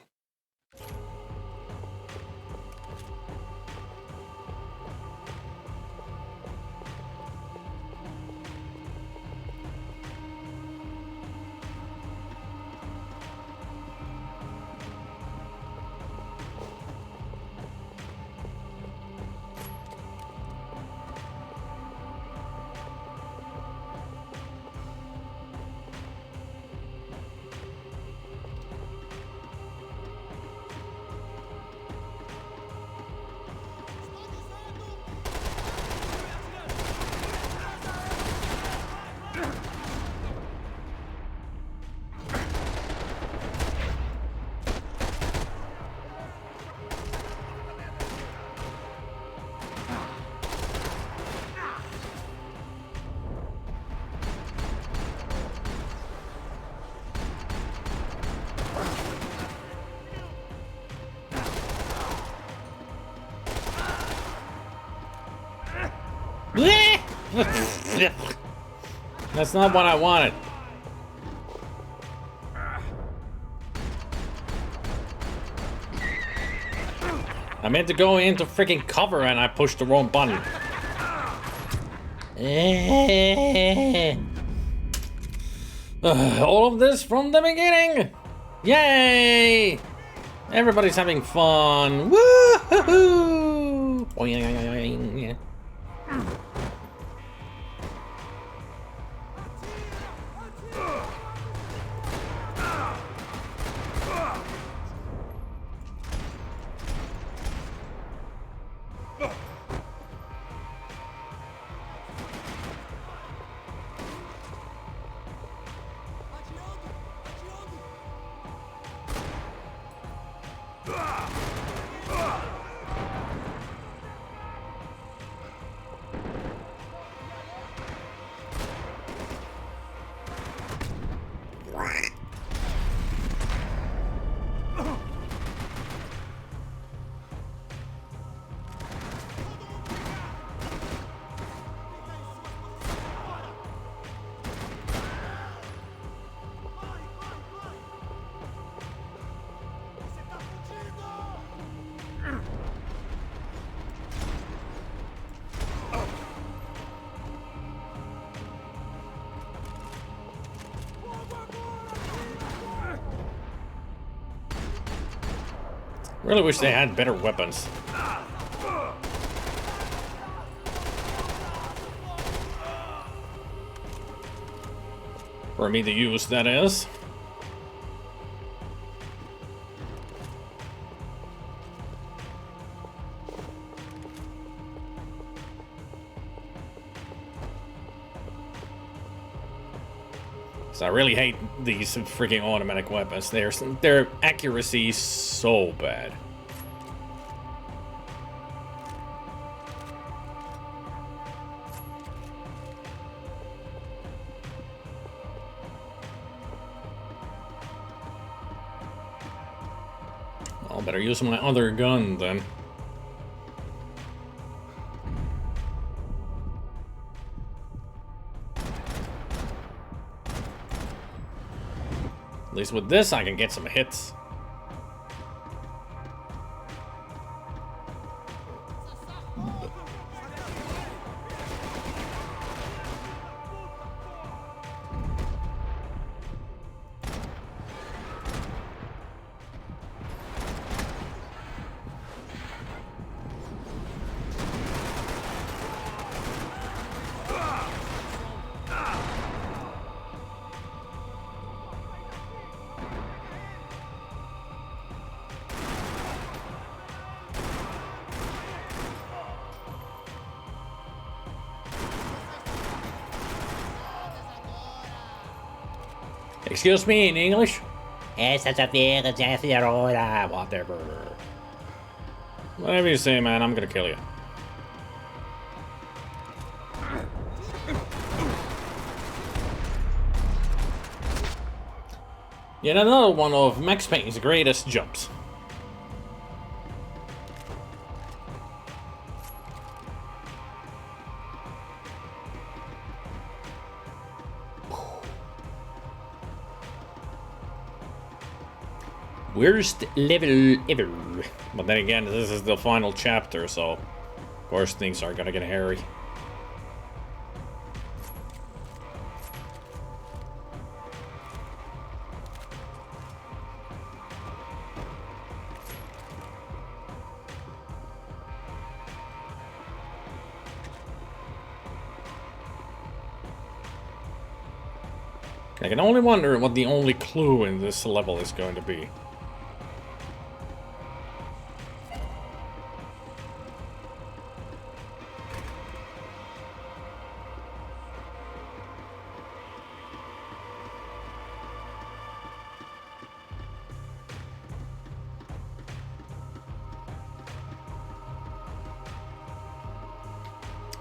That's not what I wanted. I meant to go into freaking cover and I pushed the wrong button. All of this from the beginning! Yay! Everybody's having fun! Woo-hoo-hoo! Really wish they had better weapons. For me to use, that is. So I really hate these freaking automatic weapons. Their accuracy is so bad. I'll better use my other gun then. At least with this, I can get some hits. Excuse me, in English? Whatever. Whatever you say, man, I'm gonna kill you. Yet another one of Max Payne's greatest jumps. Worst level ever. But then again, this is the final chapter, so of course things are gonna get hairy. I can only wonder what the only clue in this level is going to be.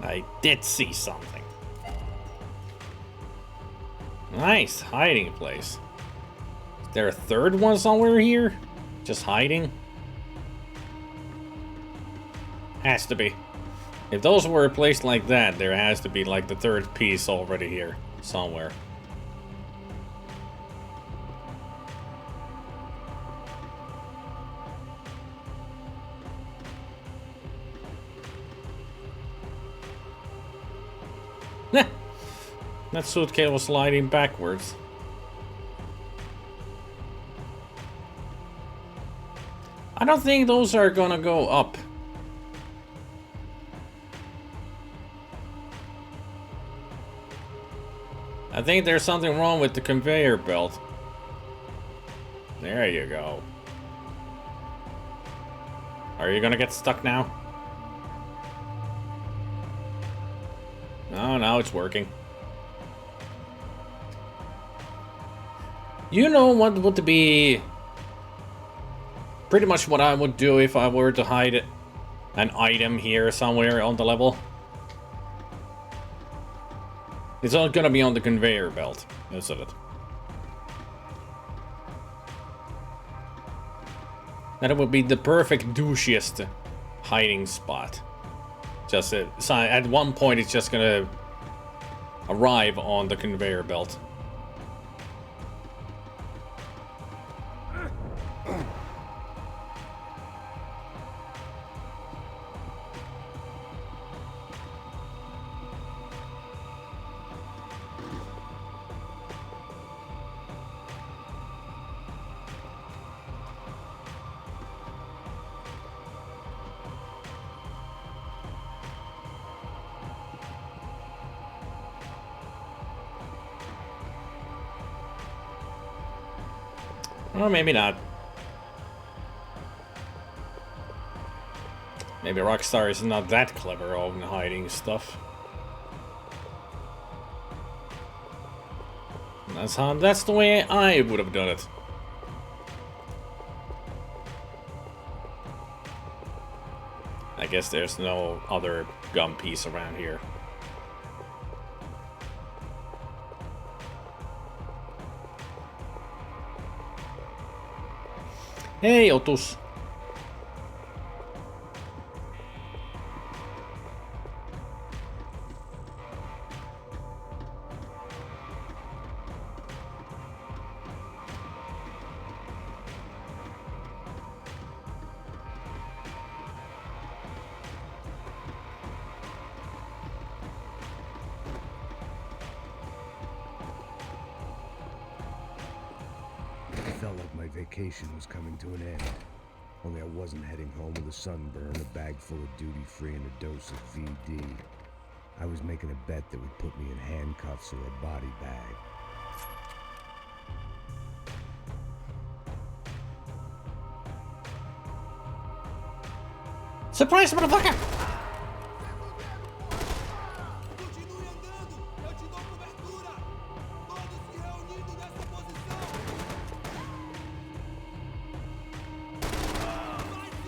I did see something. Nice hiding place. Is there a third one somewhere here? Just hiding? Has to be. If those were placed like that, there has to be like the third piece already here somewhere. That suitcase was sliding backwards. I don't think those are gonna go up. I think there's something wrong with the conveyor belt. There you go. Are you gonna get stuck now? No, now it's working. You know what would be pretty much what I would do if I were to hide an item here somewhere on the level? It's all gonna be on the conveyor belt, isn't it? That would be the perfect douchiest hiding spot. Just so at one point it's just gonna arrive on the conveyor belt. Or maybe not. Maybe Rockstar is not that clever on hiding stuff. That's the way I would have done it. I guess there's no other gun piece around here. Hei, Otus. Felt like my vacation was coming to an end. Only I wasn't heading home with a sunburn, a bag full of duty-free, and a dose of VD. I was making a bet that would put me in handcuffs or a body bag. Surprise, motherfucker!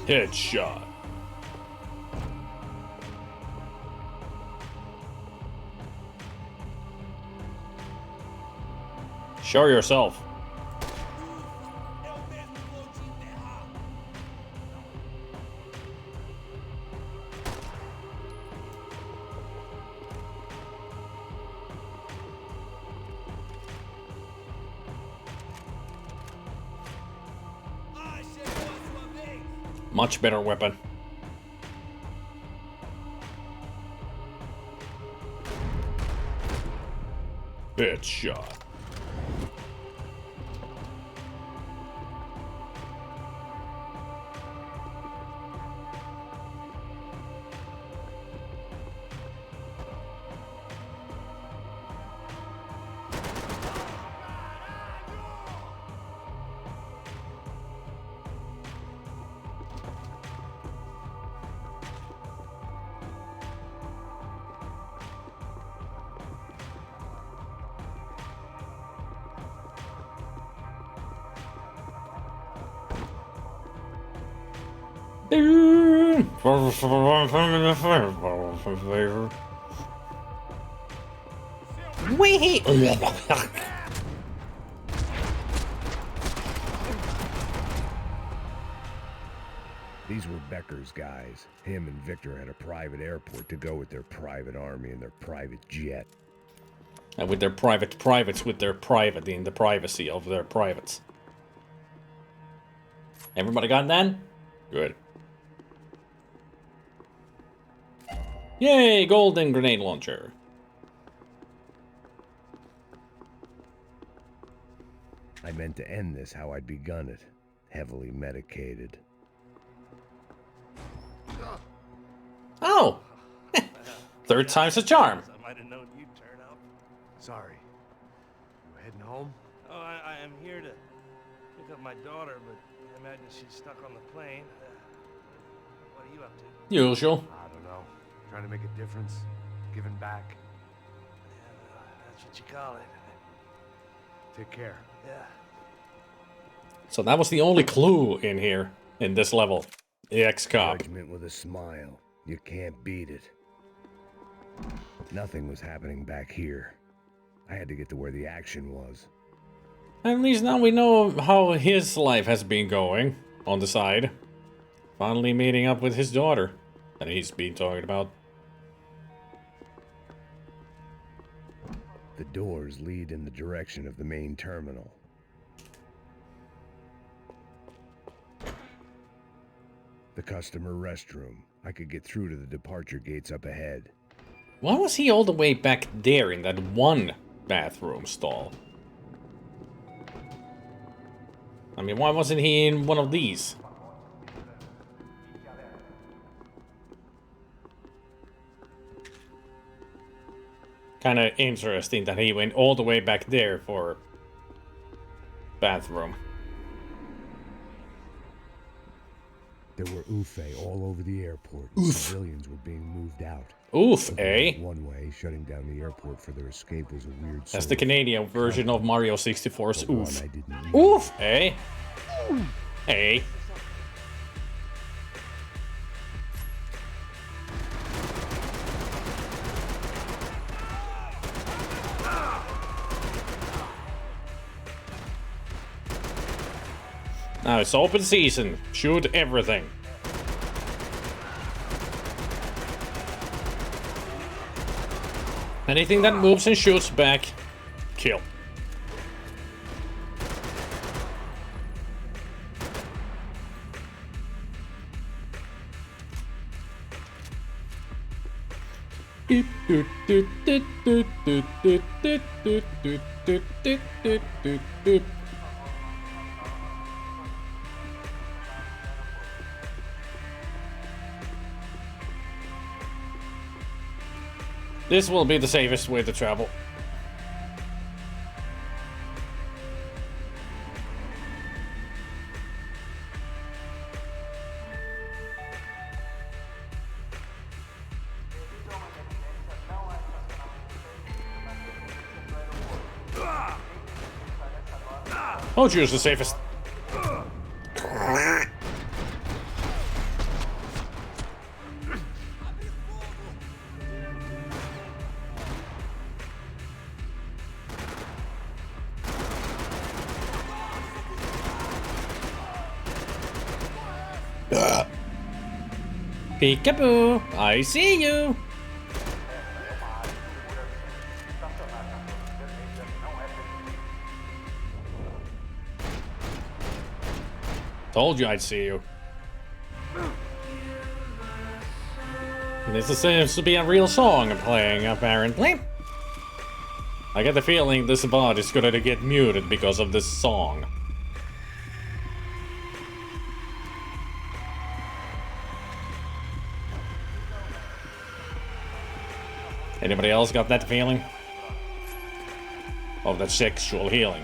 Headshot. Show yourself. Much better weapon. Headshot. Wait. These were Becker's guys. Him and Victor had a private airport to go with their private army and their private jet. And with their privates with their private in the privacy of their privates. Everybody got that? Good. Yay, golden grenade launcher. I meant to end this how I'd begun it. Heavily medicated. Oh! Third time's a charm. I might have known you'd turn up. Sorry. You heading home? Oh, I am here to pick up my daughter, but I imagine she's stuck on the plane. What are you up to? Usual. I don't know. Trying to make a difference. Giving back. Yeah, that's what you call it. Take care. Yeah. So that was the only clue in here, in this level. The ex-cop. Judgment with a smile. You can't beat it. Nothing was happening back here. I had to get to where the action was. At least now we know how his life has been going on the side. Finally meeting up with his daughter that he's been talking about. The doors lead in the direction of the main terminal. The customer restroom. I could get through to the departure gates up ahead. Why was he all the way back there in that one bathroom stall? I mean, why wasn't he in one of these? Kind of interesting that he went all the way back there for bathroom. There were Ufe all over the airport. Civilians were being moved out. Oof, eh? One way, shutting down the airport for their escape was a weird. That's the Canadian version of Mario 64's oof. Oof, oof, eh? Eh? Now it's open season. Shoot everything. Anything that moves and shoots back, kill. This will be the safest way to travel. I'll choose the safest. Peekaboo, I see you. Told you I'd see you. This seems to be a real song playing, apparently. I get the feeling this bot is going to get muted because of this song. Anybody else got that feeling? Of that sexual healing.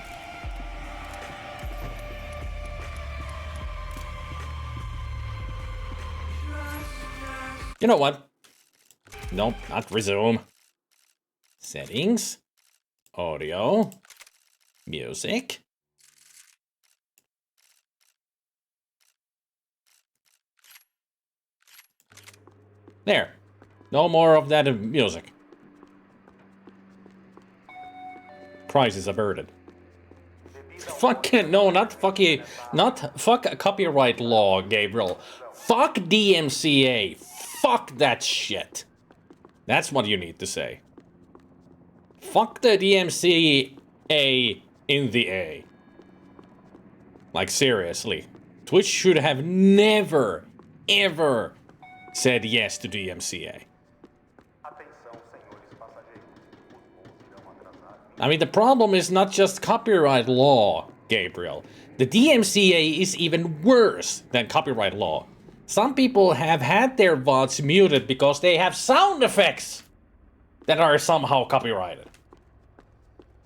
You know what? Nope, not resume. Settings. Audio. Music. There. No more of that music. Crisis averted. fucking no, not fucking, not fuck copyright law, Gabriel. Fuck DMCA. Fuck that shit. That's what you need to say. Fuck the DMCA in the A. Like seriously, Twitch should have never, ever said yes to DMCA. I mean, the problem is not just copyright law, Gabriel. The DMCA is even worse than copyright law. Some people have had their VODs muted because they have sound effects that are somehow copyrighted.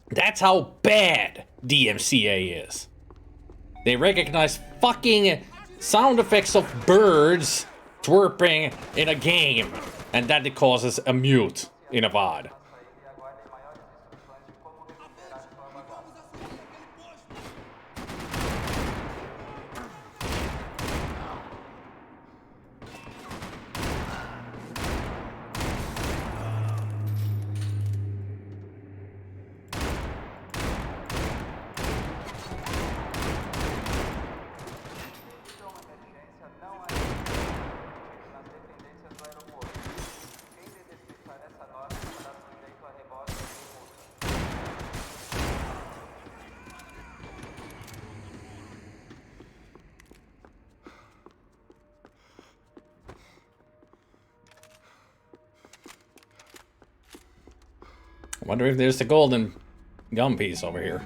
That's how bad DMCA is. They recognize fucking sound effects of birds twerping in a game, and that it causes a mute in a VOD. I wonder if there's a golden gum piece over here.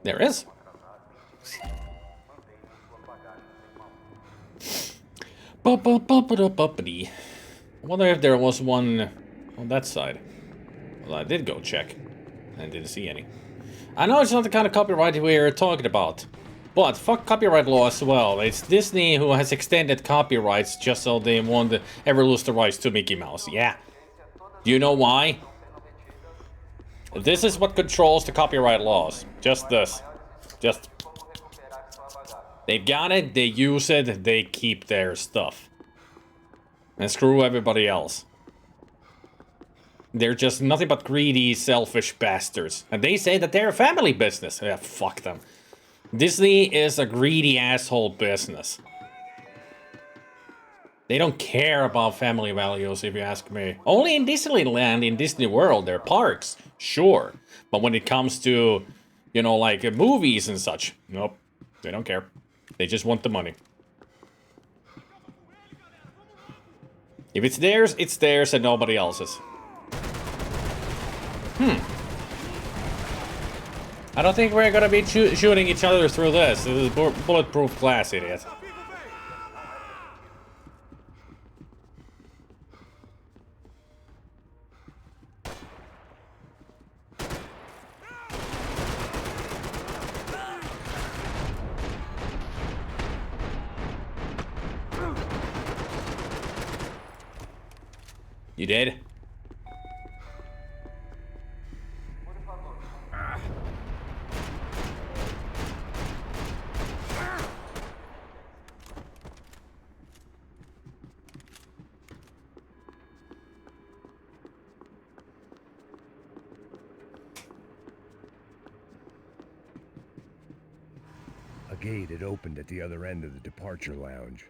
There is. I wonder if there was one on that side. Well, I did go check and didn't see any. I know it's not the kind of copyright we're talking about, but fuck copyright law as well. It's Disney who has extended copyrights just so they won't ever lose the rights to Mickey Mouse. Yeah. Do you know why? This is what controls the copyright laws. Just this. Just... They've got it, they use it, they keep their stuff. And screw everybody else. They're just nothing but greedy, selfish bastards. And they say that they're a family business. Yeah, fuck them. Disney is a greedy asshole business. They don't care about family values, if you ask me. Only in Disneyland, in Disney World, there are parks, sure. But when it comes to, you know, like movies and such, nope, they don't care. They just want the money. If it's theirs and nobody else's. I don't think we're gonna be shooting each other through this. This is bulletproof glass, idiot. You did? A gate had opened at the other end of the departure lounge.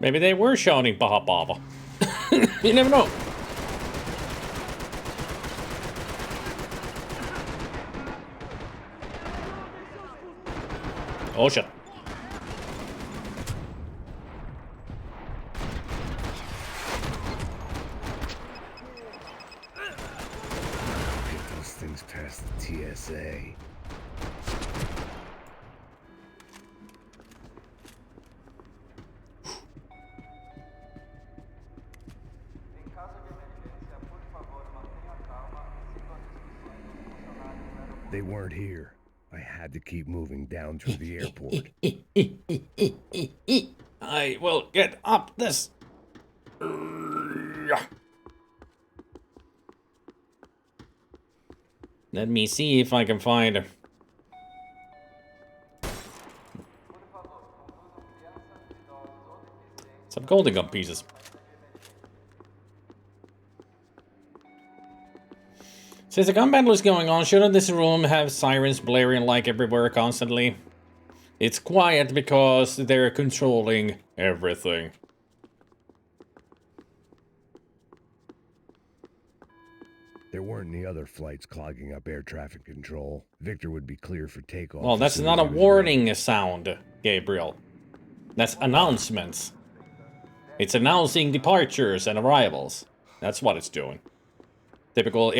Maybe they were shouting Baha Bava. You never know. Oh shit. Get those things past the TSA. They weren't here. I had to keep moving down through the airport. I will get up this. Let me see if I can find some golden gun pieces. Since the gun battle is going on, shouldn't this room have sirens blaring like everywhere constantly? It's quiet because they're controlling everything. There weren't any other flights clogging up air traffic control. Victor would be clear for takeoff. Well, that's not a warning sound, Gabriel. That's announcements. It's announcing departures and arrivals. That's what it's doing. Typical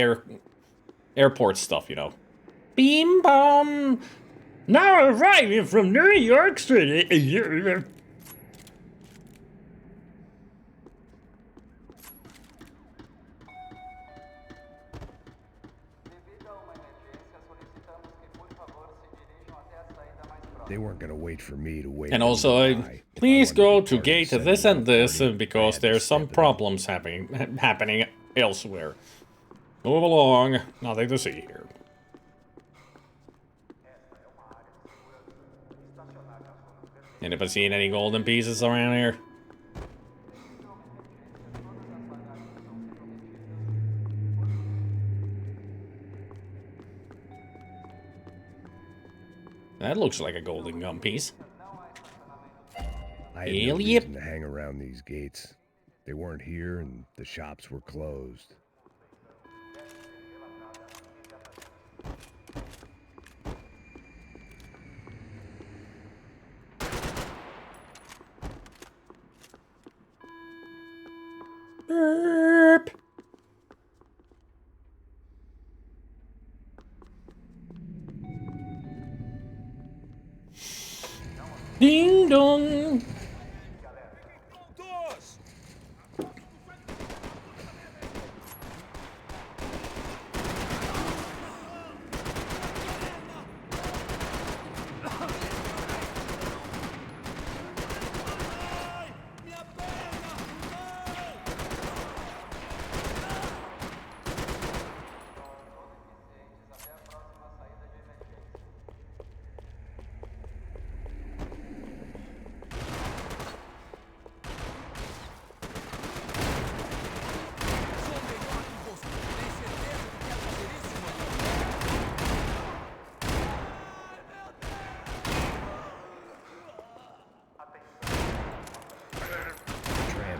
airport stuff, you know. Beam bum! Now arriving from New York City. They weren't gonna wait for me to wait. And also, please go to gate this and this because there's some problems happening elsewhere. Move along. Nothing to see here. Anybody seen any golden pieces around here? That looks like a golden gun piece. I had no reason to hang around these gates. They weren't here and the shops were closed. Burp. Ding dong.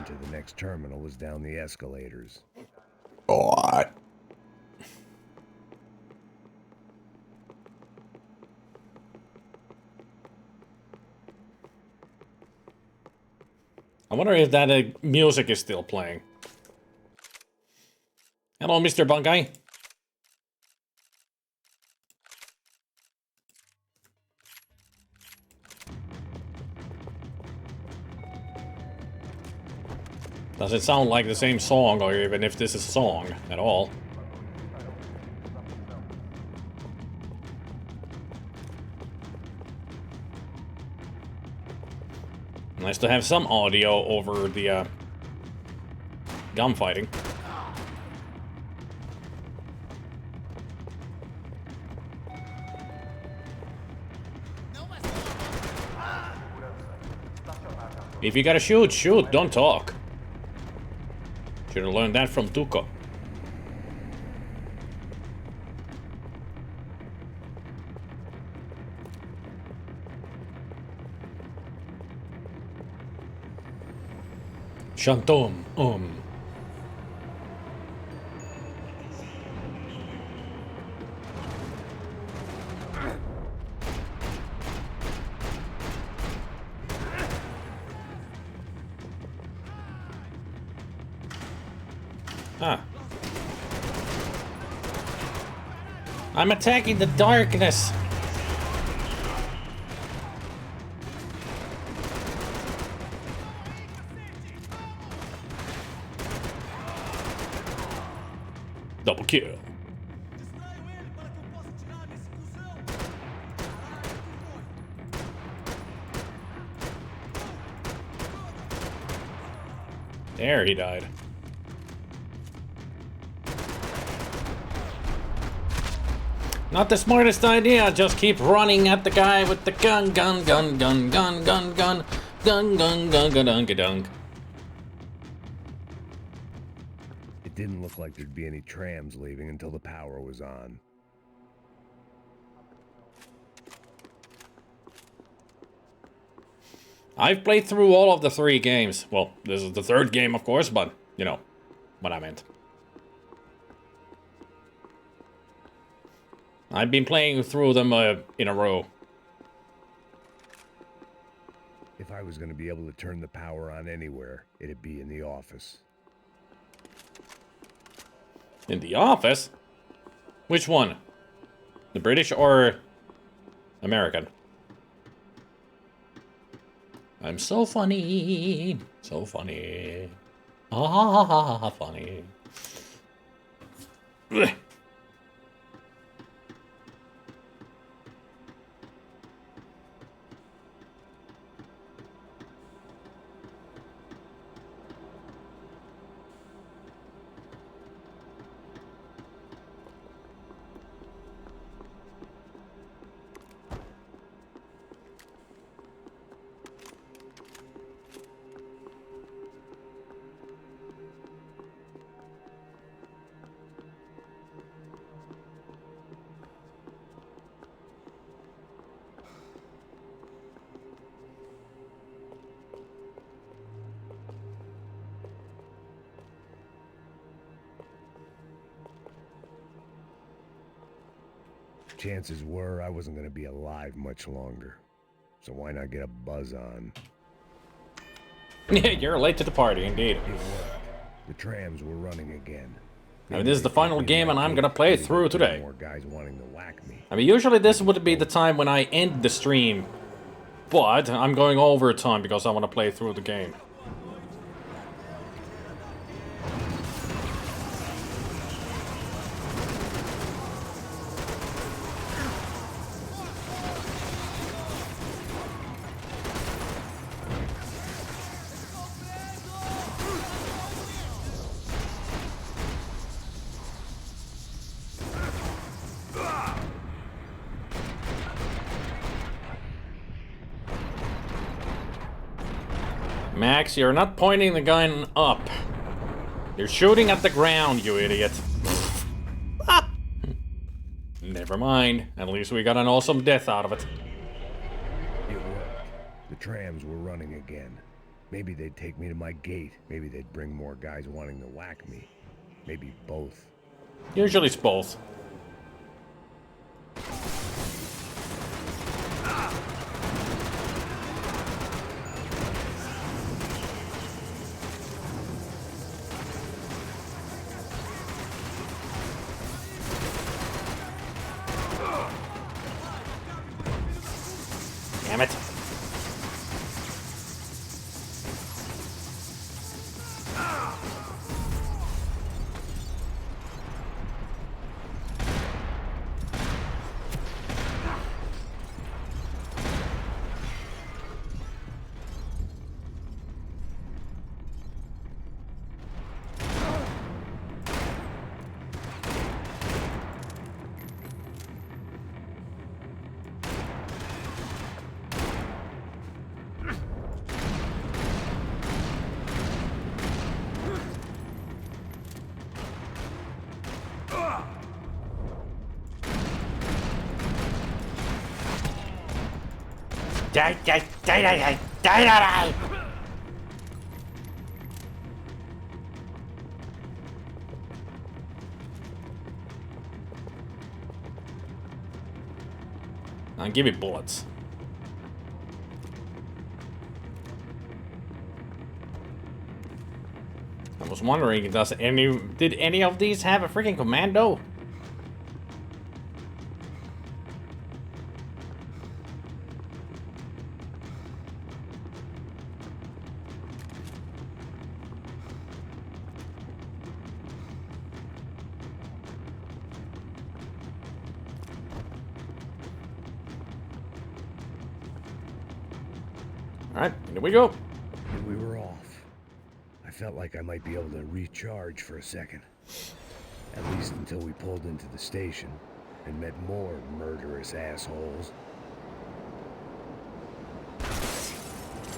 To the next terminal was down the escalators. What? I wonder if that music is still playing. Hello, Mr. Bunkai. Does it sound like the same song, or even if this is a song at all? Nice to have some audio over the gunfighting. If you gotta shoot, shoot, don't talk. Should've learned that from Tuco. Shantom, Ah. I'm attacking the darkness. Double kill. There, he died. Not the smartest idea, just keep running at the guy with the gun. It didn't look like there'd be any trams leaving until the power was on. I've played through all of the 3 games. Well, this is the 3rd game, of course, but, you know, what I meant. I've been playing through them in a row. If I was going to be able to turn the power on anywhere, it'd be in the office. In the office? Which one? The British or American? I'm so funny. So funny. Ah, funny. Ugh. Chances were I wasn't going to be alive much longer. So why not get a buzz on? You're late to the party, indeed. It worked. The trams were running again. I mean, this is the final game and I'm gonna play it through today. More guys wanting to whack me. I mean, usually this would be the time when I end the stream. But I'm going overtime because I want to play through the game. Max, you're not pointing the gun up. You're shooting at the ground, you idiot. Never mind. At least we got an awesome death out of it. It worked. The trams were running again. Maybe they'd take me to my gate. Maybe they'd bring more guys wanting to whack me. Maybe both. Usually it's both. Damn it. Die. Now give me bullets. I was wondering, did any of these have a freaking commando? Alright, here we go. And we were off. I felt like I might be able to recharge for a second. At least until we pulled into the station and met more murderous assholes.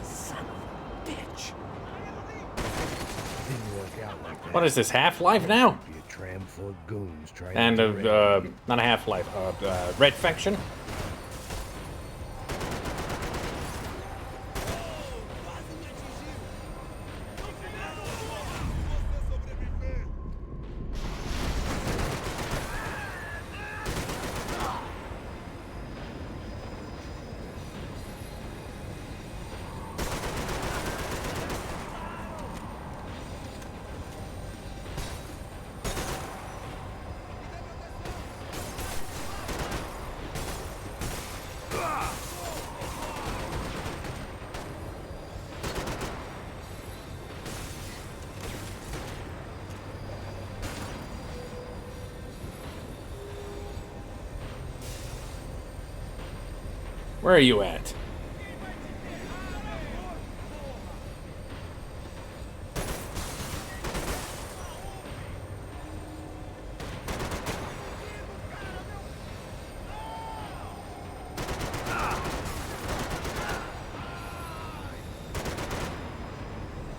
Son of a bitch. Didn't work. work out like that. What is this, Half-Life now? Be a tram full of goons trying And to not a Half-Life, Red Faction. Where are you at?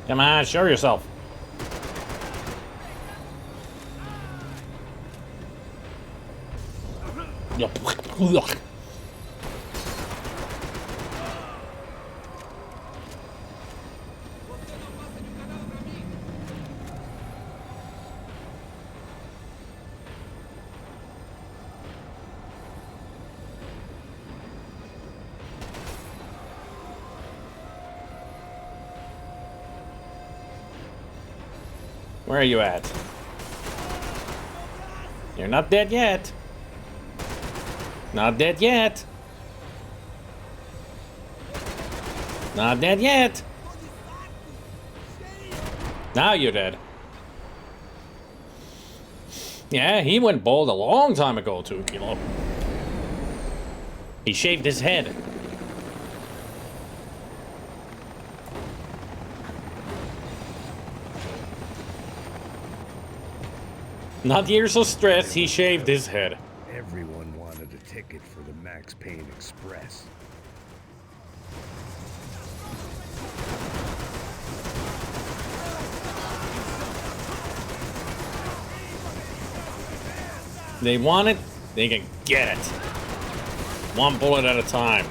Come on, show yourself. Where are you at? You're not dead yet. Not dead yet. Not dead yet. Now you're dead. Yeah, he went bald a long time ago, 2 Kilo. He shaved his head. Not years of stress, he shaved his head. Everyone wanted a ticket for the Max Payne Express. They want it, they can get it. One bullet at a time.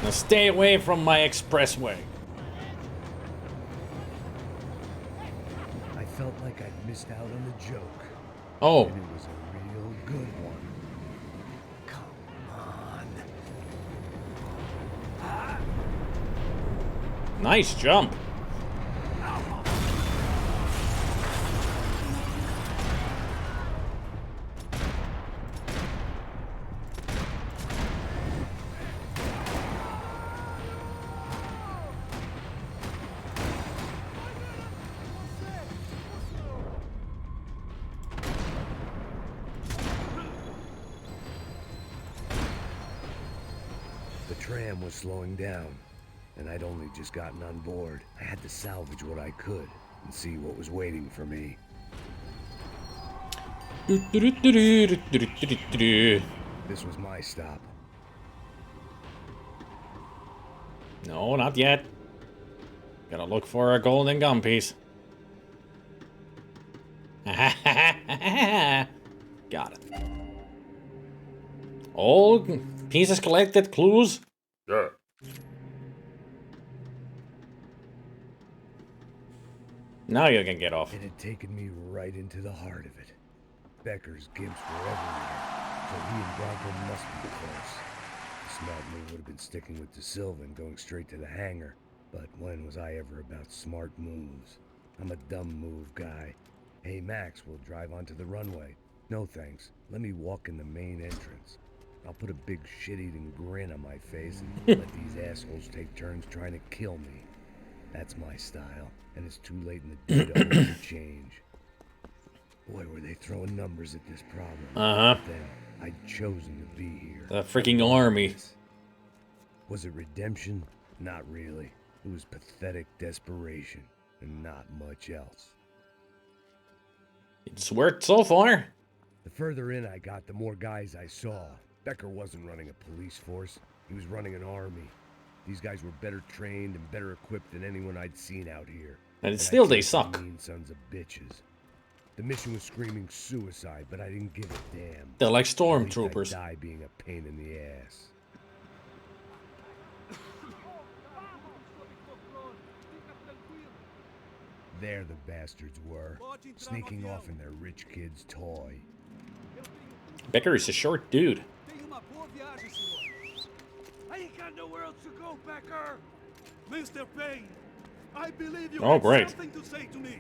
Now stay away from my expressway. I felt like I'd missed out on a joke. Oh. And it was a real good one. Come on. Nice jump. The tram was slowing down, and I'd only just gotten on board. I had to salvage what I could and see what was waiting for me. This was my stop. No, not yet. Gotta look for a golden gun piece. Got it. All pieces collected, clues? Yeah. Now you can get off. It had taken me right into the heart of it. Becker's gimps were everywhere, so he and Bronco must be close. The smart move would have been sticking with De Silva and going straight to the hangar, but when was I ever about smart moves? I'm a dumb move guy. Hey Max, we'll drive onto the runway. No thanks, let me walk in the main entrance. I'll put a big shit-eating grin on my face and let these assholes take turns trying to kill me. That's my style, and it's too late in the day to change. Boy, were they throwing numbers at this problem. Uh-huh. Then I'd chosen to be here. The freaking army. Was it redemption? Not really. It was pathetic desperation, and not much else. It's worked so far. The further in I got, the more guys I saw. Becker wasn't running a police force. He was running an army. These guys were better trained and better equipped than anyone I'd seen out here. And still they suck. Mean sons of bitches. The mission was screaming suicide, but I didn't give a damn. They're like At least I'd stormtroopers. die being a pain in the ass. There the bastards were, sneaking off in their rich kid's toy. Becker is a short dude. I ain't got nowhere else to go, Becker. Mr. Payne, I believe you Oh, have great. something to say to me.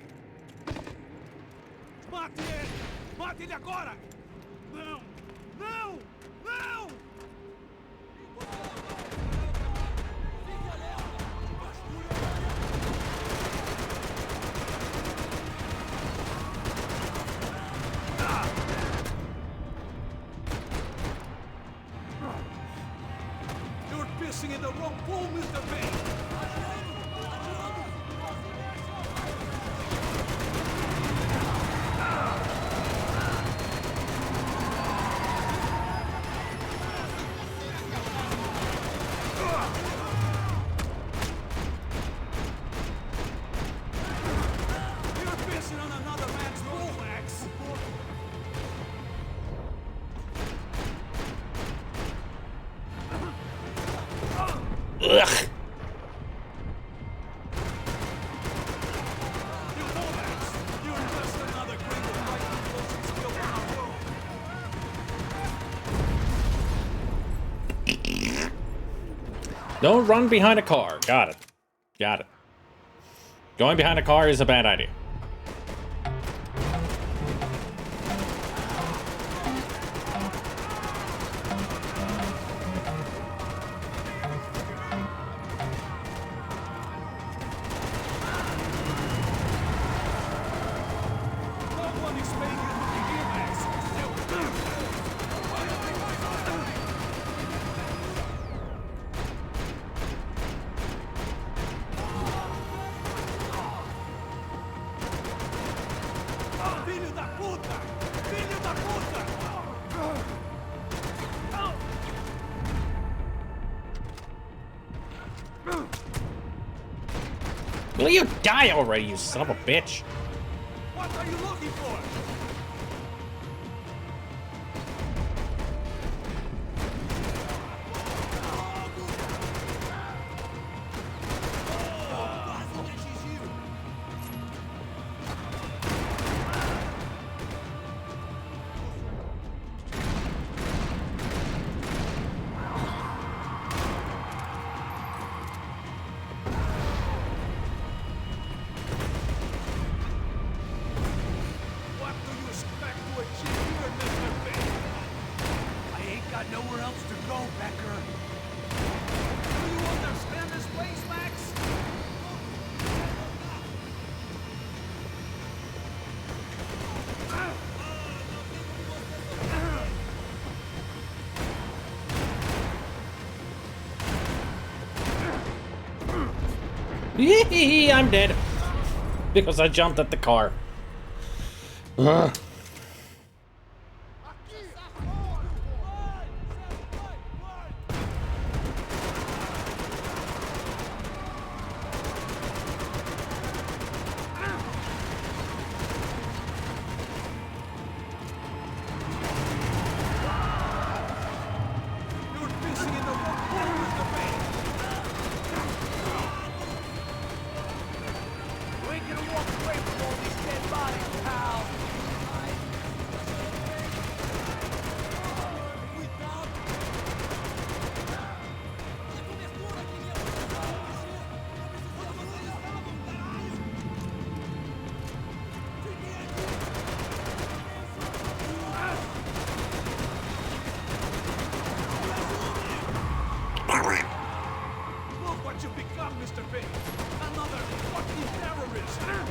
Mate ele! Mate ele agora! Não! Não! Não! You're pissing in the wrong pool, Mr. Payne! Ugh. Don't run behind a car. Got it. Got it. Going behind a car is a bad idea. Filho da puta! Filho da puta! Will you die already, you son of a bitch? What are you looking for? What do you expect to achieve here, Mr. Payne? I ain't got nowhere else to go, Becker. Do you understand this place, Max? I'm dead. Because I jumped at the car. Ugh. You're pissing in the wrong pool, Mr. Payne. You ain't gonna walk away from all these dead bodies, pal. Look what you've become, Mr. Payne. Another fucking terrorist.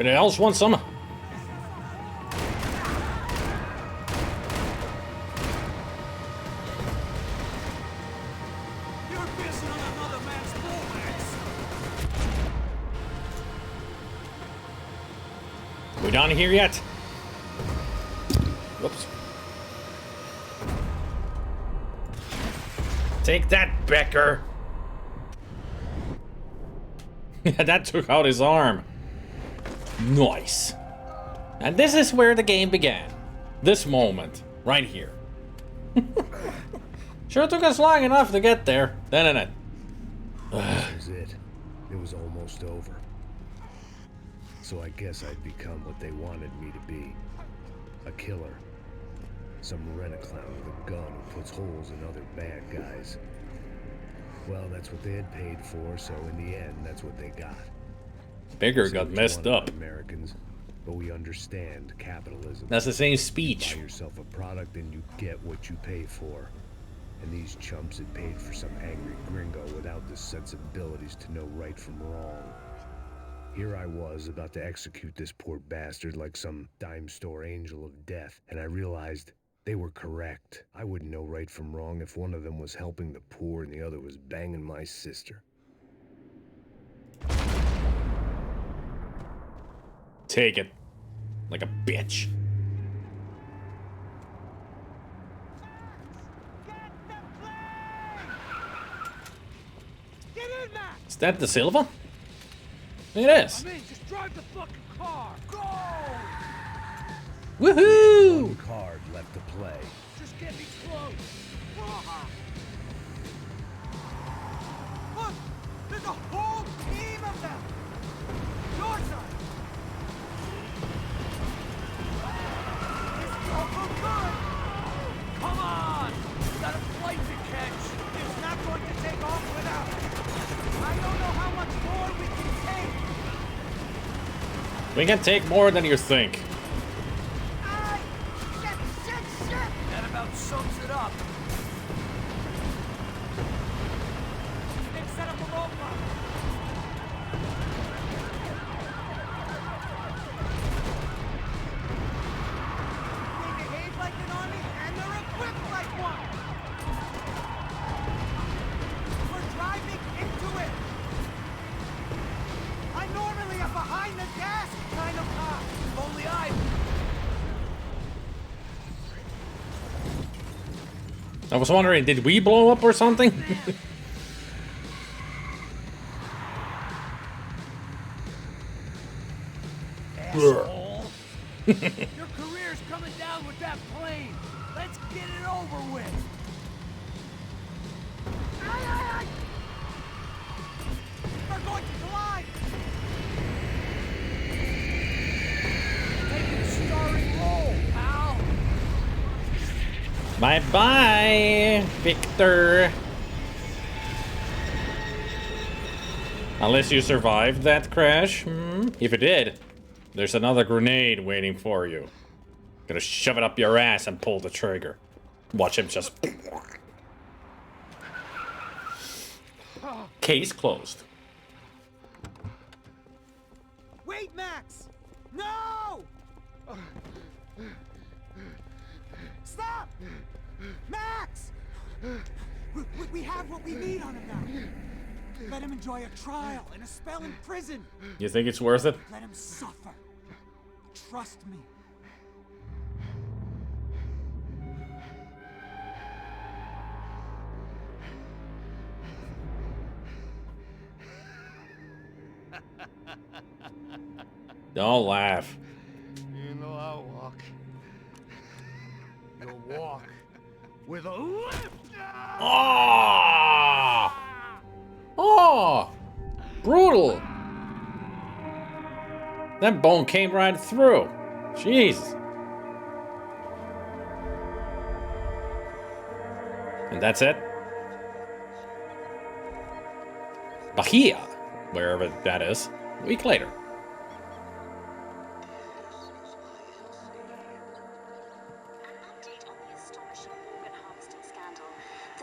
Anybody else want some? You're pissing on another man's bull, Max. We down here yet? Whoops. Take that, Becker. That took out his arm. Nice. And this is where the game began. This moment, right here. Sure took us long enough to get there. That was it. It was almost over. So I guess I'd become what they wanted me to be. A killer. Some rent-a-clown with a gun who puts holes in other bad guys. Well, that's what they had paid for, so in the end, that's what they got. Bigger got messed up. Americans, but we understand capitalism. That's the same speech. Buy yourself a product and you get what you pay for. And these chumps had paid for some angry gringo without the sensibilities to know right from wrong. Here I was about to execute this poor bastard like some dime store angel of death, and I realized they were correct. I wouldn't know right from wrong if one of them was helping the poor and the other was banging my sister. Take it. Like a bitch. Get in, Max! Is that the Silva? It is. I'm in. Just drive the fucking car. Go! Woohoo! One card left to play. Just get me close. Look! There's a whole team of them! Your side! This don't look good! Come on! We got a flight to catch! It's not going to take off without us! I don't know how much more we can take! We can take more than you think. That about sums it up. They've set up a roadblock. They behave like an army and they're equipped like one. We're driving into it. I'm normally a behind the gas kind of cop. If only I. I was wondering, did we blow up or something? Asshole. Your career's coming down with that plane. Let's get it over with. We're going to collide. Taking a starring role, pal. Bye-bye, Victor. Unless you survived that crash. If you did, there's another grenade waiting for you. Gonna shove it up your ass and pull the trigger. Watch him just... Case closed. Wait, Max! No! Stop! Max! We have what we need on him now. Let him enjoy a trial and a spell in prison. You think it's worth it? Let him suffer. Trust me. Don't laugh. You know I'll walk. You'll walk with a lift. Oh! Oh! Brutal! That bone came right through. Jeez. And that's it? Bahia, wherever that is, a week later.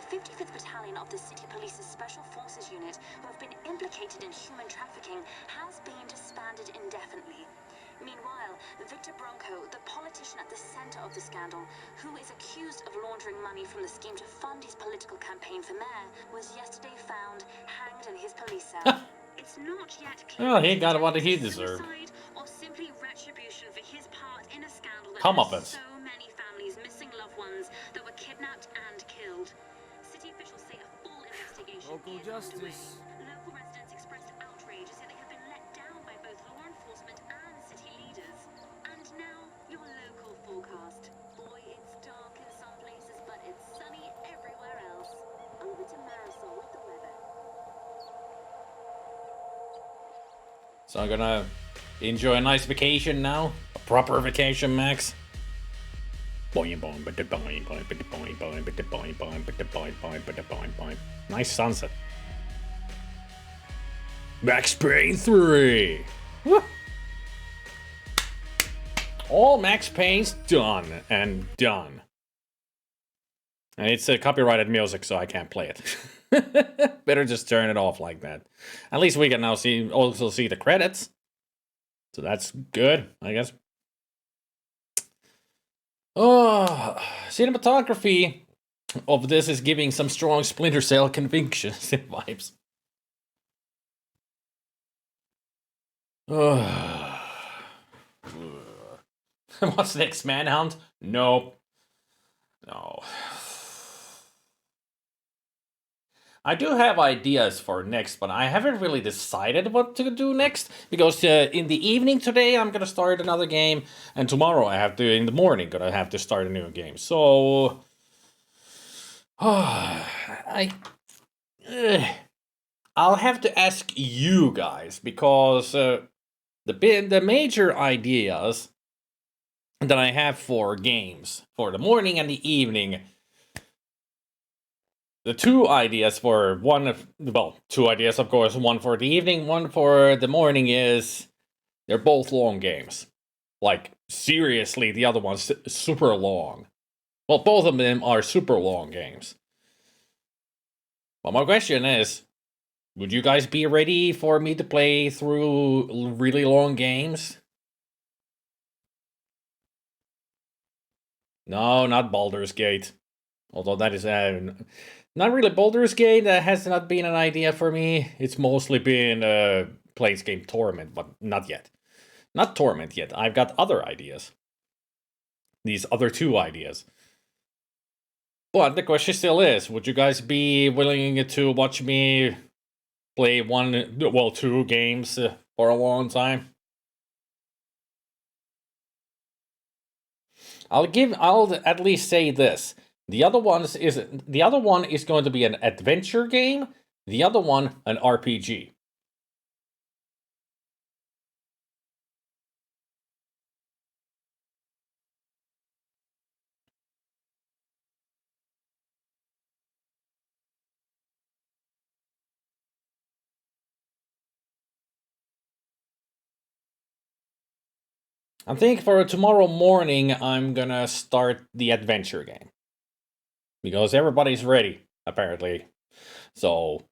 The 55th Battalion of the City Police's Special Forces Unit, who have been implicated in human trafficking, has been disbanded indefinitely. Meanwhile, Victor Bronco, the politician at the center of the scandal, who is accused of laundering money from the scheme to fund his political campaign for mayor, was yesterday found hanged in his police cell. It's not yet clear Oh, he got what he deserved. or simply retribution for his part in a scandal that Come has up with. so many families missing loved ones that were kidnapped and killed. City officials say a full investigation Local is underway. justice. Local residents expressed outrage as they have been let down by both law enforcement and city leaders. And now, your local forecast. Boy, it's dark in some places, but it's sunny everywhere else. Over to Marisol with the weather. So I'm gonna enjoy a nice vacation now. A proper vacation, Max. Nice sunset. Max Payne 3. Woo. All Max Payne's done and done. And it's copyrighted music, so I can't play it. Better just turn it off like that. At least we can now also see the credits. So that's good, I guess. Oh, cinematography of this is giving some strong Splinter Cell convictions and vibes. What's next, Manhunt? Nope. No. I do have ideas for next, but I haven't really decided what to do next. Because in the evening today, I'm gonna start another game. And tomorrow I have to, in the morning, gonna have to start a new game. So... I'll have to ask you guys, because the major ideas that I have for games for the morning and the evening, the two ideas for two ideas, of course, one for the evening, one for the morning is they're both long games. Like, seriously, the other one's super long. Well, both of them are super long games. But my question is, would you guys be ready for me to play through really long games? No, not Baldur's Gate. Although that is not really Baldur's Gate. That has not been an idea for me. It's mostly been Planescape Torment, but not yet. Not Torment yet. I've got other ideas. These other two ideas. But the question still is, would you guys be willing to watch me play two games for a long time? I'll at least say this. The other one is going to be an adventure game, the other one an RPG. I think for tomorrow morning, I'm gonna start the adventure game. Because everybody's ready, apparently. So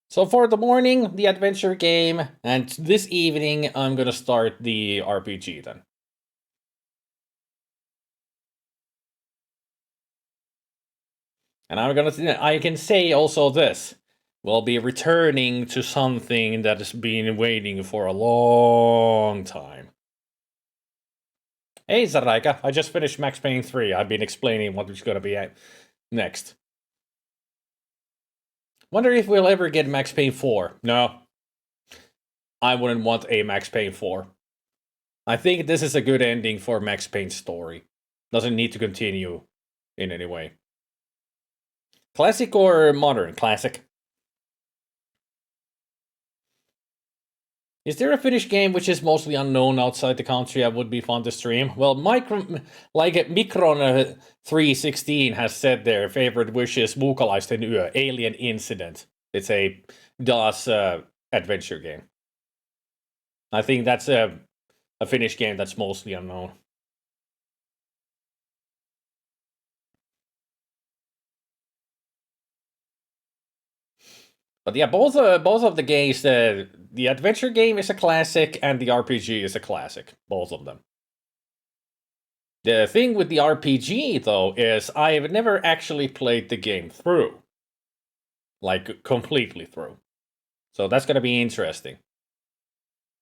for the morning, the adventure game, and this evening, I'm gonna start the RPG then. And I can say also this. We'll be returning to something that has been waiting for a long time. Hey, Zaraika, I just finished Max Payne 3. I've been explaining what is going to be next. Wonder if we'll ever get Max Payne 4. No. I wouldn't want a Max Payne 4. I think this is a good ending for Max Payne's story. Doesn't need to continue in any way. Classic or modern? Classic. Is there a Finnish game which is mostly unknown outside the country that would be fun to stream? Well, Micron 316 has said their favorite wish is Muukalaisten yö, Alien Incident. It's a DOS adventure game. I think that's a Finnish game that's mostly unknown. But yeah, both of the games, the adventure game is a classic and the RPG is a classic. Both of them. The thing with the RPG, though, is I've never actually played the game through. Like, completely through. So that's gonna be interesting.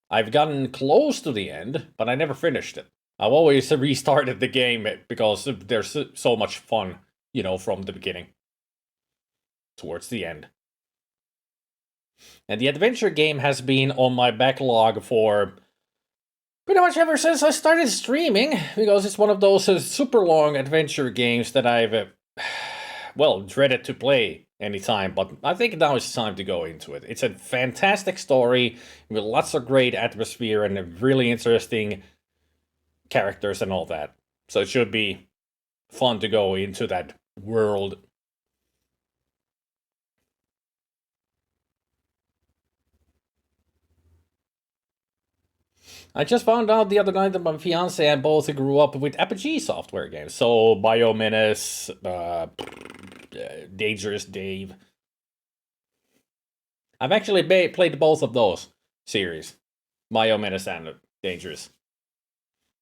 I've gotten close to the end, but I never finished it. I've always restarted the game because there's so much fun, you know, from the beginning towards the end. And the adventure game has been on my backlog for pretty much ever since I started streaming, because it's one of those super long adventure games that I've, well, dreaded to play anytime, but I think now it's time to go into it. It's a fantastic story with lots of great atmosphere and really interesting characters and all that. So it should be fun to go into that world. I just found out the other night that my fiance and both grew up with Apogee software games. So Biomenace, Dangerous Dave. I've actually played both of those series. Biomenace and Dangerous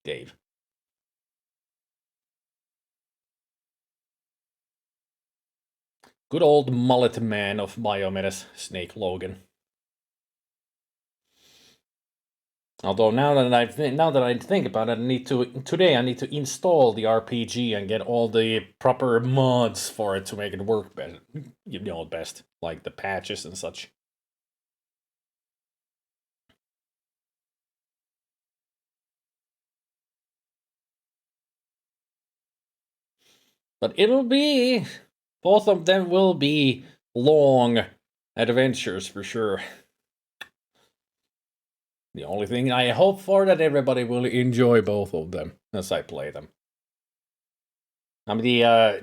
Dave. Good old mullet man of Biomenace, Snake Logan. Although now that I think about it, I need to install the RPG and get all the proper mods for it to make it work better. You know, best, like the patches and such. But both of them will be long adventures for sure. The only thing I hope for that everybody will enjoy both of them as I play them. I mean,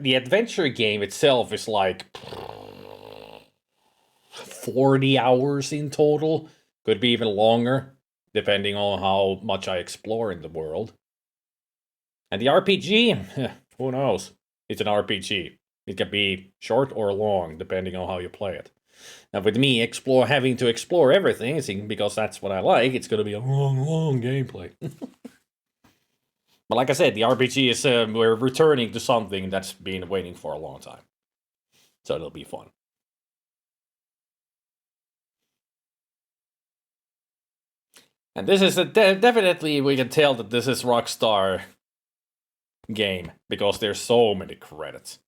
the adventure game itself is like 40 hours in total. Could be even longer, depending on how much I explore in the world. And the RPG, who knows? It's an RPG. It can be short or long, depending on how you play it. Now, with me having to explore everything, because that's what I like, it's going to be a long gameplay. But like I said, the RPG is, we're returning to something that's been waiting for a long time. So it'll be fun. And this is definitely, we can tell that this is Rockstar game, because there's so many credits.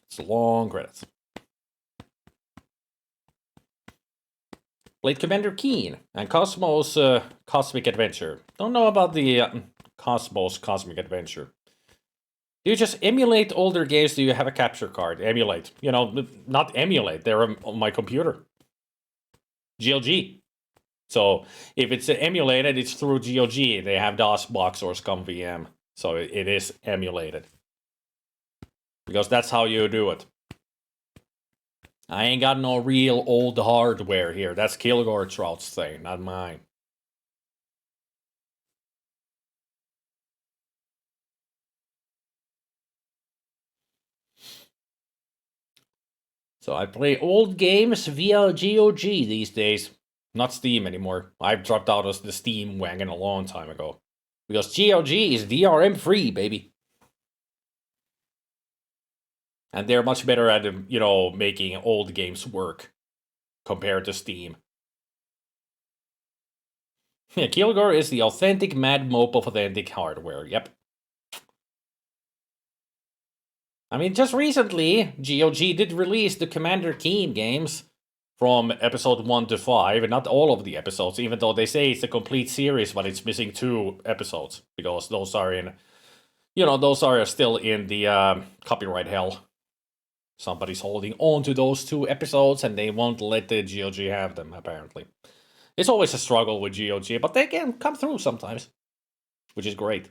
It's long credits. Played Commander Keen and Cosmos Cosmic Adventure. Don't know about the Cosmos Cosmic Adventure. Do you just emulate older games? Do you have a capture card? Emulate. You know, not emulate. They're on my computer. GOG. So if it's emulated, it's through GOG. They have DOSBox or ScumVM. So it is emulated. Because that's how you do it. I ain't got no real old hardware here. That's Kilgore Trout's thing, not mine. So I play old games via GOG these days. Not Steam anymore. I've dropped out of the Steam wagon a long time ago. Because GOG is DRM free, baby. And they're much better at, you know, making old games work compared to Steam. Yeah, Kilgore is the authentic mad mope of authentic hardware, yep. I mean, just recently, GOG did release the Commander Keen games from episode 1 to 5, and not all of the episodes, even though they say it's a complete series, but it's missing 2 episodes, because those are in, you know, those are still in the copyright hell. Somebody's holding on to those 2 episodes, and they won't let the GOG have them, apparently. It's always a struggle with GOG, but they can come through sometimes, which is great.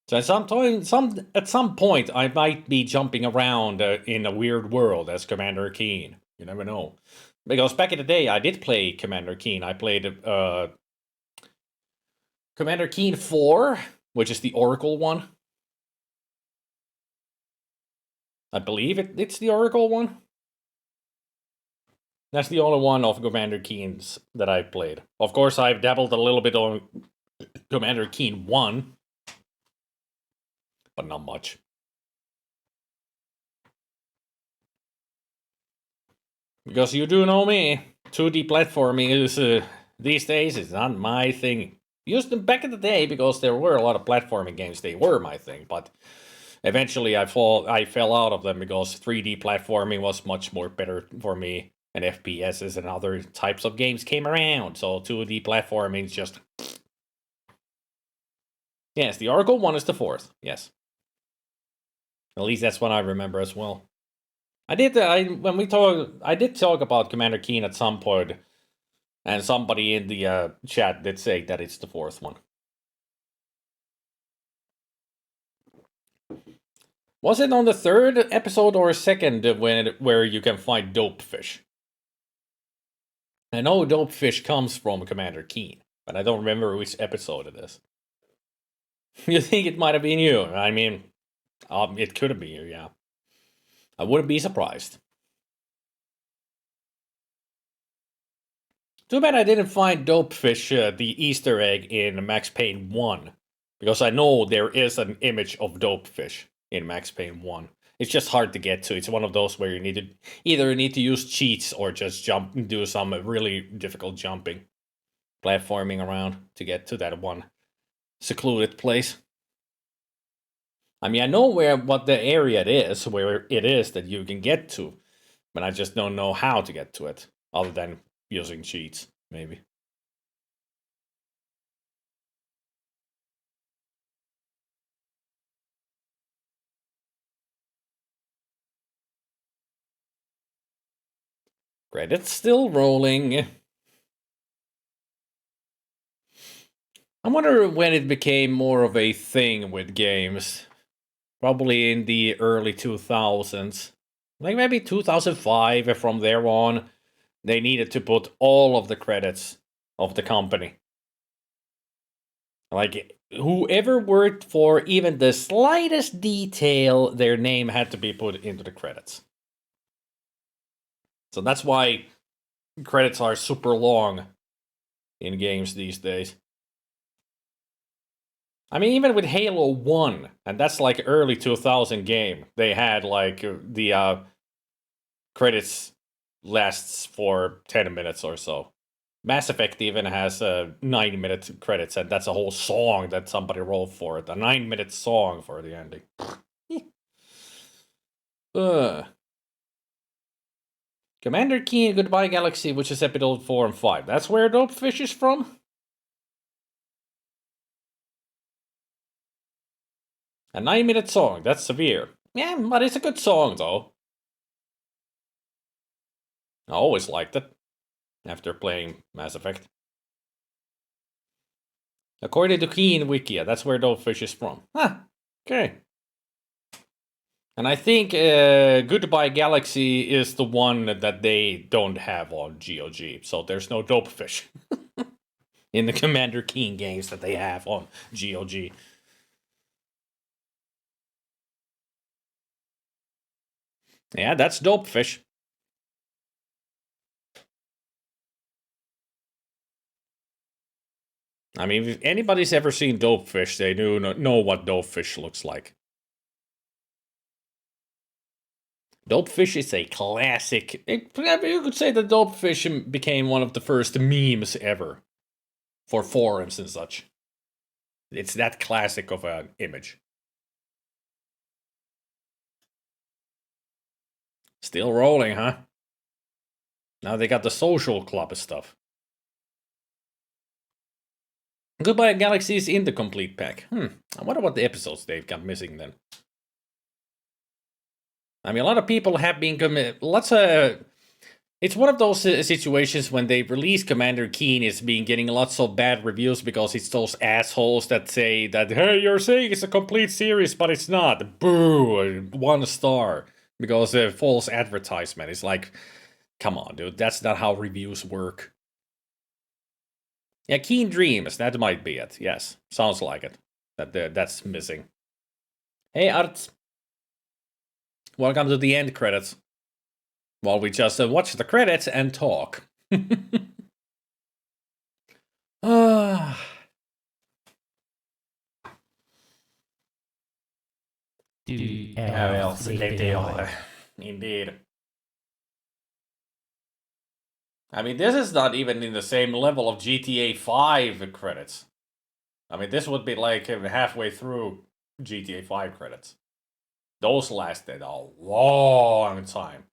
So at some point, I might be jumping around in a weird world as Commander Keen. You never know. Because back in the day, I did play Commander Keen. I played Commander Keen 4, which is the Oracle one. I believe it's the Oracle one. That's the only one of Commander Keen's that I've played. Of course, I've dabbled a little bit on Commander Keen 1, but not much. Because you do know me, 2D platforming is, these days, is not my thing. Used them back in the day because there were a lot of platforming games, they were my thing, but eventually I fell out of them because 3D platforming was much more better for me, and FPSs and other types of games came around, so 2D platforming is just... Yes, the Oracle one is the 4th, yes. At least that's what I remember as well. I did talk about Commander Keen at some point, and somebody in the chat did say that it's the 4th one. Was it on the 3rd episode or 2nd where you can find Dopefish? I know Dopefish comes from Commander Keen, but I don't remember which episode it is. You think it might have been you? I mean, it could have been you, yeah. I wouldn't be surprised. Too bad I didn't find Dopefish, the Easter egg, in Max Payne 1. Because I know there is an image of Dopefish in Max Payne 1. It's just hard to get to. It's one of those where you need to either use cheats or just jump and do some really difficult jumping. Platforming around to get to that one secluded place. I mean, I know what the area it is, where it is that you can get to, but I just don't know how to get to it, other than using cheats, maybe. Credits still rolling. I wonder when it became more of a thing with games. Probably in the early 2000s. Like maybe 2005, and from there on, they needed to put all of the credits of the company. Like, whoever worked for even the slightest detail, their name had to be put into the credits. So that's why credits are super long in games these days. I mean, even with Halo 1, and that's like early 2000 game, they had like the credits lasts for 10 minutes or so. Mass Effect even has 9-minute credits, and that's a whole song that somebody wrote for it. A 9-minute song for the ending. Commander Keen, Goodbye Galaxy, which is episode 4 and 5. That's where Dopefish is from? A 9-minute song, that's severe. Yeah, but it's a good song, though. I always liked it, after playing Mass Effect. According to Keen Wikia, that's where Dopefish is from. Huh, okay. And I think Goodbye Galaxy is the one that they don't have on GOG, so there's no Dopefish in the Commander Keen games that they have on GOG. Yeah, that's Dopefish. I mean, if anybody's ever seen Dopefish, they do know what Dopefish looks like. Dopefish is a classic. You could say that Dopefish became one of the first memes ever for forums and such. It's that classic of an image. Still rolling, huh? Now they got the social club stuff. Goodbye Galaxy is in the complete pack. I wonder what the episodes they've got missing then. I mean, a lot of people have been it's one of those situations when they release Commander Keen is getting lots of bad reviews because it's those assholes that say that, hey, you're saying it's a complete series, but it's not. Boo! 1 star. Because false advertisement. It's like, come on, dude. That's not how reviews work. Yeah, Keen Dreams. That might be it. Yes. Sounds like it. That's missing. Hey, Art. Welcome to the end credits. While we just watch the credits and talk. Indeed. I mean, this is not even in the same level of GTA 5 credits. I mean, this would be like halfway through GTA 5 credits. Those lasted a long time.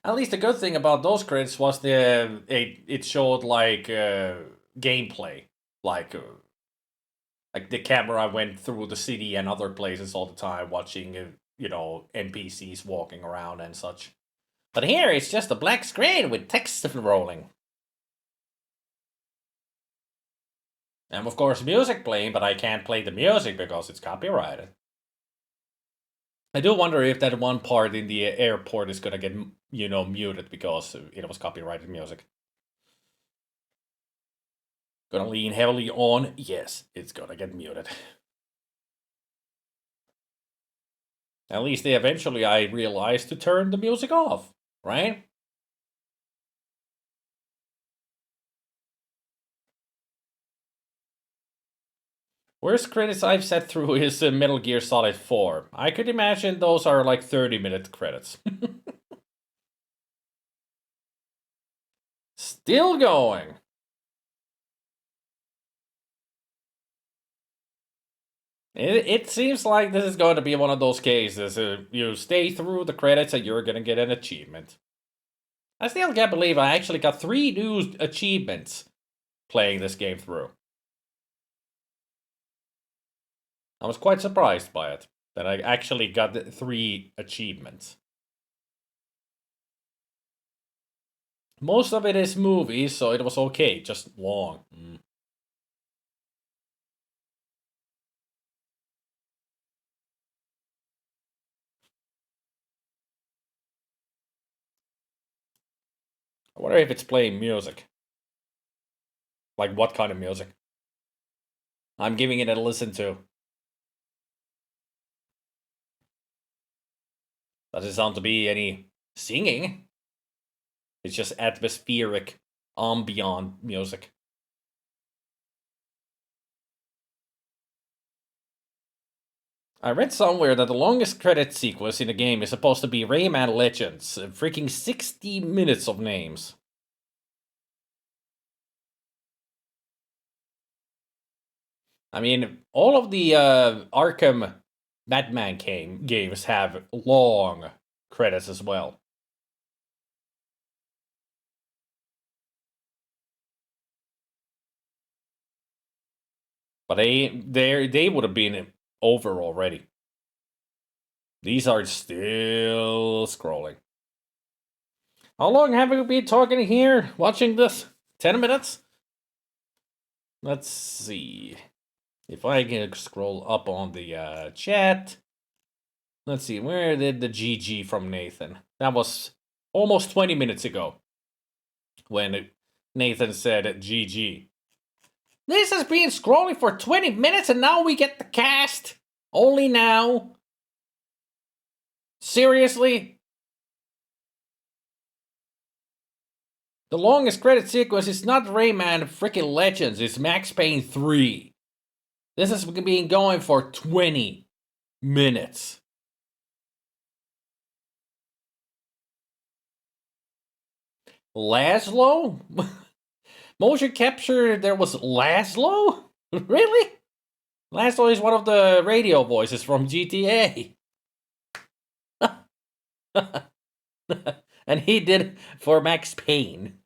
At least the good thing about those credits was it showed like gameplay, like the camera went through the city and other places all the time, watching NPCs walking around and such. But here it's just a black screen with text rolling. And of course music playing, but I can't play the music because it's copyrighted. I do wonder if that one part in the airport is gonna get, muted because it was copyrighted music. Gonna lean heavily on, yes, it's gonna get muted. At least eventually I realized to turn the music off, right? Worst credits I've sat through is Metal Gear Solid 4. I could imagine those are like 30-minute credits. Still going. It seems like this is going to be one of those cases. You stay through the credits and you're going to get an achievement. I still can't believe I actually got 3 new achievements playing this game through. I was quite surprised by it, that I actually got 3 achievements. Most of it is movies, so it was okay, just long. I wonder if it's playing music. Like what kind of music? I'm giving it a listen to. Does it sound to be any singing? It's just atmospheric, ambient music. I read somewhere that the longest credit sequence in the game is supposed to be Rayman Legends. Freaking 60 minutes of names. I mean, all of the Arkham Batman games have long credits as well. But they would have been over already. These are still scrolling. How long have we been talking here? Watching this? 10 minutes? Let's see. If I can scroll up on the chat. Let's see, where did the GG from Nathan? That was almost 20 minutes ago. When Nathan said GG. This has been scrolling for 20 minutes and now we get the cast? Only now? Seriously? The longest credit sequence is not Rayman freaking Legends, it's Max Payne 3. This has been going for 20 minutes. Laszlo? Motion capture, there was Laszlo? Really? Laszlo is one of the radio voices from GTA. And he did for Max Payne.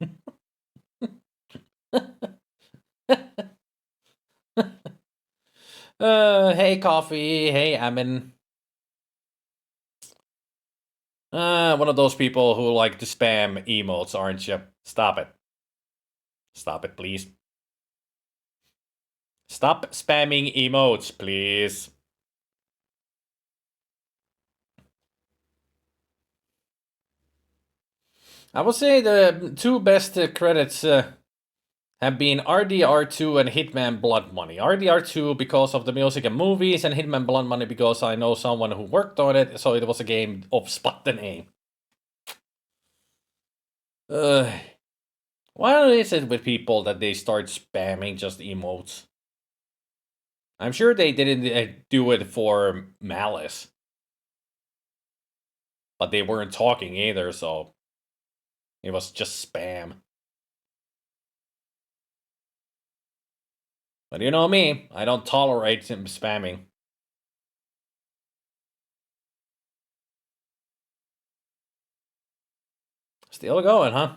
Hey Coffee, hey Amin. One of those people who like to spam emotes, aren't you? Stop it. Stop it, please. Stop spamming emotes, please. I would say the 2 best credits have been RDR2 and Hitman Blood Money. RDR2 because of the music and movies, and Hitman Blood Money because I know someone who worked on it, so it was a game of spot the name. Why is it with people that they start spamming just emotes? I'm sure they didn't do it for malice. But they weren't talking either, so it was just spam. But you know me, I don't tolerate him spamming. Still going, huh?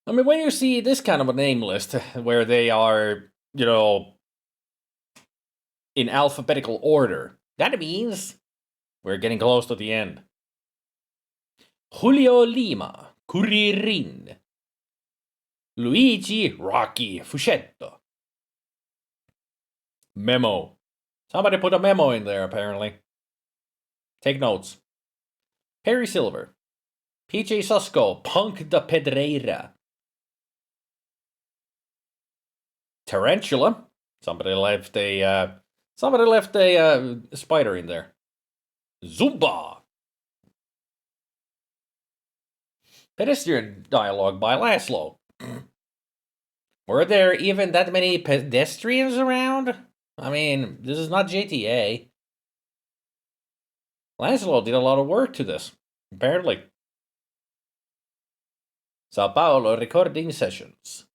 I mean, when you see this kind of a name list, where they are, you know, in alphabetical order, that means we're getting close to the end. Julio Lima, Curirin. Luigi Rocky Fuchetto. Memo. Somebody put a memo in there, apparently. Take notes. Perry Silver. PJ Susco, Punk da Pedreira. Tarantula. Somebody left a spider in there. Zumba. Pedestrian dialogue by Laszlo. Were there even that many pedestrians around? I mean, this is not GTA. Laszlo did a lot of work to this, apparently. Sao Paulo recording sessions.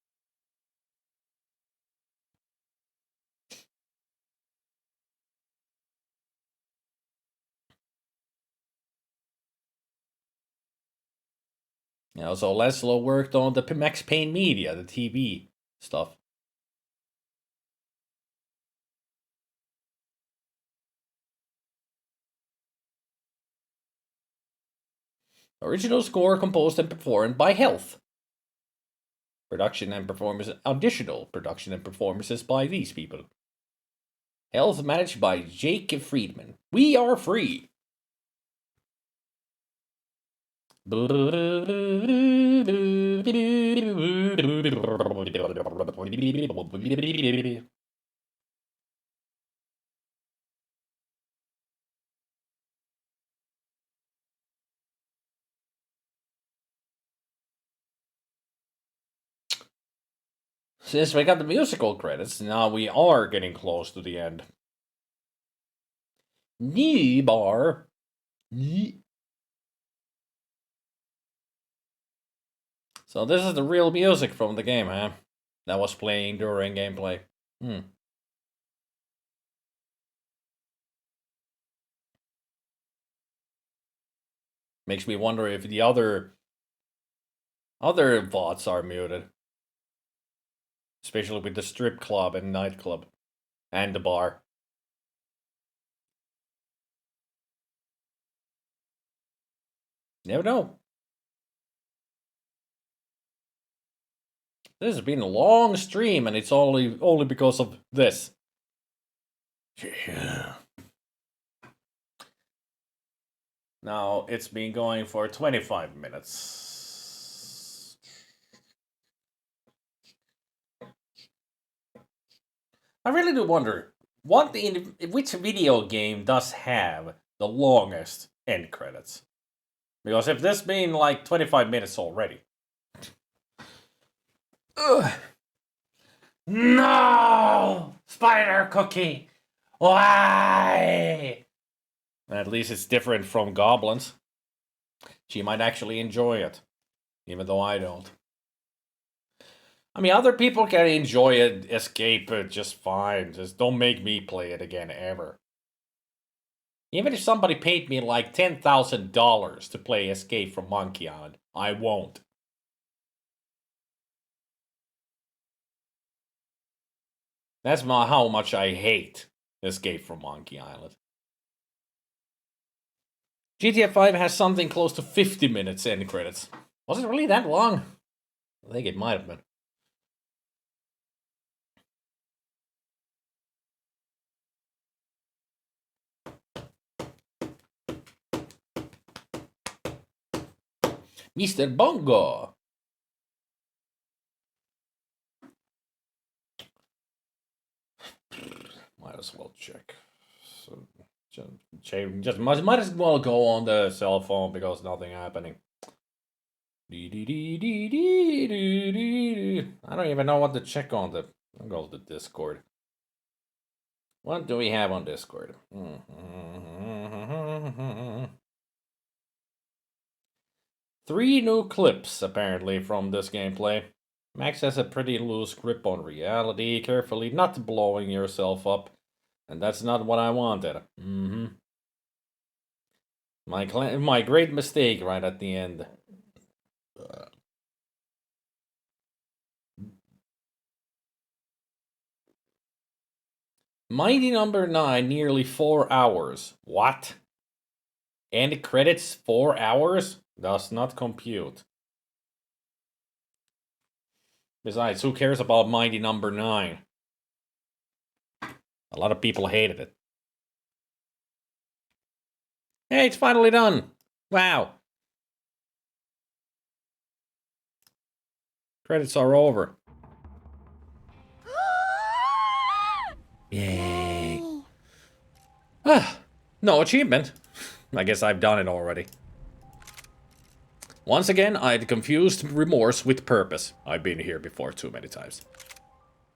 Yeah, so Laszlo worked on the Max Payne media, the TV stuff. Original score composed and performed by Health. Production and performance, additional production and performances by these people. Health managed by Jake Friedman. We are free. Since we got the musical credits, now we are getting close to the end. New bar. So this is the real music from the game, huh? That was playing during gameplay. Makes me wonder if the other VODs are muted. Especially with the strip club and nightclub. And the bar. Never know. This has been a long stream, and it's only because of this. Yeah. Now it's been going for 25 minutes. I really do wonder which video game does have the longest end credits. Because if this been like 25 minutes already. Ugh. No! Spider Cookie! Why? At least it's different from Goblins. She might actually enjoy it. Even though I don't. I mean, other people can enjoy it, escape it just fine. Just don't make me play it again, ever. Even if somebody paid me like $10,000 to play Escape from Monkey Island, I won't. That's how much I hate Escape from Monkey Island. GTA 5 has something close to 50 minutes end credits. Was it really that long? I think it might have been. Mr. Bongo. Might as well check. So, just might as well go on the cell phone because nothing happening. I don't even know what to check on the. I'll go to Discord. What do we have on Discord? 3 new clips, apparently, from this gameplay. Max has a pretty loose grip on reality, carefully not blowing yourself up. And that's not what I wanted. My great mistake right at the end. Mighty number 9, nearly 4 hours. What? End credits 4 hours? Does not compute. Besides, who cares about Mighty number 9? A lot of people hated it. Hey, it's finally done. Wow. Credits are over. Yay. No achievement. I guess I've done it already. Once again, I'd confused remorse with purpose. I've been here before too many times.